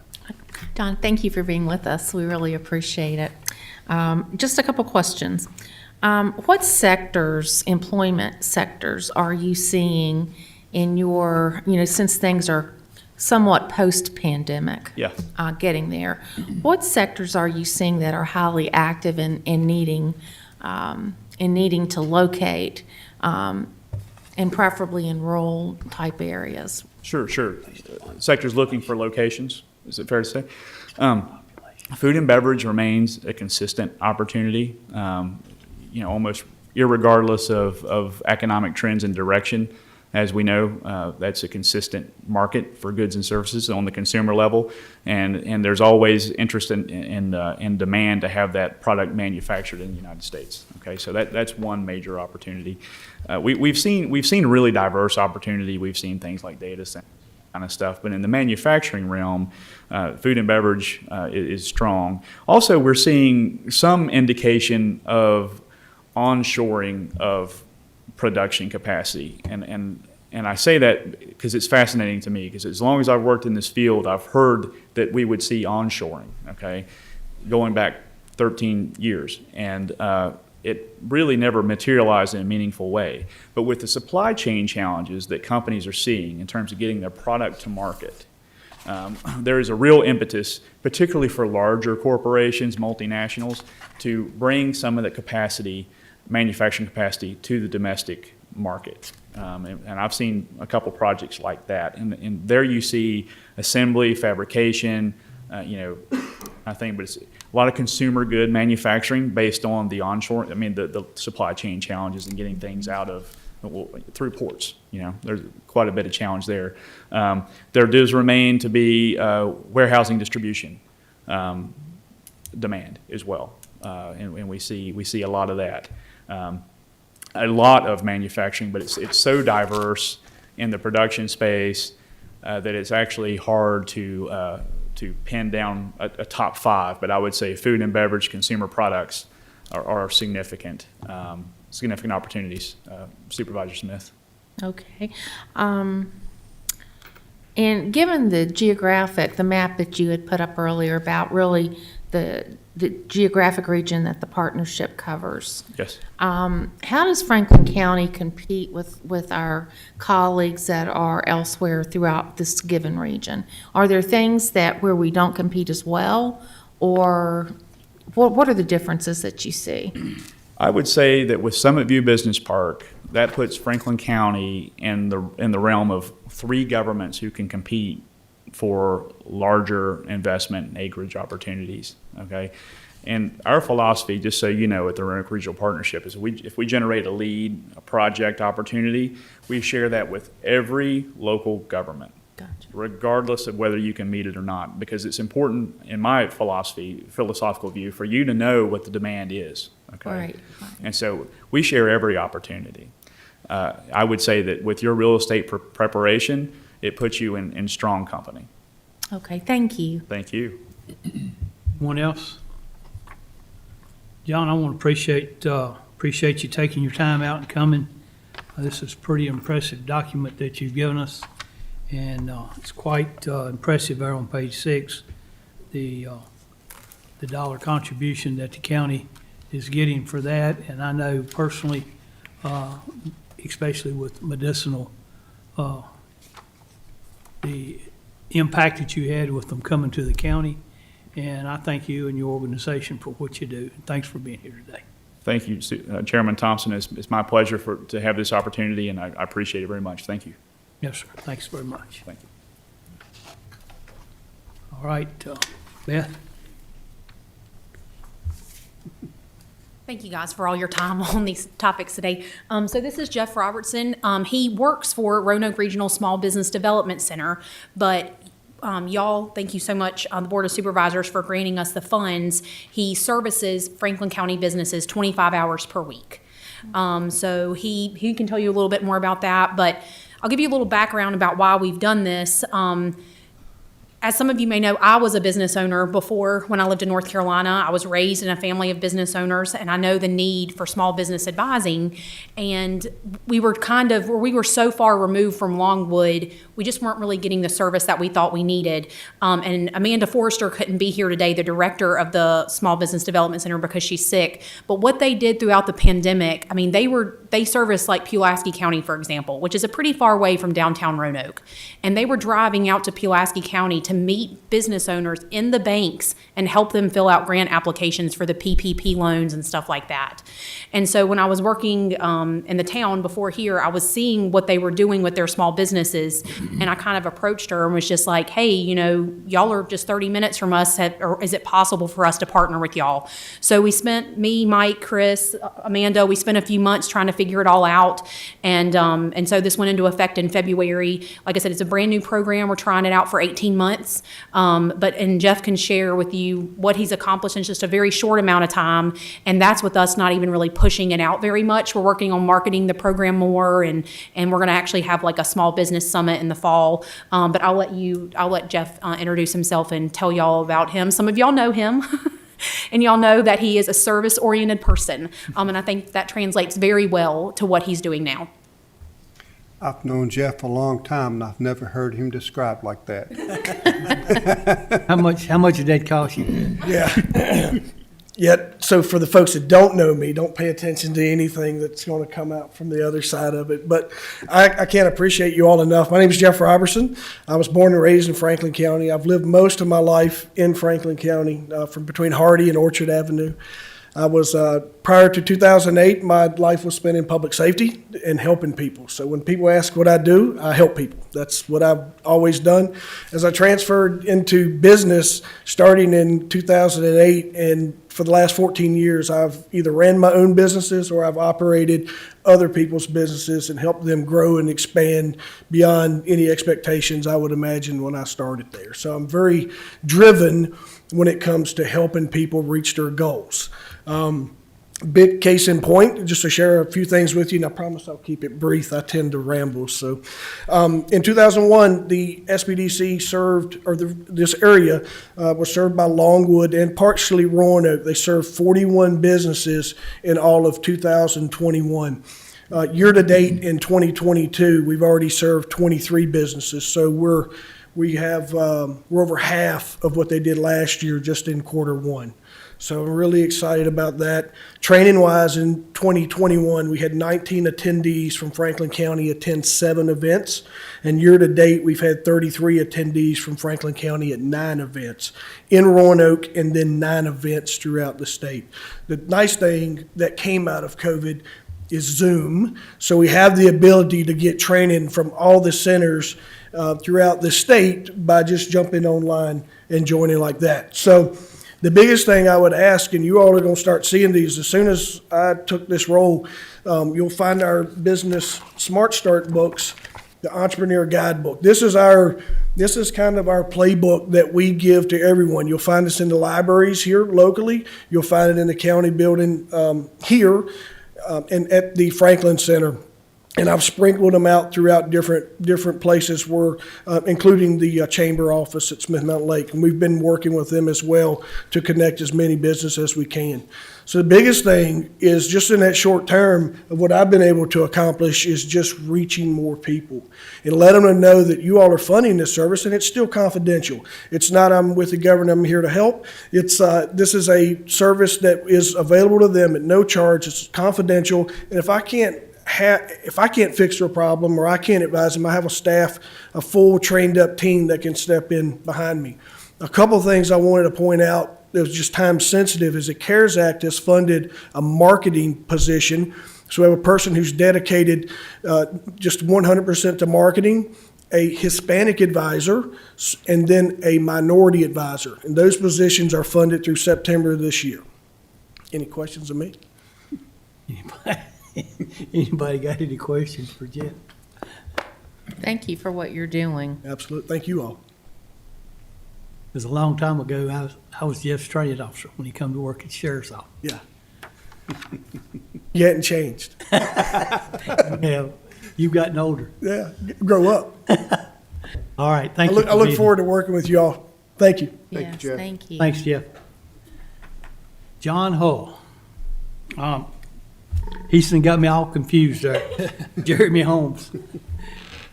Don, thank you for being with us. We really appreciate it. Just a couple questions. What sectors, employment sectors, are you seeing in your, since things are somewhat post-pandemic? Yeah. Getting there. What sectors are you seeing that are highly active in needing to locate, and preferably in rural type areas? Sure. Sectors looking for locations, is it fair to say? Food and beverage remains a consistent opportunity, almost irregardless of economic trends and direction. As we know, that's a consistent market for goods and services on the consumer level, and there's always interest in demand to have that product manufactured in the United States. Okay, so that's one major opportunity. We've seen really diverse opportunity. We've seen things like data center kind of stuff, but in the manufacturing realm, food and beverage is strong. Also, we're seeing some indication of onshoring of production capacity, and I say that because it's fascinating to me, because as long as I've worked in this field, I've heard that we would see onshoring, okay, going back 13 years, and it really never materialized in a meaningful way. But with the supply chain challenges that companies are seeing in terms of getting their product to market, there is a real impetus, particularly for larger corporations, multinationals, to bring some of the capacity, manufacturing capacity, to the domestic market. And I've seen a couple projects like that. And there you see assembly, fabrication, I think, but it's a lot of consumer good manufacturing based on the onshore, the supply chain challenges and getting things out of, through ports. There's quite a bit of challenge there. There does remain to be warehousing distribution demand as well. And we see a lot of that. A lot of manufacturing, but it's so diverse in the production space that it's actually hard to pin down a top five. But I would say food and beverage, consumer products are significant opportunities. Supervisor Smith. Okay. And given the map that you had put up earlier about really the geographic region that the partnership covers. Yes. How does Franklin County compete with our colleagues that are elsewhere throughout this given region? Are there things where we don't compete as well, or what are the differences that you see? I would say that with Summit View Business Park, that puts Franklin County in the realm of three governments who can compete for larger investment and acreage opportunities, okay? And our philosophy, just so you know, at the Roanoke Regional Partnership, is if we generate a lead, a project opportunity, we share that with every local government, Gotcha. Regardless of whether you can meet it or not, because it's important, in my philosophical view, for you to know what the demand is, okay? Right. And so we share every opportunity. I would say that with your real estate preparation, it puts you in strong company. Okay, thank you. Thank you. Anyone else? John, I want to appreciate you taking your time out and coming. This is a pretty impressive document that you've given us, and it's quite impressive there on page 6, the dollar contribution that the county is getting for that. And I know personally, especially with medicinal, the impact that you had with them coming to the county. And I thank you and your organization for what you do. And thanks for being here today. Thank you, Chairman Thompson. It's my pleasure to have this opportunity, and I appreciate it very much. Thank you. Yes, sir. Thanks very much. Thank you. All right, Beth? Thank you guys for all your time on these topics today. So this is Jeff Robertson. He works for Roanoke Regional Small Business Development Center, but y'all, thank you so much on the Board of Supervisors for granting us the funds. He services Franklin County businesses 25 hours per week. So he can tell you a little bit more about that, but I'll give you a little background about why we've done this. As some of you may know, I was a business owner before when I lived in North Carolina. I was raised in a family of business owners, and I know the need for small business advising. And we were so far removed from Longwood, we just weren't really getting the service that we thought we needed. And Amanda Forrester couldn't be here today, the director of the Small Business Development Center, because she's sick. But what they did throughout the pandemic, I mean, they serviced like Pulaski County, for example, which is a pretty far away from downtown Roanoke. And they were driving out to Pulaski County to meet business owners in the banks and help them fill out grant applications for the PPP loans and stuff like that. And so when I was working in the town before here, I was seeing what they were doing with their small businesses, and I kind of approached her and was just like, hey, y'all are just 30 minutes from us, or is it possible for us to partner with y'all? So we spent, me, Mike, Chris, Amanda, we spent a few months trying to figure it all out, and so this went into effect in February. Like I said, it's a brand new program. We're trying it out for 18 months. And Jeff can share with you what he's accomplished in just a very short amount of time. And that's with us not even really pushing it out very much. We're working on marketing the program more, and we're going to actually have like a small business summit in the fall. But I'll let Jeff introduce himself and tell y'all about him. Some of y'all know him. And y'all know that he is a service-oriented person. And I think that translates very well to what he's doing now. I've known Jeff a long time, and I've never heard him described like that. How much did that cost you? Yeah. Yet, so for the folks that don't know me, don't pay attention to anything that's going to come out from the other side of it. But I can't appreciate you all enough. My name is Jeff Robertson. I was born and raised in Franklin County. I've lived most of my life in Franklin County, from between Hardy and Orchard Avenue. I was, prior to 2008, my life was spent in public safety and helping people. So when people ask what I do, I help people. That's what I've always done. As I transferred into business starting in 2008, and for the last 14 years, I've either ran my own businesses or I've operated other people's businesses and helped them grow and expand beyond any expectations I would imagine when I started there. So I'm very driven when it comes to helping people reach their goals. Big case in point, just to share a few things with you, and I promise I'll keep it brief. I tend to ramble. So in 2001, the SBDC served, or this area was served by Longwood and partially Roanoke. They served 41 businesses in all of 2021. Year to date in 2022, we've already served 23 businesses. So we're over half of what they did last year just in Q1. So I'm really excited about that. Training-wise, in 2021, we had 19 attendees from Franklin County attend 7 events. And year-to-date, we've had 33 attendees from Franklin County at 9 events in Roanoke, and then 9 events throughout the state. The nice thing that came out of COVID is Zoom. So we have the ability to get training from all the centers throughout the state by just jumping online and joining like that. So the biggest thing I would ask, and you all are going to start seeing these as soon as I took this role, you'll find our business Smart Start books, the Entrepreneur Guidebook. This is kind of our playbook that we give to everyone. You'll find this in the libraries here locally. You'll find it in the county building here and at the Franklin Center. And I've sprinkled them out throughout different places where, including the chamber office at Smith Mountain Lake. And we've been working with them as well to connect as many businesses as we can. So the biggest thing is just in that short term of what I've been able to accomplish is just reaching more people and let them know that you all are funding this service and it's still confidential. It's not I'm with the government, I'm here to help. It's this is a service that is available to them at no charge. It's confidential, and if I can't fix their problem or I can't advise them, I have a full trained up team that can step in behind me. A couple of things I wanted to point out that was just time sensitive is the CARES Act has funded a marketing position. So we have a person who's dedicated just 100% to marketing, a Hispanic advisor, and then a minority advisor. And those positions are funded through September of this year. Any questions of me? Anybody got any questions for Jeff? Thank you for what you're doing. Absolutely. Thank you all. It was a long time ago, I was Jeff's training officer when he come to work at Sheriff's Office. Yeah. You hadn't changed. Yeah, you've gotten older. Yeah, grow up. All right, thank you. I look forward to working with you all. Thank you. Yes, you, Jeff. thank you. Thanks, Jeff. John Hull. He's got me all confused there. Jeremy Holmes.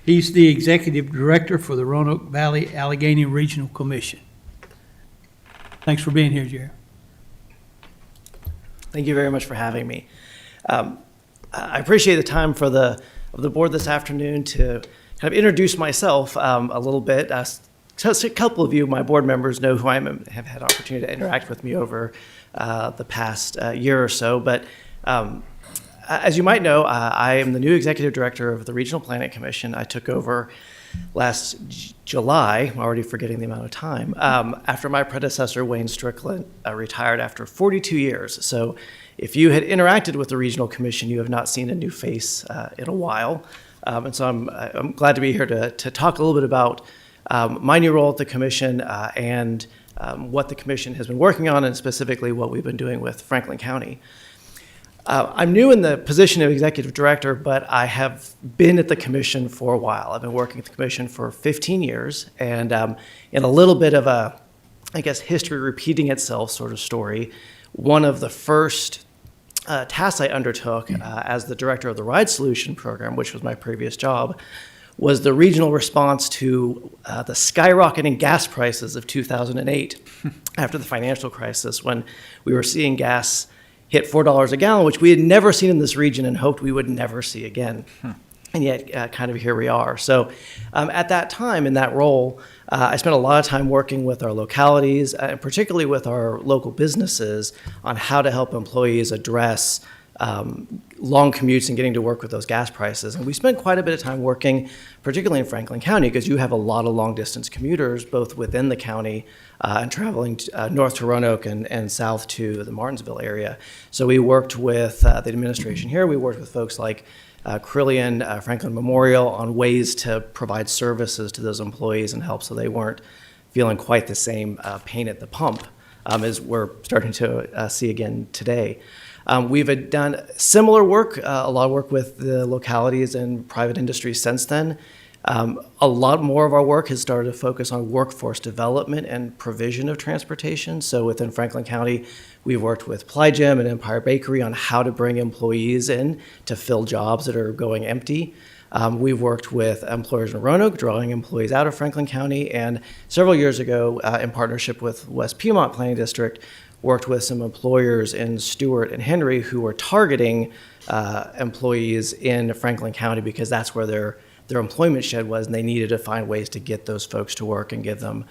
He's the Executive Director for the Roanoke Valley Allegheny Regional Commission. Thanks for being here, Jerry. Thank you very much for having me. I appreciate the time of the board this afternoon to kind of introduce myself a little bit. Just a couple of you, my board members, know who I am and have had opportunity to interact with me over the past year or so. But as you might know, I am the new Executive Director of the Regional Planning Commission. I took over last July, I'm already forgetting the amount of time, after my predecessor, Wayne Strickland, retired after 42 years. So if you had interacted with the Regional Commission, you have not seen a new face in a while. And so I'm glad to be here to talk a little bit about my new role at the Commission and what the Commission has been working on, and specifically what we've been doing with Franklin County. I'm new in the position of Executive Director, but I have been at the Commission for a while. I've been working at the Commission for 15 years, and in a little bit of a, I guess, history repeating itself sort of story, one of the first tasks I undertook as the Director of the Ride Solution Program, which was my previous job, was the regional response to the skyrocketing gas prices of 2008 after the financial crisis, when we were seeing gas hit $4 a gallon, which we had never seen in this region and hoped we would never see again. And yet, kind of here we are. So at that time, in that role, I spent a lot of time working with our localities, and particularly with our local businesses, on how to help employees address long commutes and getting to work with those gas prices. And we spent quite a bit of time working, particularly in Franklin County, because you have a lot of long-distance commuters, both within the county and traveling north to Roanoke and south to the Martinsville area. So we worked with the administration here. We worked with folks like Crillian, Franklin Memorial, on ways to provide services to those employees and help so they weren't feeling quite the same pain at the pump as we're starting to see again today. We've done similar work, a lot of work with the localities and private industry since then. A lot more of our work has started to focus on workforce development and provision of transportation. So within Franklin County, we've worked with Ply Gym and Empire Bakery on how to bring employees in to fill jobs that are going empty. We've worked with employers in Roanoke, drawing employees out of Franklin County, and several years ago, in partnership with West Piedmont Planning District, worked with some employers in Stewart and Henry who were targeting employees in Franklin County because that's where their employment shed was, and they needed to find ways to get those folks to work and give them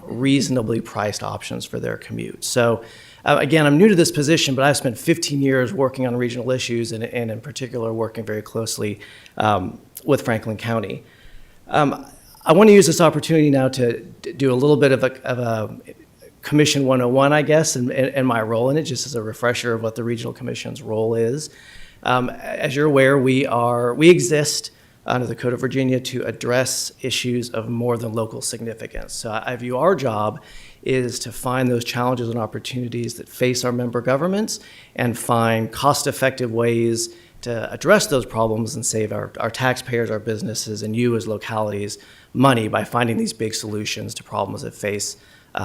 reasonably priced options for their commute. So again, I'm new to this position, but I've spent 15 years working on regional issues and in particular working very closely with Franklin County. I want to use this opportunity now to do a little bit of a Commission 101, I guess, and my role in it, just as a refresher of what the Regional Commission's role is. As you're aware, we exist under the Code of Virginia to address issues of more than local significance. So I view our job is to find those challenges and opportunities that face our member governments and find cost-effective ways to address those problems and save our taxpayers, our businesses, and you as localities money by finding these big solutions to problems that face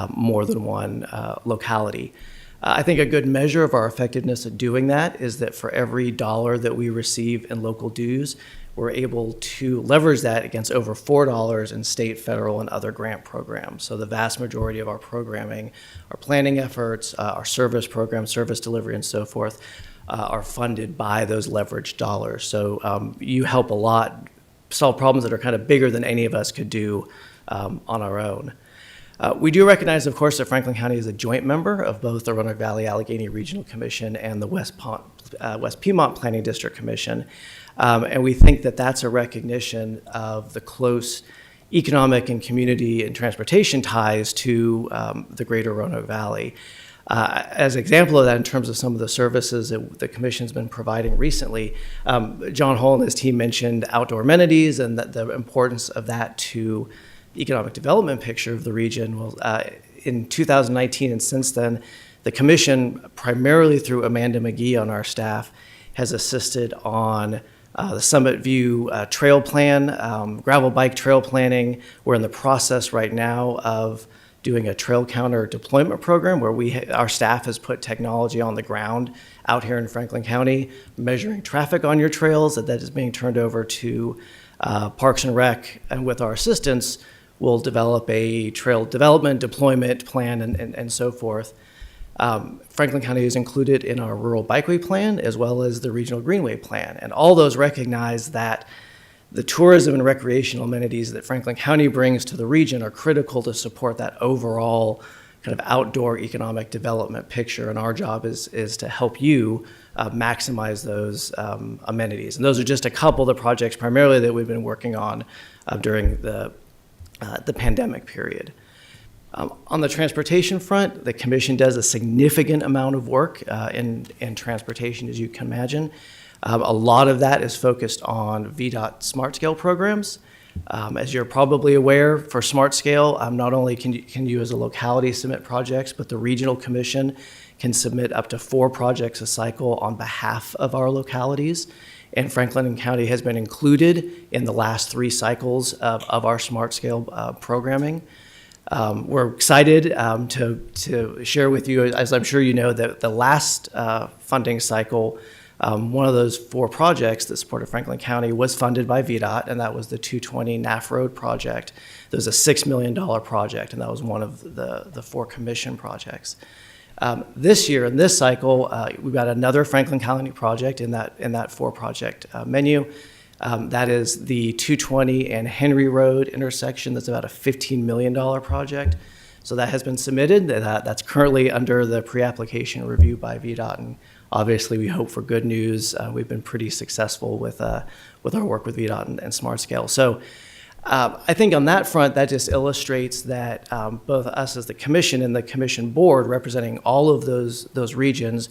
more than one locality. I think a good measure of our effectiveness at doing that is that for every dollar that we receive in local dues, we're able to leverage that against over $4 in state, federal, and other grant programs. So the vast majority of our programming, our planning efforts, our service programs, service delivery, and so forth, are funded by those leveraged dollars. So you help a lot solve problems that are kind of bigger than any of us could do on our own. We do recognize, of course, that Franklin County is a joint member of both the Roanoke Valley Allegheny Regional Commission and the West Piedmont Planning District Commission. And we think that that's a recognition of the close economic and community and transportation ties to the greater Roanoke Valley. As an example of that, in terms of some of the services that the Commission's been providing recently, John Hull and his team mentioned outdoor amenities and the importance of that to the economic development picture of the region. Well, in 2019 and since then, the Commission, primarily through Amanda McGee on our staff, has assisted on the Summit View trail plan, gravel bike trail planning. We're in the process right now of doing a trail counter deployment program where our staff has put technology on the ground out here in Franklin County, measuring traffic on your trails that is being turned over to Parks and Rec, and with our assistance, we'll develop a trail development deployment plan and so forth. Franklin County is included in our rural bikeway plan as well as the regional greenway plan, and all those recognize that the tourism and recreational amenities that Franklin County brings to the region are critical to support that overall kind of outdoor economic development picture, and our job is to help you maximize those amenities. And those are just a couple of the projects primarily that we've been working on during the pandemic period. On the transportation front, the Commission does a significant amount of work in transportation, as you can imagine. A lot of that is focused on VDOT Smart Scale programs. As you're probably aware, for Smart Scale, not only can you as a locality submit projects, but the Regional Commission can submit up to 4 projects a cycle on behalf of our localities. And Franklin County has been included in the last 3 cycles of our Smart Scale programming. We're excited to share with you, as I'm sure you know, that the last funding cycle, one of those 4 projects that supported Franklin County was funded by VDOT, and that was the 220 NAF Road project. There was a $6 million project, and that was one of the 4 commission projects. This year, in this cycle, we've got another Franklin County project in that 4-project menu. That is the 220 and Henry Road intersection. That's about a $15 million project. So that has been submitted. That's currently under the pre-application review by VDOT, and obviously we hope for good news. We've been pretty successful with our work with VDOT and Smart Scale. So I think on that front, that just illustrates that both us as the Commission and the Commission Board representing all of those regions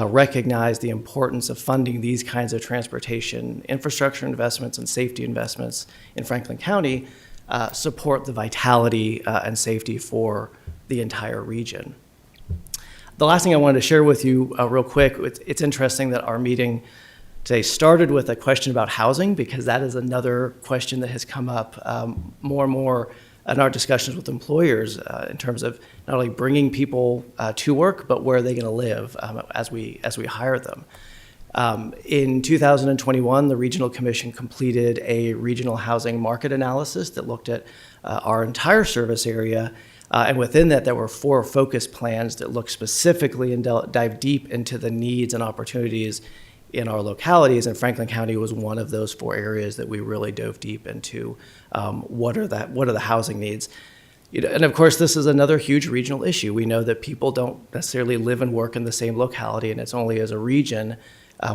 recognize the importance of funding these kinds of transportation infrastructure investments and safety investments in Franklin County support the vitality and safety for the entire region. The last thing I wanted to share with you real quick, it's interesting that our meeting today started with a question about housing, because that is another question that has come up more and more in our discussions with employers in terms of not only bringing people to work, but where are they going to live as we hire them. In 2021, the Regional Commission completed a regional housing market analysis that looked at our entire service area, and within that, there were 4 focus plans that looked specifically and dive deep into the needs and opportunities in our localities, and Franklin County was one of those 4 areas that we really dove deep into. What are the housing needs? And of course, this is another huge regional issue. We know that people don't necessarily live and work in the same locality, and it's only as a region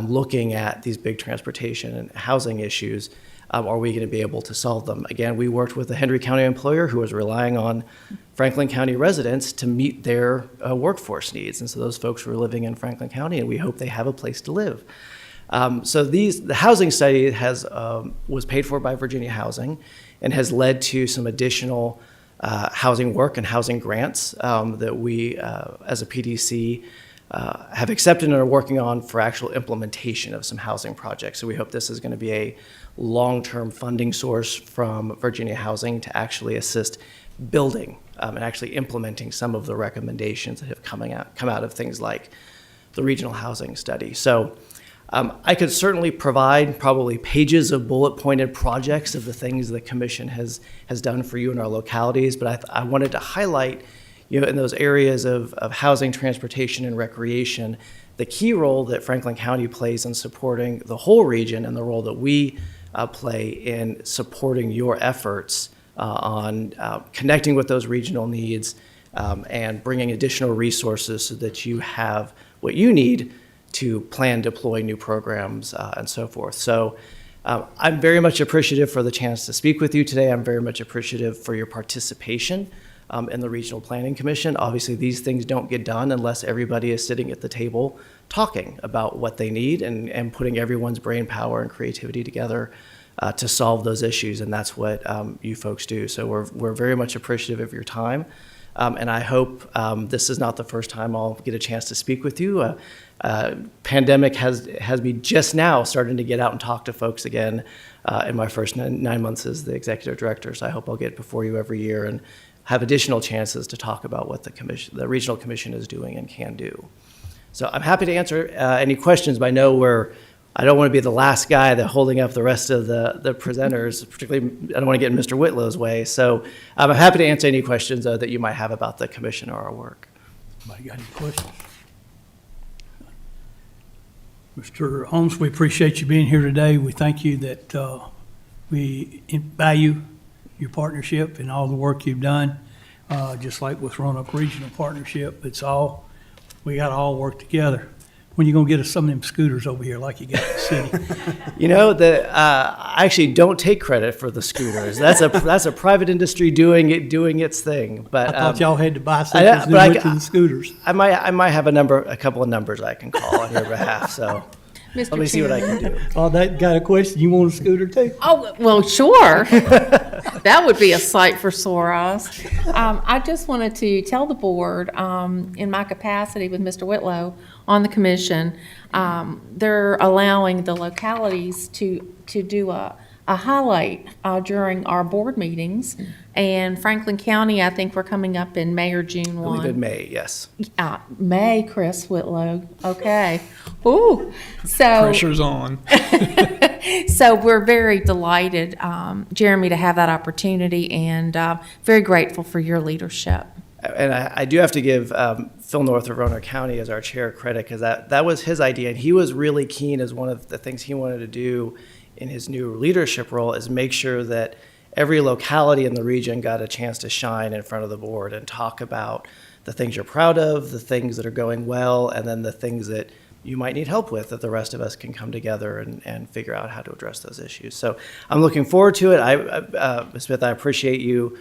looking at these big transportation and housing issues are we going to be able to solve them. Again, we worked with a Henry County employer who was relying on Franklin County residents to meet their workforce needs, and so those folks were living in Franklin County, and we hope they have a place to live. So the housing study was paid for by Virginia Housing and has led to some additional housing work and housing grants that we, as a PDC, have accepted and are working on for actual implementation of some housing projects. So we hope this is going to be a long-term funding source from Virginia Housing to actually assist building and actually implementing some of the recommendations that have come out of things like the regional housing study. So I could certainly provide probably pages of bullet-pointed projects of the things the commission has done for you in our localities, but I wanted to highlight, in those areas of housing, transportation, and recreation, the key role that Franklin County plays in supporting the whole region and the role that we play in supporting your efforts on connecting with those regional needs and bringing additional resources so that you have what you need to plan, deploy new programs, and so forth. So I'm very much appreciative for the chance to speak with you today. I'm very much appreciative for your participation in the Regional Planning Commission. Obviously, these things don't get done unless everybody is sitting at the table talking about what they need and putting everyone's brain power and creativity together to solve those issues, and that's what you folks do. So we're very much appreciative of your time. And I hope this is not the first time I'll get a chance to speak with you. Pandemic has me just now starting to get out and talk to folks again in my first 9 months as the executive director. So I hope I'll get before you every year and have additional chances to talk about what the Regional Commission is doing and can do. So I'm happy to answer any questions, but I don't want to be the last guy that holding up the rest of the presenters, particularly I don't want to get in Mr. Whitlow's way. So I'm happy to answer any questions that you might have about the commission or our work. Anybody got any questions? Mr. Holmes, we appreciate you being here today. We thank you that we value your partnership and all the work you've done. Just like with Roanoke Regional Partnership, we got to all work together. When you gonna get us some of them scooters over here like you got in the city? I actually don't take credit for the scooters. That's a private industry doing its thing. But I thought y'all had to buy something to went to the scooters. I might have a couple of numbers I can call on your behalf. So let me see what I can do. Oh, that got a question. You want a scooter too? Oh, well, sure. That would be a sight for sore eyes. I just wanted to tell the board, in my capacity with Mr. Whitlow on the commission, they're allowing the localities to do a highlight during our board meetings. And Franklin County, I think we're coming up in May or June 1. Really good May, yes. May, Chris Whitlow. Okay. Ooh. So Pressure's on. So we're very delighted, Jeremy, to have that opportunity, and very grateful for your leadership. And I do have to give Phil North of Roanoke County as our chair credit, because that was his idea, and he was really keen, as one of the things he wanted to do in his new leadership role, is make sure that every locality in the region got a chance to shine in front of the board and talk about the things you're proud of, the things that are going well, and then the things that you might need help with, that the rest of us can come together and figure out how to address those issues. So I'm looking forward to it. Ms. Smith, I appreciate you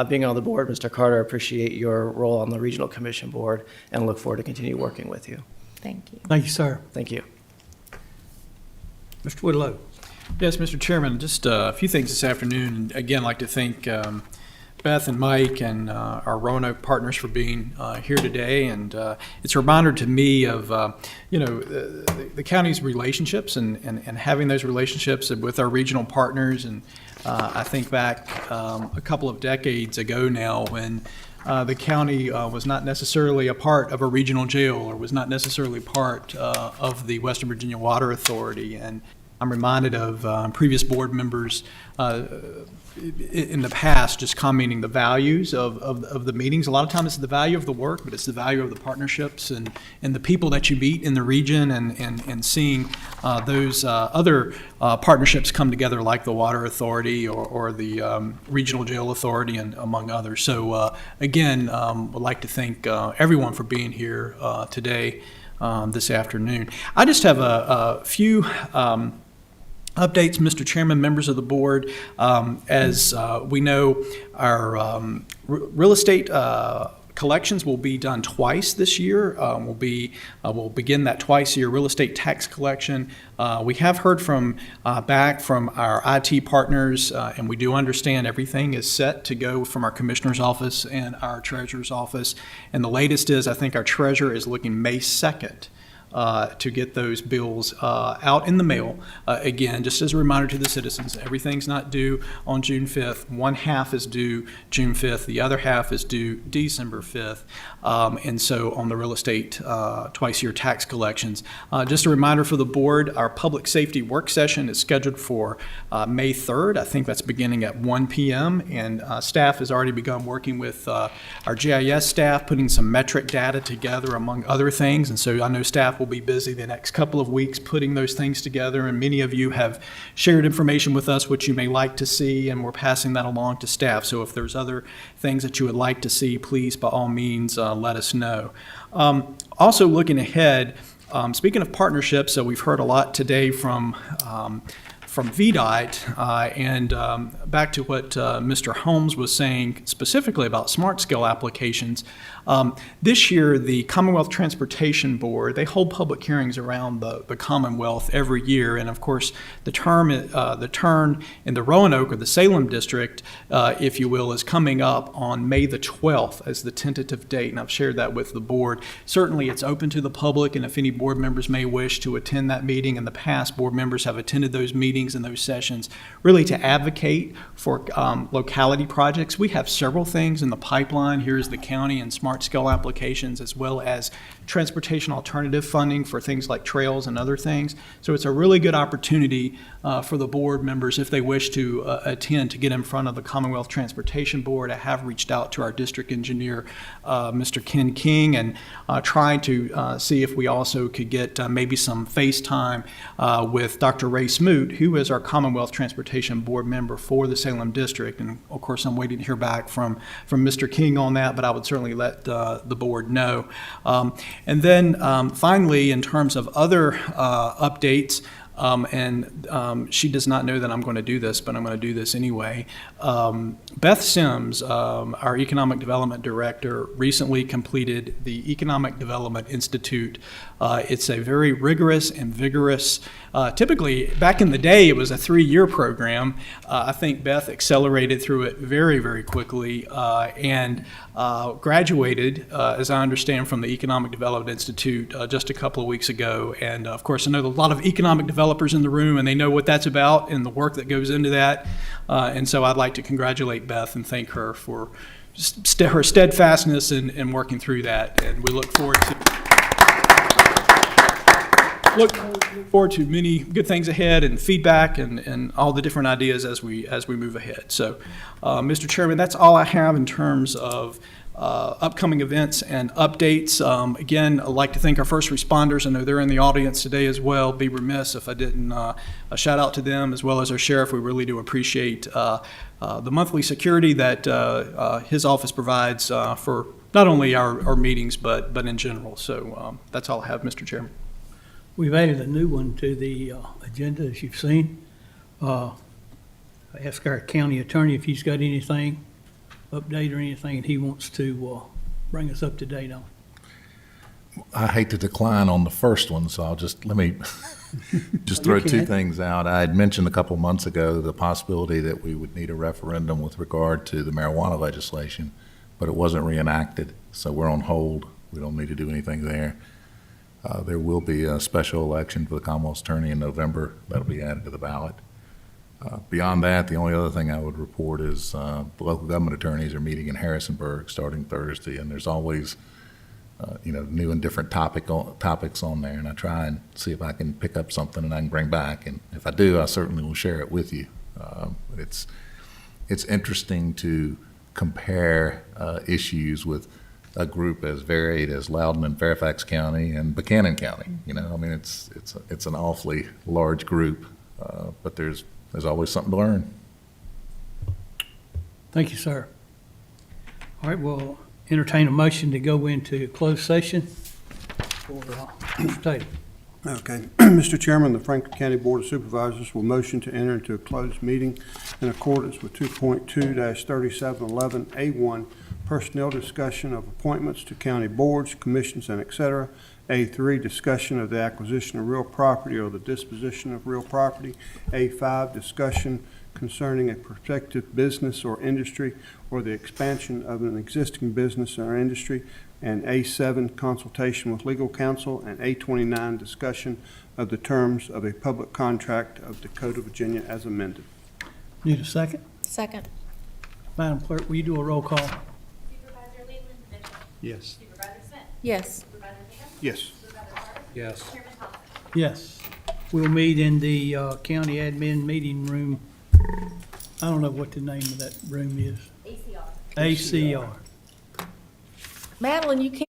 being on the board. Mr. Carter, I appreciate your role on the Regional Commission Board and look forward to continue working with you. Thank you. Thank you, sir. Thank you. Mr. Whitlow. Yes, Mr. Chairman, just a few things this afternoon. And again, I'd like to thank Beth and Mike and our Roanoke partners for being here today. And it's a reminder to me of, the county's relationships and having those relationships with our regional partners. And I think back a couple of decades ago now when the county was not necessarily a part of a regional jail or was not necessarily part of the Western Virginia Water Authority. And I'm reminded of previous board members in the past just commenting the values of the meetings. A lot of times it's the value of the work, but it's the value of the partnerships and the people that you meet in the region and seeing those other partnerships come together, like the Water Authority or the Regional Jail Authority, and among others. So again, would like to thank everyone for being here today, this afternoon. I just have a few updates, Mr. Chairman, members of the board. As we know, our real estate Collections will be done twice this year. We'll begin that twice-a-year real estate tax collection. We have heard back from our IT partners, and we do understand everything is set to go from our commissioner's office and our treasurer's office. And the latest is, I think our treasurer is looking May 2nd. To get those bills out in the mail. Again, just as a reminder to the citizens, everything's not due on June 5th. One half is due June 5th. The other half is due December 5th. And so on the real estate twice-year tax collections. Just a reminder for the board, our public safety work session is scheduled for May 3rd. I think that's beginning at 1 p.m. And staff has already begun working with our GIS staff, putting some metric data together among other things. And so I know staff will be busy the next couple of weeks putting those things together, and many of you have shared information with us which you may like to see, and we're passing that along to staff. So if there's other things that you would like to see, please, by all means, let us know. Also looking ahead, speaking of partnerships, so we've heard a lot today from VDOT, and back to what Mr. Holmes was saying specifically about smart scale applications. This year, the Commonwealth Transportation Board, they hold public hearings around the Commonwealth every year, and of course, the turn in the Roanoke or the Salem district, if you will, is coming up on May the 12th as the tentative date, and I've shared that with the board. Certainly, it's open to the public, and if any board members may wish to attend that meeting, in the past, board members have attended those meetings and those sessions, really to advocate for locality projects. We have several things in the pipeline here as the county and smart scale applications, as well as transportation alternative funding for things like trails and other things. So it's a really good opportunity for the board members, if they wish to attend, to get in front of the Commonwealth Transportation Board. I have reached out to our district engineer, Mr. Ken King, and trying to see if we also could get maybe some FaceTime with Dr. Ray Smoot, who is our Commonwealth Transportation Board member for the Salem District. And of course, I'm waiting to hear back from Mr. King on that, but I would certainly let the board know. And then finally, in terms of other updates, she does not know that I'm going to do this, but I'm going to do this anyway. Beth Sims, our Economic Development Director, recently completed the Economic Development Institute. It's a very rigorous and vigorous, typically back in the day it was a 3-year program. I think Beth accelerated through it very, very quickly and graduated, as I understand, from the Economic Development Institute just a couple of weeks ago. And of course, I know a lot of economic developers in the room, and they know what that's about and the work that goes into that. And so I'd like to congratulate Beth and thank her for her steadfastness in working through that. And we look forward to many good things ahead, and feedback and all the different ideas as we move ahead. So, Mr. Chairman, that's all I have in terms of upcoming events and updates. Again, I'd like to thank our first responders. I know they're in the audience today as well. Be remiss if I didn't shout out to them, as well as our sheriff. We really do appreciate the monthly security that his office provides for not only our meetings, but in general. So that's all I have, Mr. Chairman. We've added a new one to the agenda, as you've seen. I asked our county attorney if he's got anything, update or anything, he wants to bring us up to date on. I hate to decline on the first one, so let me just throw two things out. I had mentioned a couple months ago the possibility that we would need a referendum with regard to the marijuana legislation, but it wasn't reenacted, so we're on hold. We don't need to do anything there. There will be a special election for the Commonwealth Attorney in November. That'll be added to the ballot. Beyond that, the only other thing I would report is the local government attorneys are meeting in Harrisonburg starting Thursday, and there's always new and different topics on there, and I try and see if I can pick up something and I can bring back, and if I do, I certainly will share it with you. It's interesting to compare issues with a group as varied as Loudoun and Fairfax County and Buchanan County. It's an awfully large group, but there's always something to learn. Thank you, sir. All right, we'll entertain a motion to go into closed session for Mr. Taylor. Okay. Mr. Chairman, the Franklin County Board of Supervisors will motion to enter into a closed meeting in accordance with 2.2-3711A1 Personnel discussion of appointments to county boards, commissions, and et cetera. A3, discussion of the acquisition of real property or the disposition of real property. A5, discussion concerning a prospective business or industry or the expansion of an existing business or industry. And A7, consultation with legal counsel. And A29, discussion of the terms of a public contract of the Code of Virginia as amended. Need a second? Second. Madam Clerk, will you do a roll call? Supervisor Leland, Mitchell. Yes. Supervisor Smith. Yes. Supervisor Tatum. Yes. Supervisor Carter. Yes. Chairman Thompson. Yes. We'll meet in the county admin meeting room. I don't know what the name of that room is. ACR. ACR. Madeline, you can't.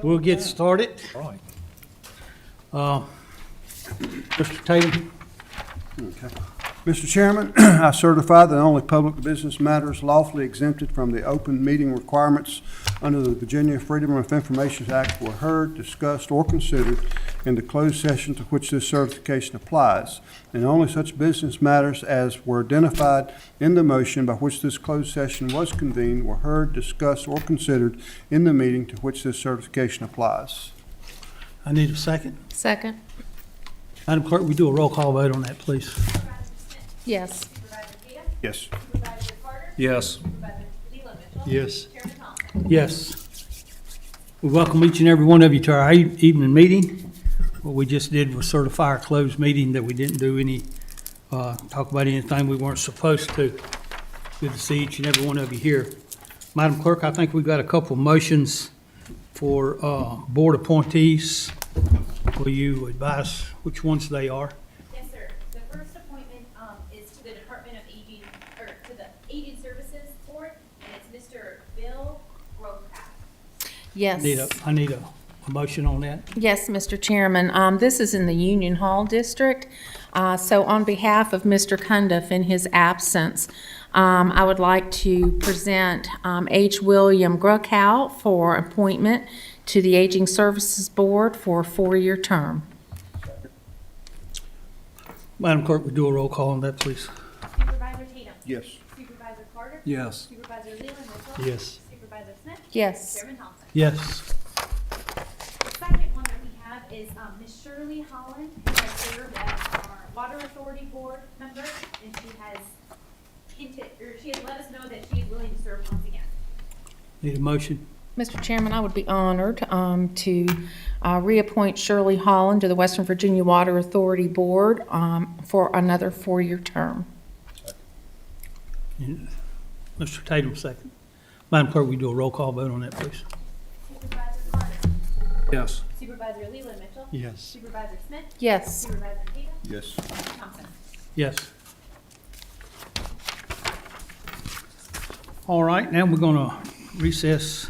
We'll get started. Right. Mr. Tatum? Okay. Mr. Chairman, I certify that only public business matters lawfully exempted from the open meeting requirements under the Virginia Freedom of Information Act were heard, discussed, or considered in the closed session to which this certification applies, and only such business matters as were identified in the motion by which this closed session was convened were heard, discussed, or considered in the meeting to which this certification applies. I need a second. Second. Madam Clerk, we do a roll call vote on that, please. Yes. Supervisor Peter? Yes. Supervisor Carter? Yes. Supervisor Leland Mitchell? Yes. Chairman Thompson? Yes. We welcome each and every one of you to our evening meeting. What we just did was certify our closed meeting that we didn't do any, talk about anything we weren't supposed to. Good to see each and every one of you here. Madam Clerk, I think we've got a couple of motions for board appointees. Will you advise which ones they are? Yes, sir. The first appointment is to the Department of Aging, or to the Aging Services Board, and it's Mr. Bill Grocraft. Yes. I need a motion on that. Yes, Mr. Chairman. This is in the Union Hall District. So on behalf of Mr. Cundiff in his absence, I would like to present H. William Gruckow for appointment to the Aging Services Board for a 4-year term. Madam Clerk, we do a roll call on that, please. Supervisor Tatum? Yes. Supervisor Carter? Yes. Supervisor Leland Mitchell? Yes. Supervisor Smith? Yes. Chairman Thompson? Yes. The second one that we have is Ms. Shirley Holland, who has served as our Water Authority Board member, and she has hinted, or she has let us know that she is willing to serve once again. Need a motion? Mr. Chairman, I would be honored to reappoint Shirley Holland to the Western Virginia Water Authority Board for another 4-year term. Mr. Tatum, second. Madam Clerk, we do a roll call vote on that, please. Supervisor Carter? Yes. Supervisor Leland Mitchell? Yes. Supervisor Smith? Yes. Supervisor Tatum? Yes. Thompson? Yes. All right, now we're going to recess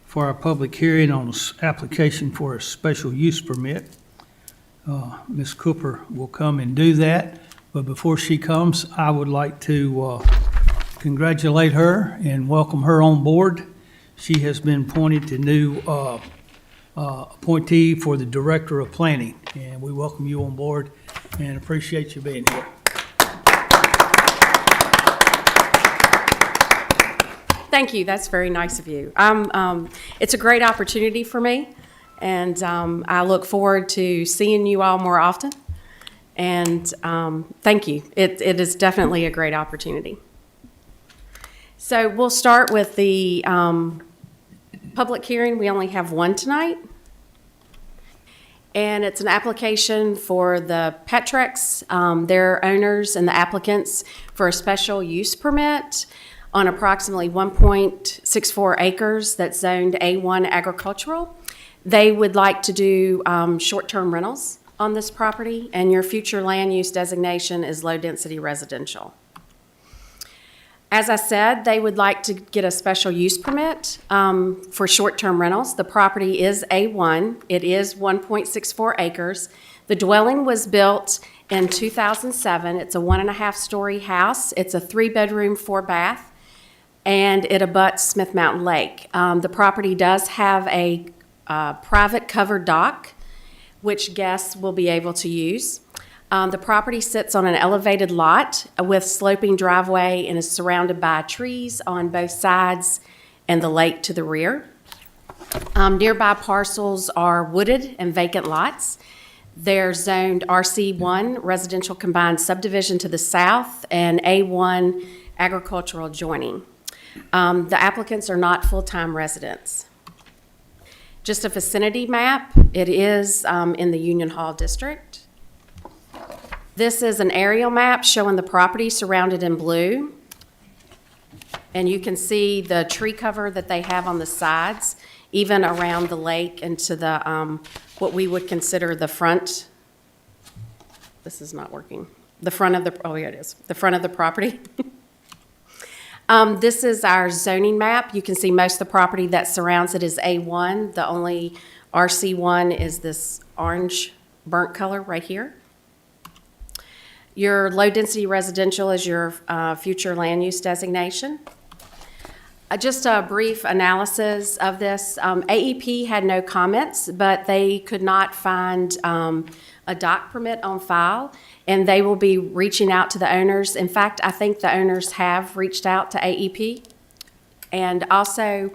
for our public hearing on this application for a special use permit. Ms. Cooper will come and do that, but before she comes, I would like to congratulate her and welcome her on board. She has been appointed to new appointee for the Director of Planning, and we welcome you on board and appreciate you being here. Thank you. That's very nice of you. It's a great opportunity for me, and I look forward to seeing you all more often. And thank you. It is definitely a great opportunity. So we'll start with the public hearing. We only have one tonight. And it's an application for the Petrex, their owners and the applicants, for a special use permit on approximately 1.64 acres that's zoned A1 agricultural. They would like to do short-term rentals on this property, and your future land use designation is low-density residential. As I said, they would like to get a special use permit for short-term rentals. The property is A1. It is 1.64 acres. The dwelling was built in 2007. It's a 1.5-story house. It's a 3-bedroom, 4-bath. And it abuts Smith Mountain Lake. The property does have a private covered dock, which guests will be able to use. The property sits on an elevated lot with sloping driveway and is surrounded by trees on both sides and the lake to the rear. Nearby parcels are wooded and vacant lots. They're zoned RC1, residential combined subdivision to the south, and A1 agricultural adjoining. The applicants are not full-time residents. Just a vicinity map. It is in the Union Hall District. This is an aerial map showing the property surrounded in blue. And you can see the tree cover that they have on the sides, even around the lake and to the, what we would consider the front. This is not working. The front of the, oh, yeah, it is. The front of the property. This is our zoning map. You can see most of the property that surrounds it is A1. The only RC1 is this orange burnt color right here. Your low-density residential is your future land use designation. Just a brief analysis of this. AEP had no comments, but they could not find a dock permit on file, and they will be reaching out to the owners. In fact, I think the owners have reached out to AEP. And also,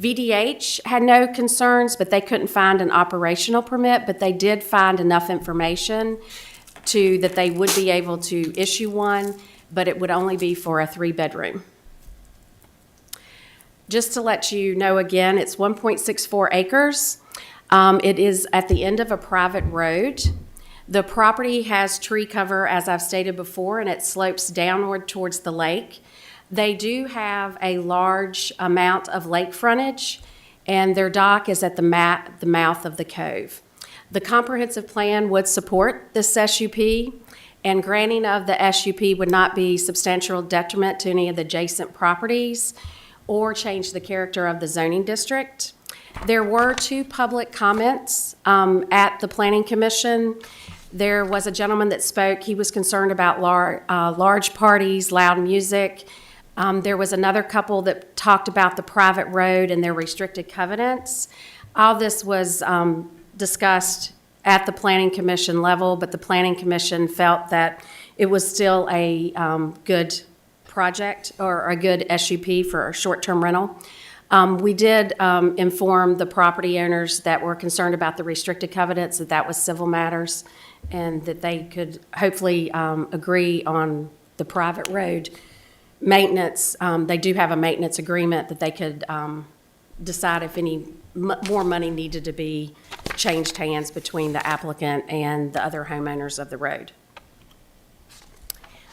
VDH had no concerns, but they couldn't find an operational permit, but they did find enough information that they would be able to issue one, but it would only be for a 3-bedroom. Just to let you know again, it's 1.64 acres. It is at the end of a private road. The property has tree cover, as I've stated before, and it slopes downward towards the lake. They do have a large amount of lake frontage, and their dock is at the mouth of the cove. The comprehensive plan would support this SUP, and granting of the SUP would not be substantial detriment to any of the adjacent properties or change the character of the zoning district. There were 2 public comments at the Planning Commission. There was a gentleman that spoke. He was concerned about large parties, loud music. There was another couple that talked about the private road and their restricted covenants. All this was discussed at the Planning Commission level, but the Planning Commission felt that it was still a good project or a good SUP for a short-term rental. We did inform the property owners that were concerned about the restricted covenants that was civil matters and that they could hopefully agree on the private road maintenance. They do have a maintenance agreement that they could decide if any more money needed to be changed hands between the applicant and the other homeowners of the road.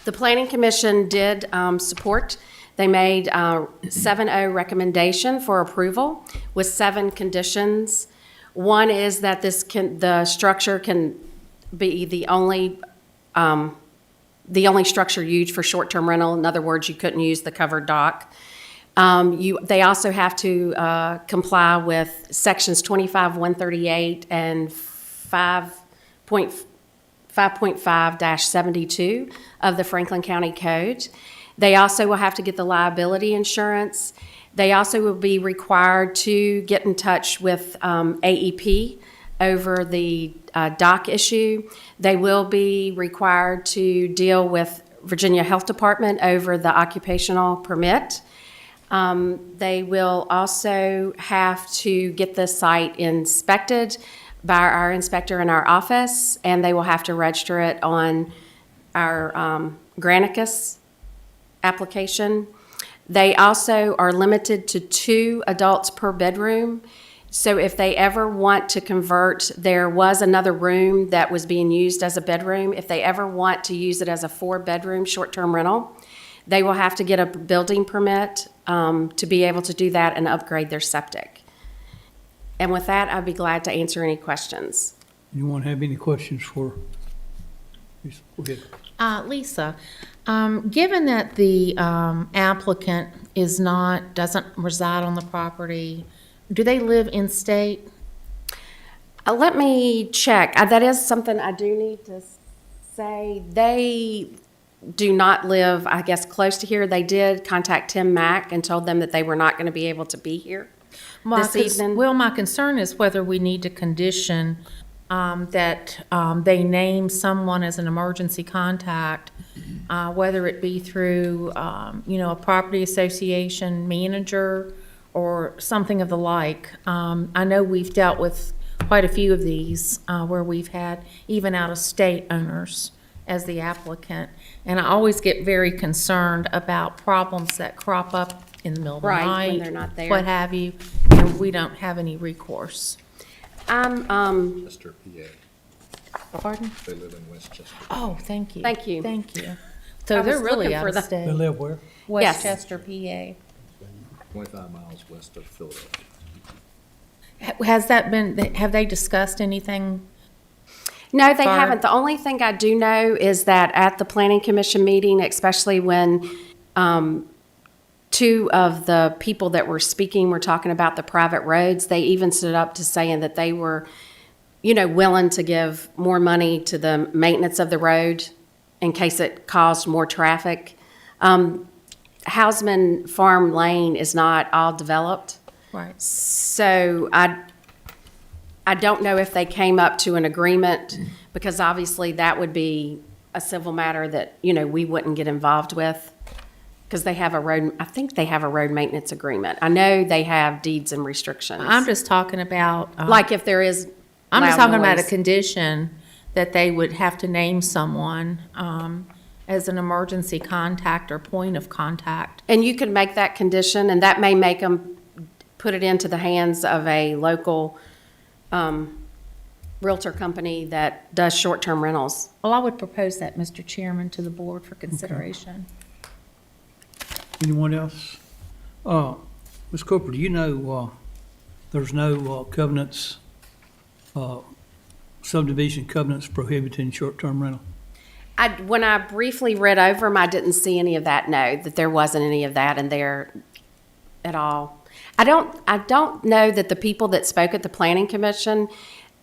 The Planning Commission did support. They made 7-0 recommendation for approval with 7 conditions. One is that the structure can be the only structure used for short-term rental. In other words, you couldn't use the covered dock. They also have to comply with sections 25-138 and 5.5-72 of the Franklin County Code. They also will have to get the liability insurance. They also will be required to get in touch with AEP over the dock issue. They will be required to deal with Virginia Health Department over the occupational permit. They will also have to get the site inspected by our inspector in our office, and they will have to register it on our Granicus application. They also are limited to 2 adults per bedroom. So if they ever want to convert, there was another room that was being used as a bedroom. If they ever want to use it as a 4-bedroom short-term rental, they will have to get a building permit to be able to do that and upgrade their septic. And with that, I'd be glad to answer any questions. Anyone have any questions for? Go ahead. Lisa, given that the applicant doesn't reside on the property, do they live in state? Let me check. That is something I do need to say. They do not live, I guess, close to here. They did contact Tim Mack and told them that they were not going to be able to be here this evening. Well, my concern is whether we need to condition that they name someone as an emergency contact, whether it be through, a property association manager or something of the like. I know we've dealt with quite a few of these where we've had even out-of-state owners as the applicant. And I always get very concerned about problems that crop up in the middle of the night. Right, when they're not there. What have you, and we don't have any recourse. Westchester, PA. Pardon? They live in Westchester. Oh, thank you. Thank you. Thank you. I So was they're really looking out for of the- state. They live where? Westchester, PA. 25 miles west of Philadelphia. Have they discussed anything? No, they Barb? haven't. The only thing I do know is that at the Planning Commission meeting, especially when two of the people that were speaking were talking about the private roads. They even stood up to saying that they were, willing to give more money to the maintenance of the road in case it caused more traffic. Houseman Farm Lane is not all developed. Right. So I don't know if they came up to an agreement, because obviously that would be a civil matter that, we wouldn't get involved with, because I think they have a road maintenance agreement. I know they have deeds and restrictions. I'm just talking about. Like if there is I'm just loud talking about a noise. condition that they would have to name someone as an emergency contact or point of contact. And you could make that condition, and that may make them put it into the hands of a local realtor company that does short-term rentals. Well, I would propose that, Mr. Chairman, to the board for consideration. Anyone else? Ms. Cooper, do you know, there's no covenants, subdivision covenants prohibiting short-term rental? When I briefly read over them, I didn't see any of that, no, that there wasn't any of that in there at all. I don't know that the people that spoke at the Planning Commission,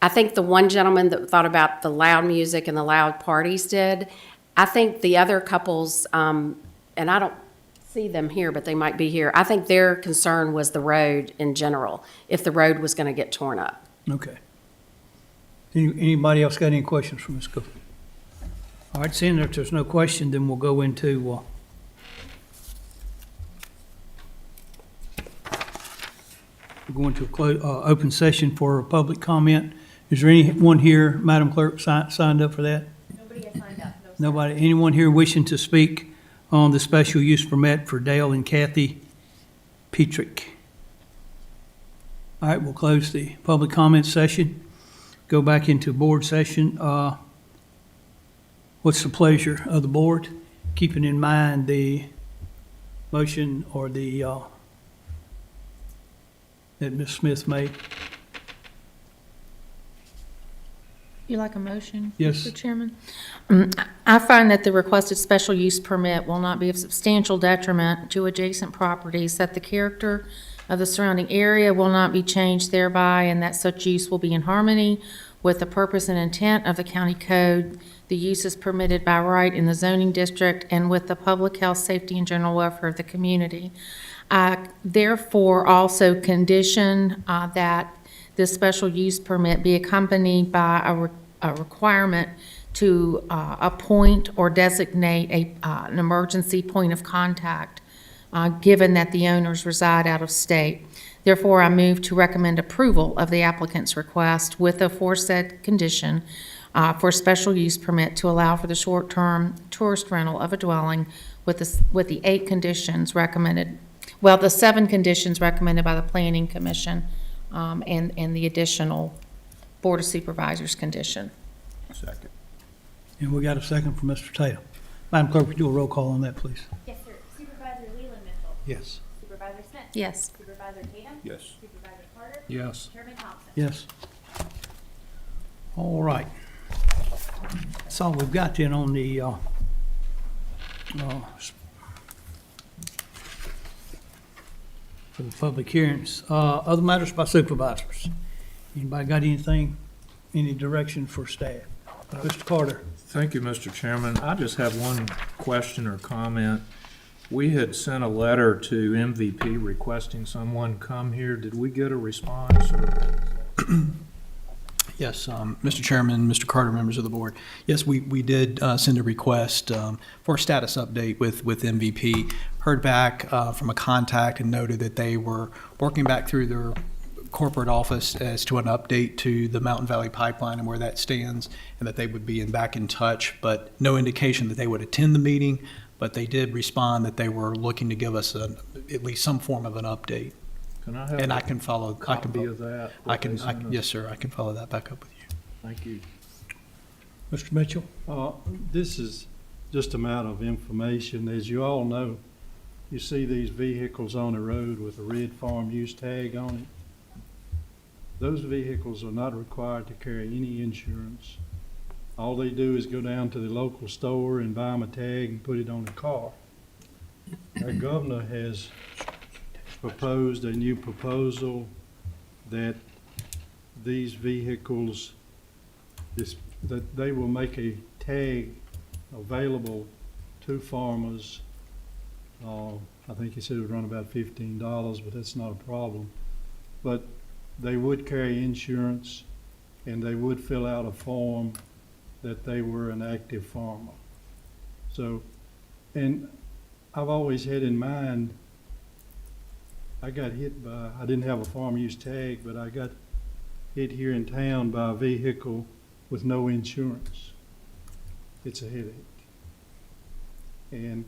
I think the one gentleman that thought about the loud music and the loud parties did. I think the other couples, and I don't see them here, but they might be here, I think their concern was the road in general, if the road was going to get torn up. Okay. Anybody else got any questions for Ms. Cooper? All right, seeing that there's no question, then we'll go into, we'll go into a open session for public comment. Is there anyone here, Madam Clerk, signed up for that? Nobody has signed up. No, sir. Nobody? Anyone here wishing to speak on the special use permit for Dale and Kathy Petrick? All right, we'll close the public comment session, go back into board session. What's the pleasure of the board, keeping in mind the motion or the, that Ms. Smith made? You like a motion? Yes. Mr. Chairman? I find that the requested special use permit will not be of substantial detriment to adjacent properties, that the character of the surrounding area will not be changed thereby, and that such use will be in harmony with the purpose and intent of the county code, the use is permitted by right in the zoning district, and with the public health, safety, and general welfare of the community. Therefore, also condition that this special use permit be accompanied by a requirement to appoint or designate an emergency point of contact, given that the owners reside out of state. Therefore, I move to recommend approval of the applicant's request with the aforesaid condition for special use permit to allow for the short-term tourist rental of a dwelling with the 8 conditions recommended, well, the 7 conditions recommended by the Planning Commission, and the additional Board of Supervisors condition. Second. And we got a second from Mr. Tatum. Madam Clerk, would you do a roll call on that, please? Yes, sir. Supervisor Leland Mitchell. Yes. Supervisor Smith. Yes. Supervisor Tatum. Yes. Supervisor Carter. Yes. Chairman Thompson. Yes. All right. That's all we've got then on the, for the public hearings. Other matters by supervisors. Anybody got anything, any direction for staff? Mr. Carter. Thank you, Mr. Chairman. I just have one question or comment. We had sent a letter to MVP requesting someone come here. Did we get a response or? Yes, Mr. Chairman, Mr. Carter, members of the board. Yes, we did send a request for a status update with MVP. Heard back from a contact and noted that they were working back through their corporate office as to an update to the Mountain Valley Pipeline and where that stands, and that they would be back in touch, but no indication that they would attend the meeting. But they did respond that they were looking to give us at least some form of an update. Can I have And I a can follow. copy of that? Yes, sir. I can follow that back up with you. Thank you. Mr. Mitchell? This is just a matter of information. As you all know, you see these vehicles on the road with a red farm use tag on it. Those vehicles are not required to carry any insurance. All they do is go down to the local store and buy them a tag and put it on the car. our governor has proposed a new proposal that these vehicles, that they will make a tag available to farmers. I think he said it would run about $15, but that's not a problem. But they would carry insurance, and they would fill out a form that they were an active farmer. So, and I've always had in mind, I got hit by, I didn't have a farm use tag, but I got hit here in town by a vehicle with no insurance. It's a headache. And,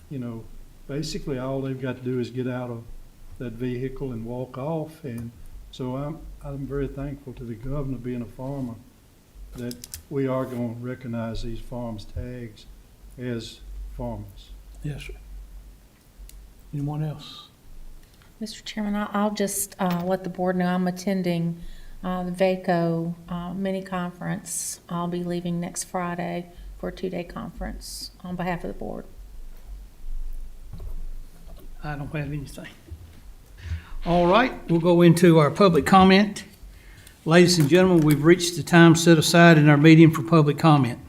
you know, basically all they've got to do is get out of that vehicle and walk off. And so I'm very thankful to the governor, being a farmer, that we are going to recognize these farms tags as farmers. Yes, sir. Anyone else? Mr. Chairman, I'll just let the board know I'm attending the VACO mini conference. I'll be leaving next Friday for a 2-day conference on behalf of the board. I don't have anything. All right, we'll go into our public comment. Ladies and gentlemen, we've reached the time set aside in our meeting for public comment.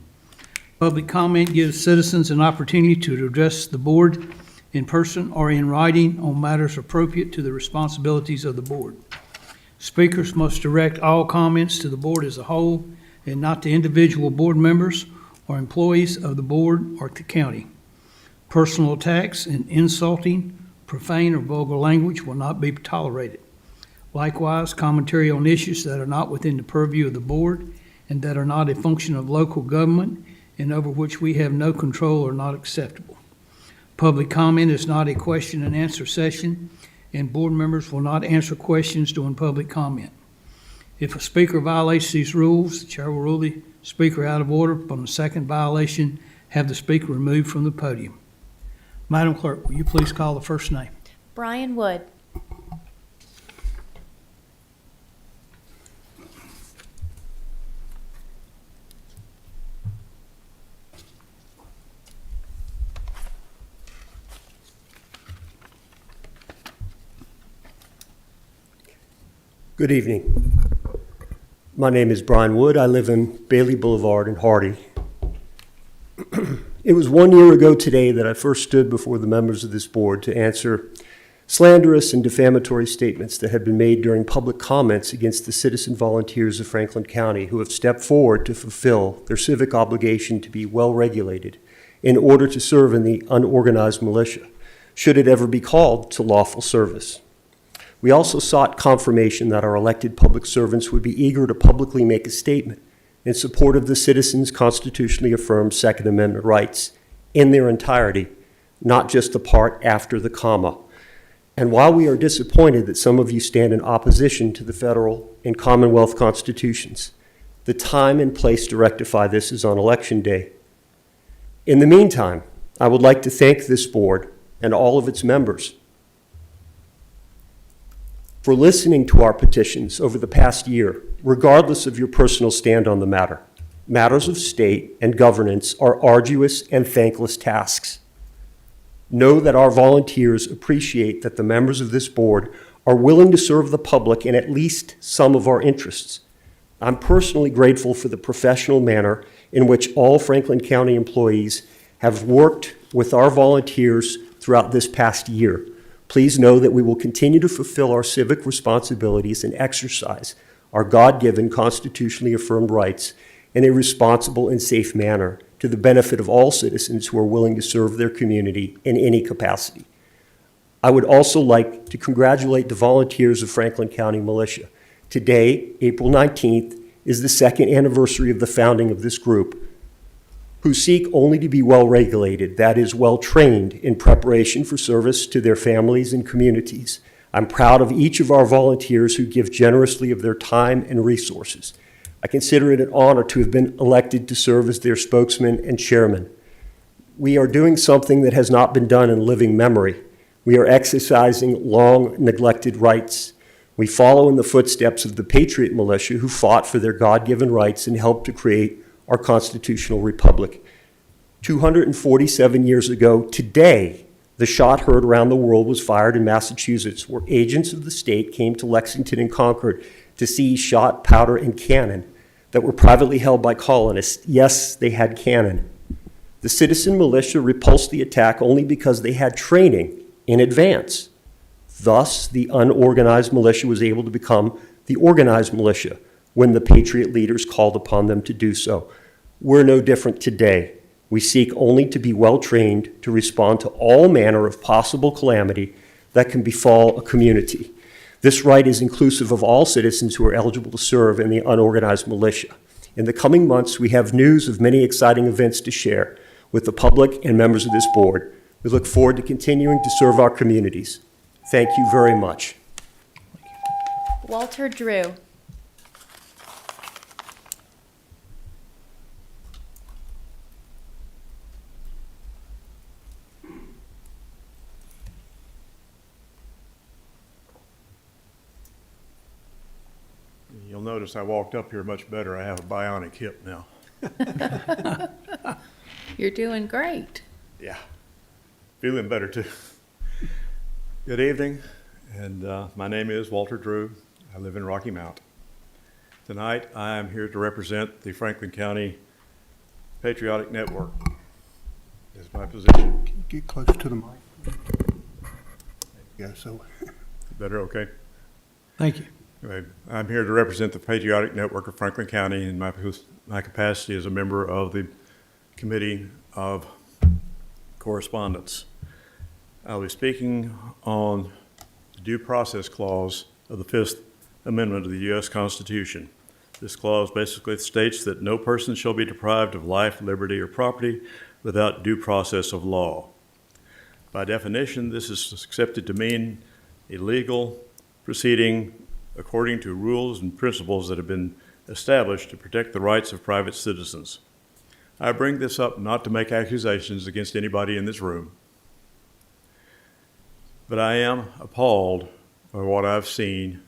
Public comment gives citizens an opportunity to address the board in person or in writing on matters appropriate to the responsibilities of the board. Speakers must direct all comments to the board as a whole and not to individual board members or employees of the board or the county. Personal attacks and insulting, profane, or vulgar language will not be tolerated. Likewise, commentary on issues that are not within the purview of the board and that are not a function of local government and over which we have no control are not acceptable. Public comment is not a question and answer session, and board members will not answer questions during public comment. If a speaker violates these rules, the chair will rule the speaker out of order. On the second violation, have the speaker removed from the podium. Madam Clerk, will you please call the first name? Brian Wood. Good evening. My name is Brian Wood. I live in Bailey Boulevard in Hardy. It was 1 year ago today that I first stood before the members of this board to answer slanderous and defamatory statements that had been made during public comments against the citizen volunteers of Franklin County who have stepped forward to fulfill their civic obligation to be well-regulated in order to serve in the unorganized militia, should it ever be called to lawful service. We also sought confirmation that our elected public servants would be eager to publicly make a statement in support of the citizens' constitutionally affirmed Second Amendment rights in their entirety, not just the part after the comma. And while we are disappointed that some of you stand in opposition to the federal and Commonwealth constitutions, the time and place to rectify this is on Election Day. In the meantime, I would like to thank this board and all of its members for listening to our petitions over the past year, regardless of your personal stand on the matter. Matters of state and governance are arduous and thankless tasks. Know that our volunteers appreciate that the members of this board are willing to serve the public in at least some of our interests. I'm personally grateful for the professional manner in which all Franklin County employees have worked with our volunteers throughout this past year. Please know that we will continue to fulfill our civic responsibilities and exercise our God-given, constitutionally affirmed rights in a responsible and safe manner to the benefit of all citizens who are willing to serve their community in any capacity. I would also like to congratulate the volunteers of Franklin County Militia. Today, April 19th, is the second anniversary of the founding of this group, who seek only to be well-regulated, that is, well-trained in preparation for service to their families and communities. I'm proud of each of our volunteers who give generously of their time and resources. I consider it an honor to have been elected to serve as their spokesman and chairman. We are doing something that has not been done in living memory. We are exercising long-neglected rights. We follow in the footsteps of the Patriot Militia who fought for their God-given rights and helped to create our constitutional republic. 247 years ago today, the shot heard around the world was fired in Massachusetts, where agents of the state came to Lexington and Concord to seize shot, powder, and cannon that were privately held by colonists. Yes, they had cannon. The citizen militia repulsed the attack only because they had training in advance. Thus, the unorganized militia was able to become the organized militia when the patriot leaders called upon them to do so. We're no different today. We seek only to be well trained to respond to all manner of possible calamity that can befall a community. This right is inclusive of all citizens who are eligible to serve in the unorganized militia. In the coming months, we have news of many exciting events to share with the public and members of this board. We look forward to continuing to serve our communities. Thank you very much. Walter Drew. You'll notice I walked up here much better. I have a bionic hip now. You're doing great. Yeah, feeling better too. Good evening, and my name is Walter Drew. I live in Rocky Mount. Tonight, I am here to represent the Franklin County Patriotic Network. Is my position. Can you get closer to the mic? Yeah, so. Better, okay? Thank you. Anyway, I'm here to represent the Patriotic Network of Franklin County in my capacity as a member of the Committee of Correspondence. I'll be speaking on the Due Process Clause of the Fifth Amendment of the U.S. Constitution. This clause basically states that no person shall be deprived of life, liberty, or property without due process of law. By definition, this is accepted to mean a legal proceeding according to rules and principles that have been established to protect the rights of private citizens. I bring this up not to make accusations against anybody in this room, but I am appalled by what I've seen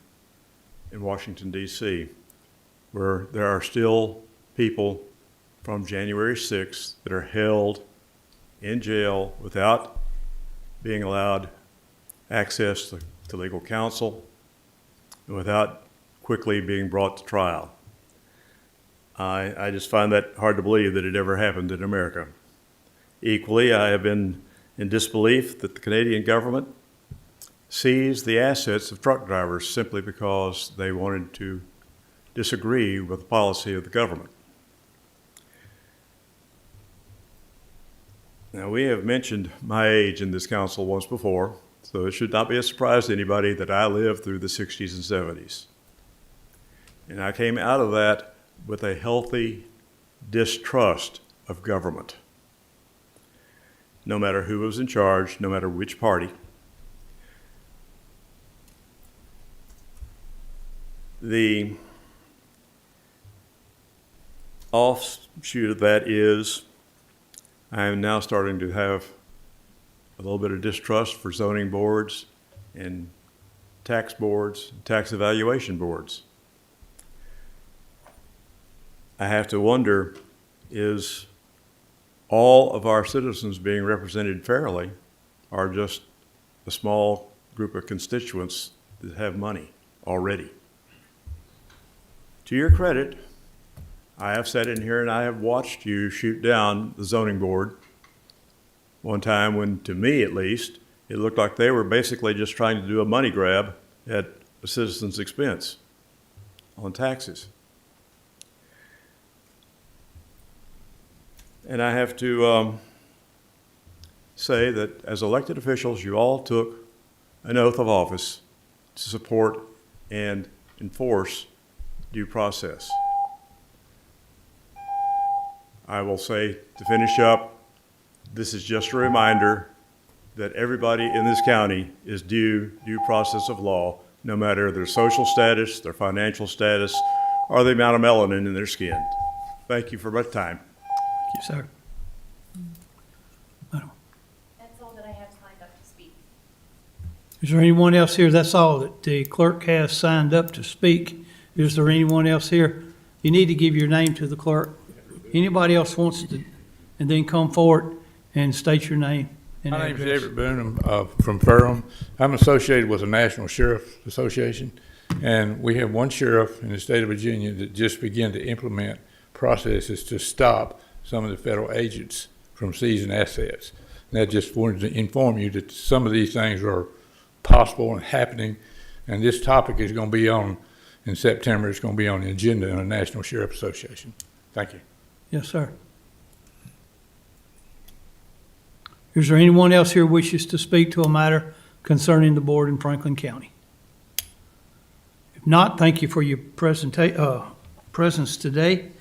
in Washington, D.C., where there are still people from January 6th that are held in jail without being allowed access to legal counsel, without quickly being brought to trial. I just find that hard to believe that it ever happened in America. Equally, I have been in disbelief that the Canadian government seized the assets of truck drivers simply because they wanted to disagree with the policy of the government. Now, we have mentioned my age in this council once before, so it should not be a surprise to anybody that I lived through the 60s and 70s. And I came out of that with a healthy distrust of government, no matter who was in charge, no matter which party. The offshoot of that is I am now starting to have a little bit of distrust for zoning boards and tax boards, tax evaluation boards. I have to wonder, is all of our citizens being represented fairly, or just a small group of constituents that have money already? To your credit, I have sat in here and I have watched you shoot down the zoning board one time when, to me at least, it looked like they were basically just trying to do a money grab at a citizen's expense on taxes. And I have to say that as elected officials, you all took an oath of office to support and enforce due process. I will say, to finish up, this is just a reminder that everybody in this county is due process of law, no matter their social status, their financial status, or the amount of melanin in their skin. Thank you for my time. Thank you, sir. That's all that I have signed up to speak. Is there anyone else here? That's all that the clerk has signed up to speak. Is there anyone else here? You need to give your name to the clerk. Anybody else wants to and then come forward and state your name and My name's address. Everett Boone. I'm from Ferrum. I'm associated with the National Sheriff Association, and we have one sheriff in the state of Virginia that just began to implement processes to stop some of the federal agents from seizing assets. And I just wanted to inform you that some of these things are possible and happening, and this topic is going to be on, in September, it's going to be on the agenda in the National Sheriff Association. Thank you. Yes, sir. Is there anyone else here wishes to speak to a matter concerning the board in Franklin County? If not, thank you for your presence today.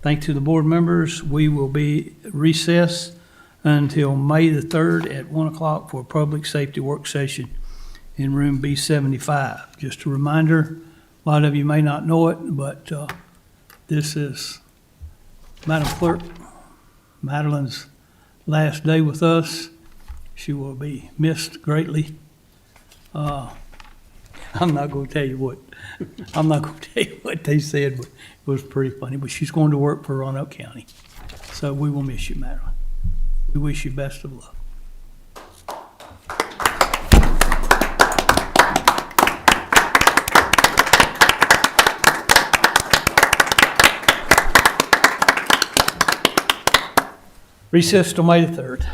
Thanks to the board members. We will be recessed until May the 3rd at 1 o'clock for a public safety work session in room B75. Just a reminder, a lot of you may not know it, but this is Madam Clerk Madeline's last day with us. She will be missed greatly. I'm not going to tell you what. I'm not going to tell you what they said, but it was pretty funny. But she's going to work for Roanoke County, so we will miss you, Madeline. We wish you best of luck. Recess till May the 3rd.